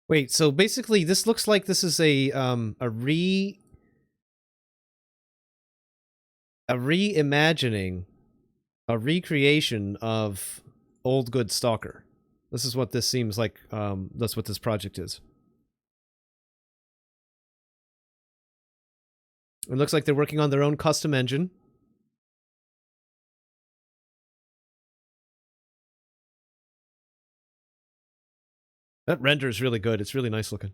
Wait, so basically this looks like this is a reimagining, a recreation of old good Stalker. This is what this seems like, that's what this project is. It looks like they're working on their own custom engine. That render is really good. It's really nice looking.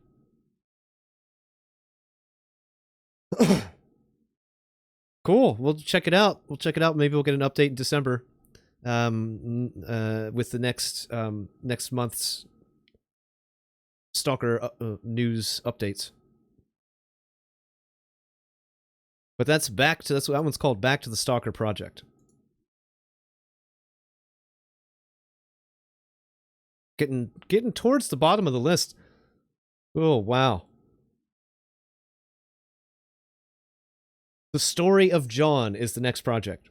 Cool. We'll check it out. We'll check it out. Maybe we'll get an update in December. With the next month's Stalker news updates. But that's back to that one's called Back to the Stalker Project. Getting towards the bottom of the list. Oh, wow. The Story of John is the next project.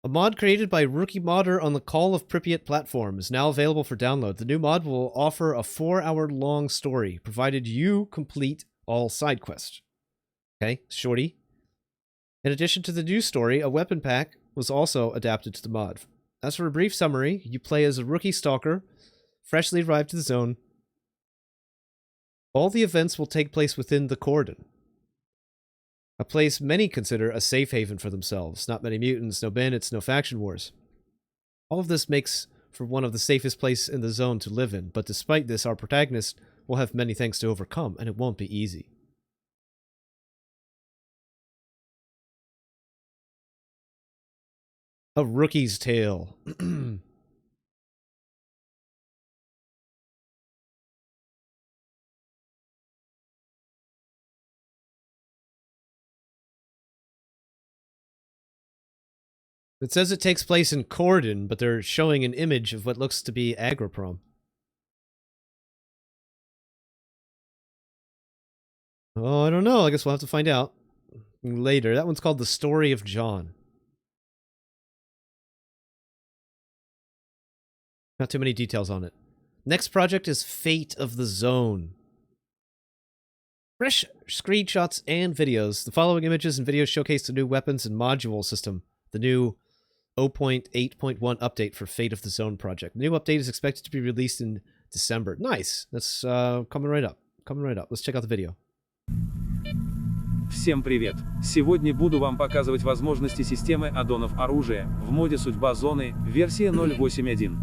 A mod created by Rookie Modder on the Call of Pripyat platform is now available for download. The new mod will offer a 4-hour-long story, provided you complete all side quests. Okay, shorty. In addition to the new story, a weapon pack was also adapted to the mod. As for a brief summary, you play as a rookie stalker, freshly arrived to the zone. All the events will take place within the cordon, a place many consider a safe haven for themselves. Not many mutants, no bandits, no faction wars. All of this makes for one of the safest places in the zone to live in, but despite this, our protagonist will have many things to overcome, and it won't be easy. A Rookie's Tale. It says it takes place in Corden, but they're showing an image of what looks to be Agroprom. Oh, I don't know. I guess we'll have to find out later. That one's called The Story of John. Not too many details on it. Next project is Fate of the Zone. Fresh screenshots and videos. The following images and videos showcase the new weapons and module system. The new 0.8.1 update for Fate of the Zone project. The new update is expected to be released in December. Nice. That's coming right up. Coming right up. Let's check out the video. Всем привет! Сегодня буду вам показывать возможности системы аддонов оружия в моде «Судьба зоны» версия 0.8.1.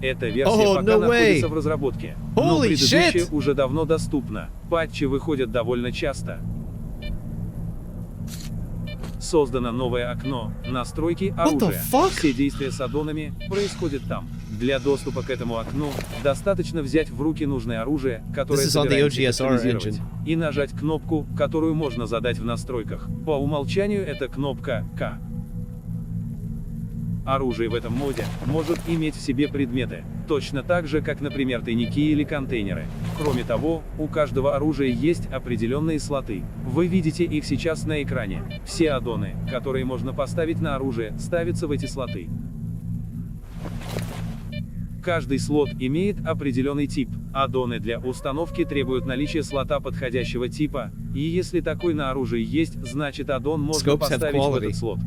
Эта версия пока находится в разработке, но предыдущая уже давно доступна. Патчи выходят довольно часто. Создано новое окно «Настройки оружия». Все действия с аддонами происходят там. Для доступа к этому окну достаточно взять в руки нужное оружие, которое собираемся кастомизировать, и нажать кнопку, которую можно задать в настройках. По умолчанию это кнопка «К». Оружие в этом моде может иметь в себе предметы, точно так же, как, например, тайники или контейнеры. Кроме того, у каждого оружия есть определенные слоты. Вы видите их сейчас на экране. Все аддоны, которые можно поставить на оружие, ставятся в эти слоты. Каждый слот имеет определенный тип. Аддоны для установки требуют наличия слота подходящего типа, и если такой на оружии есть, значит аддон можно поставить в этот слот.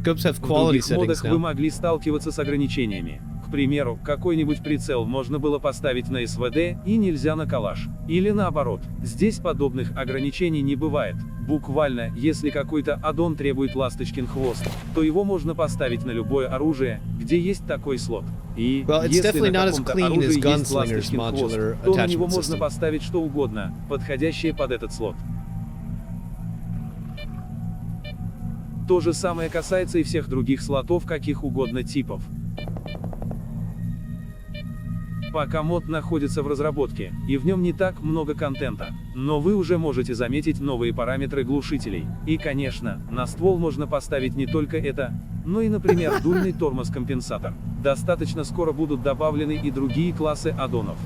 В других модах вы могли сталкиваться с ограничениями. К примеру, какой-нибудь прицел можно было поставить на СВД и нельзя на калаш. Или наоборот. Здесь подобных ограничений не бывает. Буквально, если какой-то аддон требует ласточкин хвост, то его можно поставить на любое оружие, где есть такой слот. И если на каком-то оружии есть ласточкин хвост, то на него можно поставить что угодно, подходящее под этот слот. То же самое касается и всех других слотов каких угодно типов. Пока мод находится в разработке, и в нем не так много контента, но вы уже можете заметить новые параметры глушителей. И, конечно, на ствол можно поставить не только это, но и, например, дульный тормоз-компенсатор. Достаточно скоро будут добавлены и другие классы аддонов.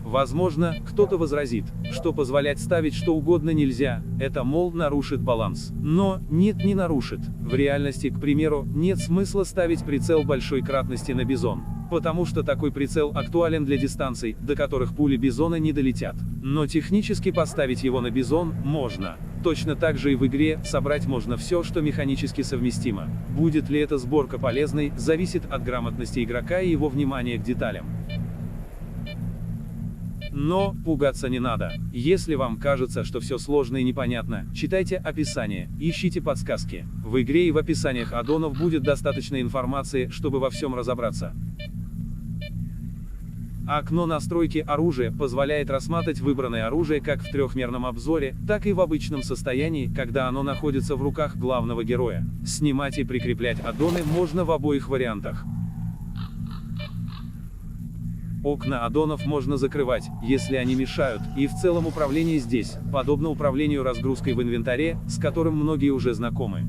Возможно, кто-то возразит, что позволять ставить что угодно нельзя, это, мол, нарушит баланс. Но, нет, не нарушит. В реальности, к примеру, нет смысла ставить прицел большой кратности на бизон, потому что такой прицел актуален для дистанций, до которых пули бизона не долетят. Но технически поставить его на бизон можно. Точно так же и в игре собрать можно все, что механически совместимо. Будет ли эта сборка полезной, зависит от грамотности игрока и его внимания к деталям. Но пугаться не надо. Если вам кажется, что все сложно и непонятно, читайте описание, ищите подсказки. В игре и в описаниях аддонов будет достаточно информации, чтобы во всем разобраться. Окно настройки оружия позволяет рассматривать выбранное оружие как в трехмерном обзоре, так и в обычном состоянии, когда оно находится в руках главного героя. Снимать и прикреплять аддоны можно в обоих вариантах. Окна аддонов можно закрывать, если они мешают, и в целом управление здесь, подобно управлению разгрузкой в инвентаре, с которым многие уже знакомы.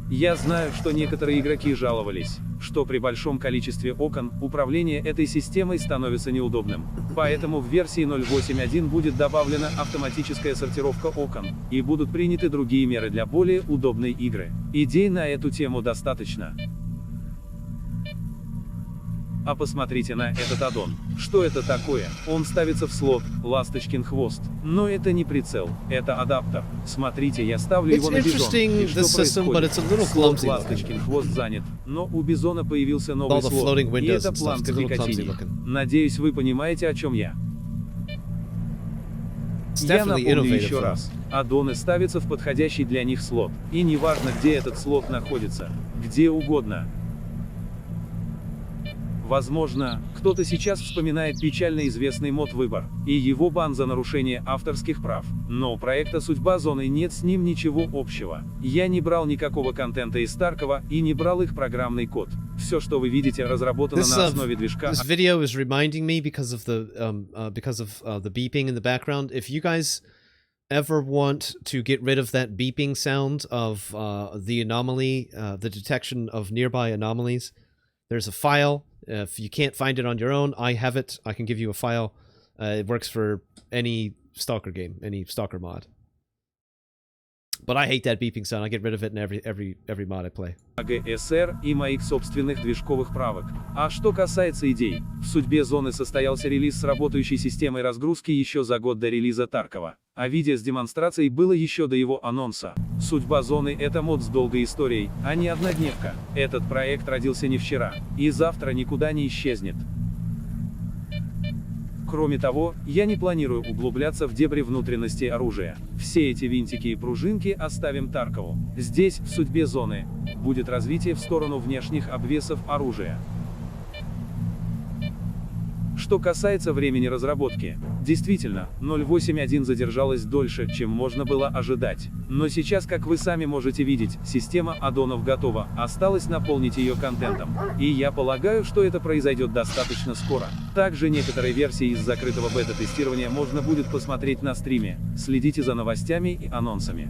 Я знаю, что некоторые игроки жаловались, что при большом количестве окон, управление этой системой становится неудобным. Поэтому в версии 0.8.1 будет добавлена автоматическая сортировка окон, и будут приняты другие меры для более удобной игры. Идей на эту тему достаточно. А посмотрите на этот аддон. Что это такое? Он ставится в слот, ласточкин хвост. Но это не прицел, это адаптер. Смотрите, я ставлю его на бизон. И что происходит? Слот ласточкин хвост занят, но у бизона появился новый слот, и это планка для катения. Надеюсь, вы понимаете, о чем я. Я напомню еще раз. Аддоны ставятся в подходящий для них слот. И неважно, где этот слот находится. Где угодно. Возможно, кто-то сейчас вспоминает печально известный мод «Выбор» и его бан за нарушение авторских прав. Но у проекта «Судьба зоны» нет с ним ничего общего. Я не брал никакого контента из Старкова и не брал их программный код. Все, что вы видите, разработано на основе движка. This video is reminding me because of the beeping in the background. If you guys ever want to get rid of that beeping sound of the anomaly, the detection of nearby anomalies, there's a file. If you can't find it on your own, I have it. I can give you a file. It works for any Stalker game, any Stalker mod. But I hate that beeping sound. I get rid of it in every mod I play. АГСР и моих собственных движковых правок. А что касается идей, в судьбе зоны состоялся релиз с работающей системой разгрузки еще за год до релиза Таркова. А видео с демонстрацией было еще до его анонса. Судьба зоны — это мод с долгой историей, а не однодневка. Этот проект родился не вчера, и завтра никуда не исчезнет. Кроме того, я не планирую углубляться в дебри внутренности оружия. Все эти винтики и пружинки оставим Таркову. Здесь, в судьбе зоны, будет развитие в сторону внешних обвесов оружия. Что касается времени разработки, действительно, 0.8.1 задержалась дольше, чем можно было ожидать. Но сейчас, как вы сами можете видеть, система аддонов готова, осталось наполнить ее контентом. И я полагаю, что это произойдет достаточно скоро. Также некоторые версии из закрытого бета-тестирования можно будет посмотреть на стриме. Следите за новостями и анонсами.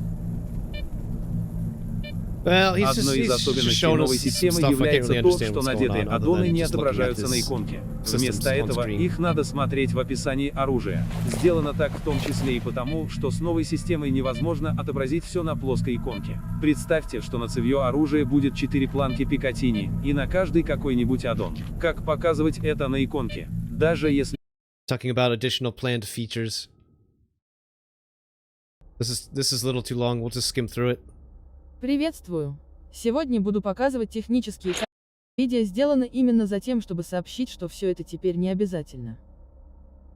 Одной из особенностей новой системы является то, что надетые аддоны не отображаются на иконке. Вместо этого их надо смотреть в описании оружия. Сделано так в том числе и потому, что с новой системой невозможно отобразить все на плоской иконке. Представьте, что на цевье оружия будет 4 планки Пикатини, и на каждый какой-нибудь аддон. Как показывать это на иконке? Даже если... Talking about additional planned features. This is a little too long. We'll just skim through it. Приветствую! Сегодня буду показывать технические видео сделано именно за тем, чтобы сообщить, что все это теперь не обязательно.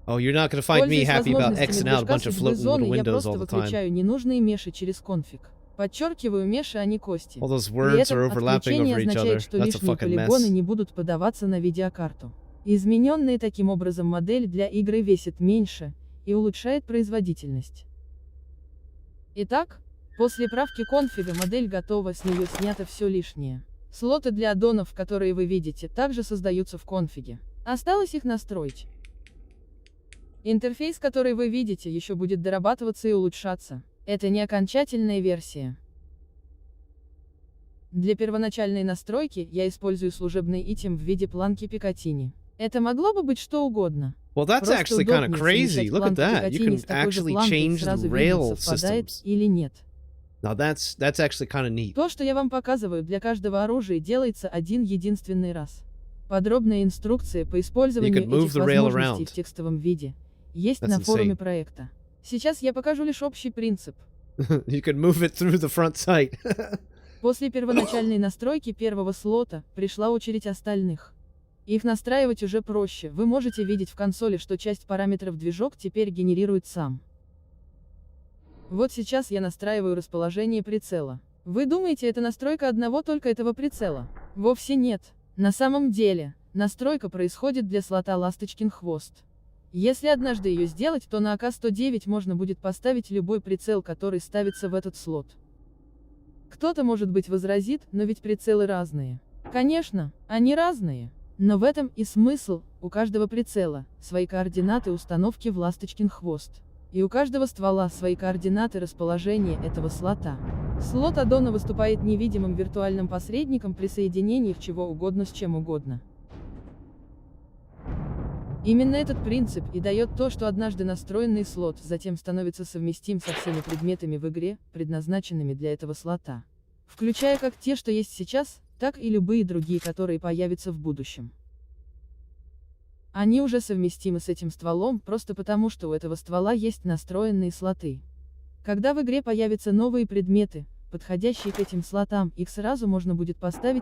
Oh, you're not gonna find me happy about Xing out a bunch of floating little windows all the time. Я просто выключаю ненужные меши через конфиг. Подчеркиваю меши, а не кости. All those words are overlapping over each other. Означает, что That's a лишние fucking полигоны mess. не будут подаваться на видеокарту. Измененная таким образом модель для игры весит меньше и улучшает производительность. Итак, после правки конфига модель готова, с нее снято все лишнее. Слоты для аддонов, которые вы видите, также создаются в конфиге. Осталось их настроить. Интерфейс, который вы видите, еще будет дорабатываться и улучшаться. Это не окончательная версия. Для первоначальной настройки я использую служебный итем в виде планки Пикатини. Это могло бы быть что угодно. Well, that's actually kind of crazy. Look at that. You can actually change the rail systems. Или нет. Now that's actually kind of neat. То, что я вам показываю, для каждого оружия делается один единственный раз. Подробная инструкция по использованию этих возможностей в текстовом виде есть на форуме проекта. Сейчас я покажу лишь общий принцип. You can move it through the front sight. После первоначальной настройки первого слота пришла очередь остальных. Их настраивать уже проще. Вы можете видеть в консоли, что часть параметров движок теперь генерирует сам. Вот сейчас я настраиваю расположение прицела. Вы думаете, это настройка одного только этого прицела? Вовсе нет. На самом деле, настройка происходит для слота «Ласточкин хвост». Если однажды ее сделать, то на АК-109 можно будет поставить любой прицел, который ставится в этот слот. Кто-то, может быть, возразит, но ведь прицелы разные. Конечно, они разные. Но в этом и смысл, у каждого прицела свои координаты установки в «Ласточкин хвост». И у каждого ствола свои координаты расположения этого слота. Слот аддона выступает невидимым виртуальным посредником при соединении чего угодно с чем угодно. Именно этот принцип и дает то, что однажды настроенный слот затем становится совместим со всеми предметами в игре, предназначенными для этого слота. Включая как те, что есть сейчас, так и любые другие, которые появятся в будущем. Они уже совместимы с этим стволом, просто потому, что у этого ствола есть настроенные слоты. Когда в игре появятся новые предметы, подходящие к этим слотам, их сразу можно будет поставить.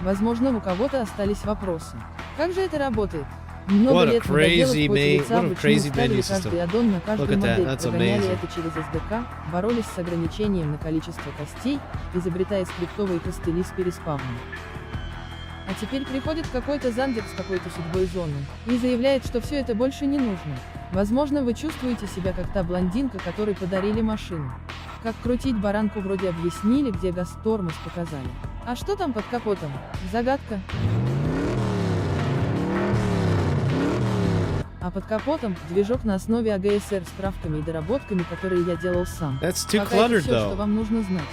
Возможно, у кого-то остались вопросы. Как же это работает? Много лет надоело в поте лица, почему ставили каждый аддон на каждую модель, прогоняли это через SDK, боролись с ограничением на количество костей, изобретая скриптовые костыли с переспавном. А теперь приходит какой-то зандер с какой-то судьбой зоны и заявляет, что все это больше не нужно. Возможно, вы чувствуете себя как та блондинка, которой подарили машину. Как крутить баранку вроде объяснили, где газ-тормоз показали. А что там под капотом? Загадка. А под капотом движок на основе АГСР с правками и доработками, которые я делал сам. That's too Пока это cluttered, все, though. что вам нужно знать.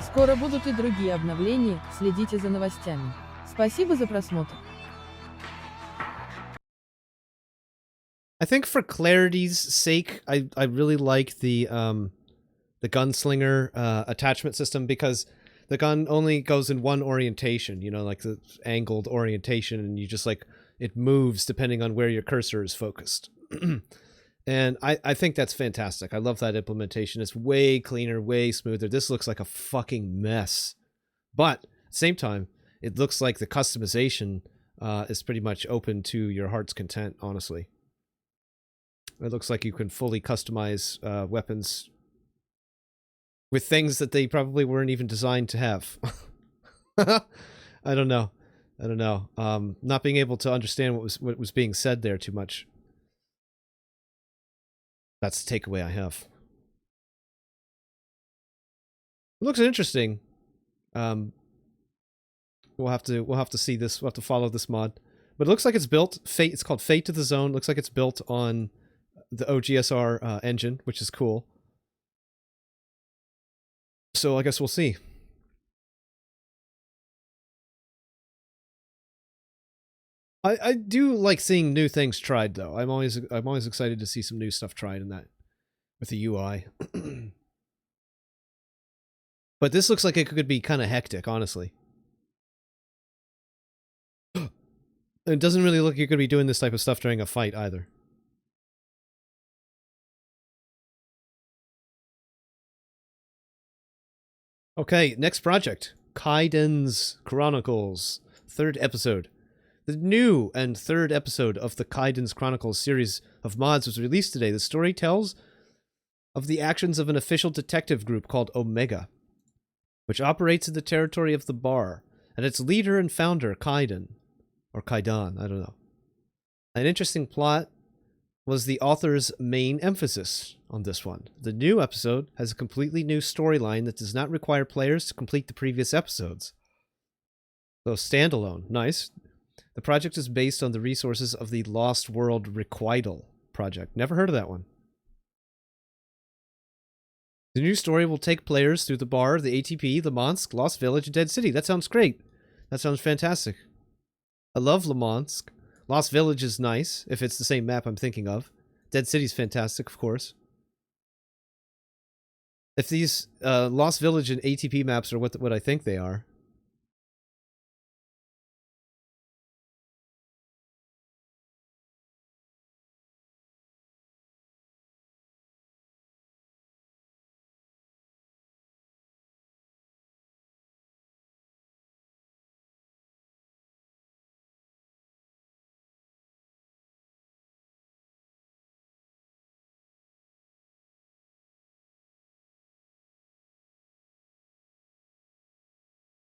Скоро будут и другие обновления, следите за новостями. Спасибо за просмотр. I think for clarity's sake, I really like the gunslinger attachment system, because the gun only goes in one orientation, you know, like the angled orientation, and you just like, it moves depending on where your cursor is focused. And I think that's fantastic. I love that implementation. It's way cleaner, way smoother. This looks like a fucking mess. But at the same time, it looks like the customization is pretty much open to your heart's content, honestly. It looks like you can fully customize weapons with things that they probably weren't even designed to have. I don't know. Not being able to understand what was being said there too much. That's the takeaway I have. It looks interesting. We'll have to see this. We'll have to follow this mod. But it looks like it's built. It's called Fate to the Zone. Looks like it's built on the OGSR engine, which is cool. So I guess we'll see. I do like seeing new things tried, though. I'm always excited to see some new stuff tried in that with the UI. But this looks like it could be kind of hectic, honestly. It doesn't really look like you're going to be doing this type of stuff during a fight either. Okay, next project. Kaiden's Chronicles. 3rd episode. The new and 3rd episode of the Kaiden's Chronicles series of mods was released today. The story tells of the actions of an official detective group called Omega, which operates in the territory of the Bar, and its leader and founder, Kaiden, or Kaidan, I don't know. An interesting plot was the author's main emphasis on this one. The new episode has a completely new storyline that does not require players to complete the previous episodes. So standalone, nice. The project is based on the resources of the Lost World Requital project. Never heard of that one. The new story will take players through the Bar, the ATP, the Monsk, Lost Village, and Dead City. That sounds great. That sounds fantastic. I love Lemonsk. Lost Village is nice, if it's the same map I'm thinking of. Dead City's fantastic, of course. If these Lost Village and ATP maps are what I think they are.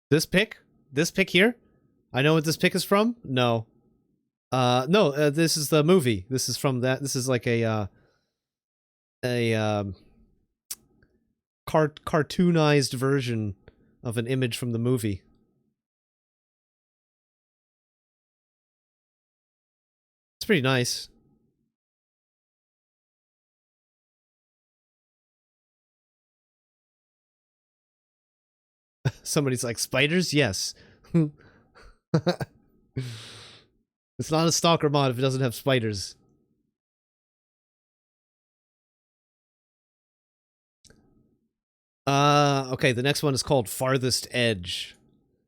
This pic here? I know what this pic is from? No. No, this is the movie. This is from that. This is like a cartoonized version of an image from the movie. It's pretty nice. Somebody's like, spiders? Yes. It's not a Stalker mod if it doesn't have spiders. Okay, the next one is called Farthest Edge.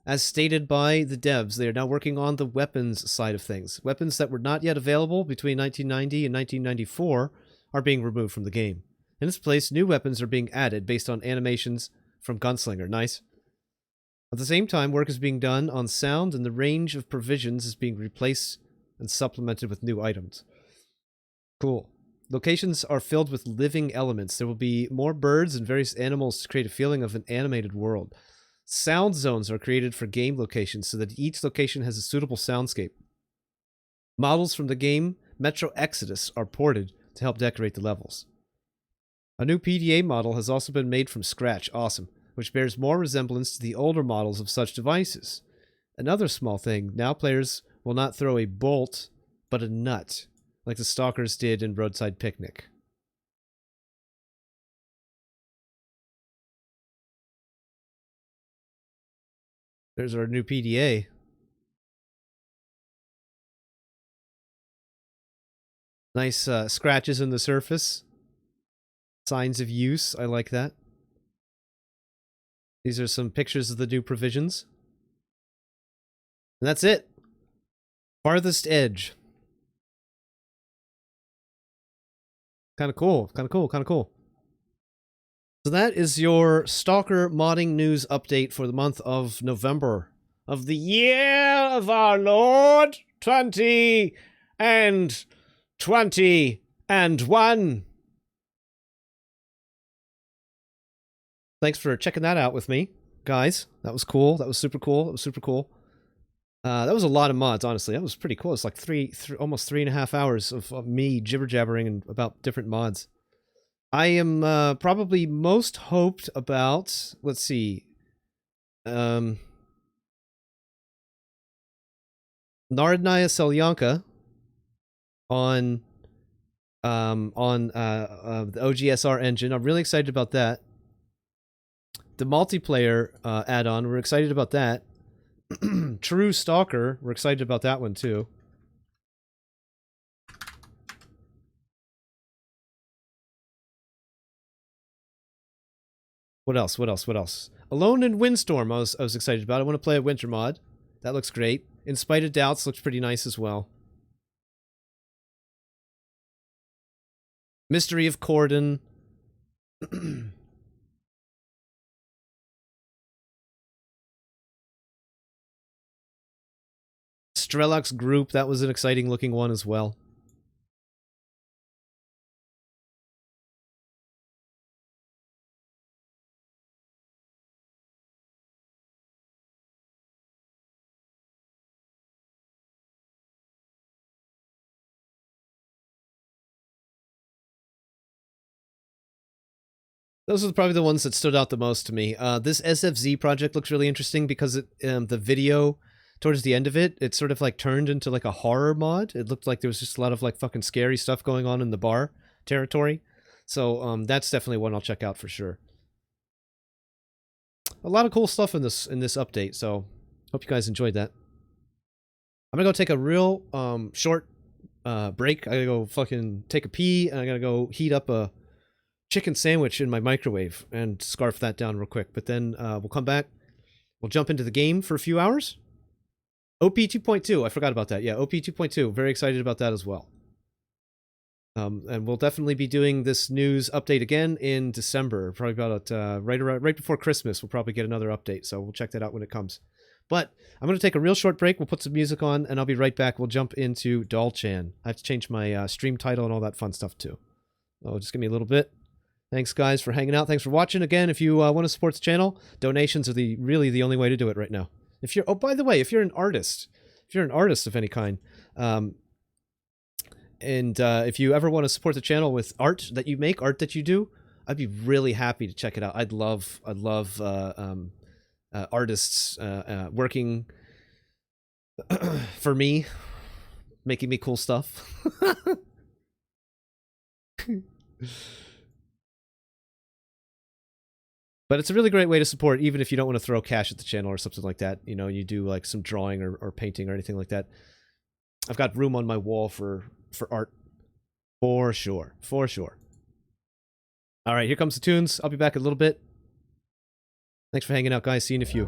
As stated by the devs, they are now working on the weapons side of things. Weapons that were not yet available between 1990 and 1994 are being removed from the game. In its place, new weapons are being added based on animations from Gunslinger. Nice. At the same time, work is being done on sound, and the range of provisions is being replaced and supplemented with new items. Cool. Locations are filled with living elements. There will be more birds and various animals to create a feeling of an animated world. Sound zones are created for game locations so that each location has a suitable soundscape. Models from the game Metro Exodus are ported to help decorate the levels. A new PDA model has also been made from scratch, awesome, which bears more resemblance to the older models of such devices. Another small thing, now players will not throw a bolt, but a nut, like the Stalkers did in Roadside Picnic. There's our new PDA. Nice scratches in the surface. Signs of use. I like that. These are some pictures of the new provisions. And that's it. Farthest Edge. Kind of cool. Kind of cool. Kind of cool. So that is your Stalker modding news update for the month of November of the year of our Lord 2021. Thanks for checking that out with me, guys. That was cool. That was super cool. That was super cool. That was a lot of mods, honestly. That was pretty cool. It's like almost 3.5 hours of me jibber-jabbering about different mods. I am probably most hoped about, let's see, Narodnaya Selyanka on the OGSR engine. I'm really excited about that. The multiplayer add-on, we're excited about that. True Stalker, we're excited about that one too. What else? What else? What else? Alone in Windstorm, I was excited about. I want to play a winter mod. That looks great. In Spite of Doubts looks pretty nice as well. Mystery of Corden. Strelux Group, that was an exciting looking one as well. Those are probably the ones that stood out the most to me. This SFZ project looks really interesting because the video towards the end of it, it sort of like turned into like a horror mod. It looked like there was just a lot of like fucking scary stuff going on in the bar territory. So that's definitely one I'll check out for sure. A lot of cool stuff in this update, so hope you guys enjoyed that. I'm gonna go take a real short break. I gotta go fucking take a pee, and I gotta go heat up a chicken sandwich in my microwave and scarf that down real quick. But then we'll come back. We'll jump into the game for a few hours. OP 2.2, I forgot about that. Yeah, OP 2.2, very excited about that as well. And we'll definitely be doing this news update again in December. Probably about right before Christmas, we'll probably get another update. So we'll check that out when it comes. But I'm going to take a real short break. We'll put some music on, and I'll be right back. We'll jump into Doll-chan. I have to change my stream title and all that fun stuff too. So just give me a little bit. Thanks, guys, for hanging out. Thanks for watching. Again, if you want to support the channel, donations are really the only way to do it right now. If you're, oh, by the way, if you're an artist of any kind, and if you ever want to support the channel with art that you make, art that you do, I'd be really happy to check it out. I'd love artists working for me, making me cool stuff. But it's a really great way to support, even if you don't want to throw cash at the channel or something like that. You know, you do like some drawing or painting or anything like that. I've got room on my wall for art. For sure. For sure. All right, here comes the tunes. I'll be back in a little bit. Thanks for hanging out, guys. See you in a few.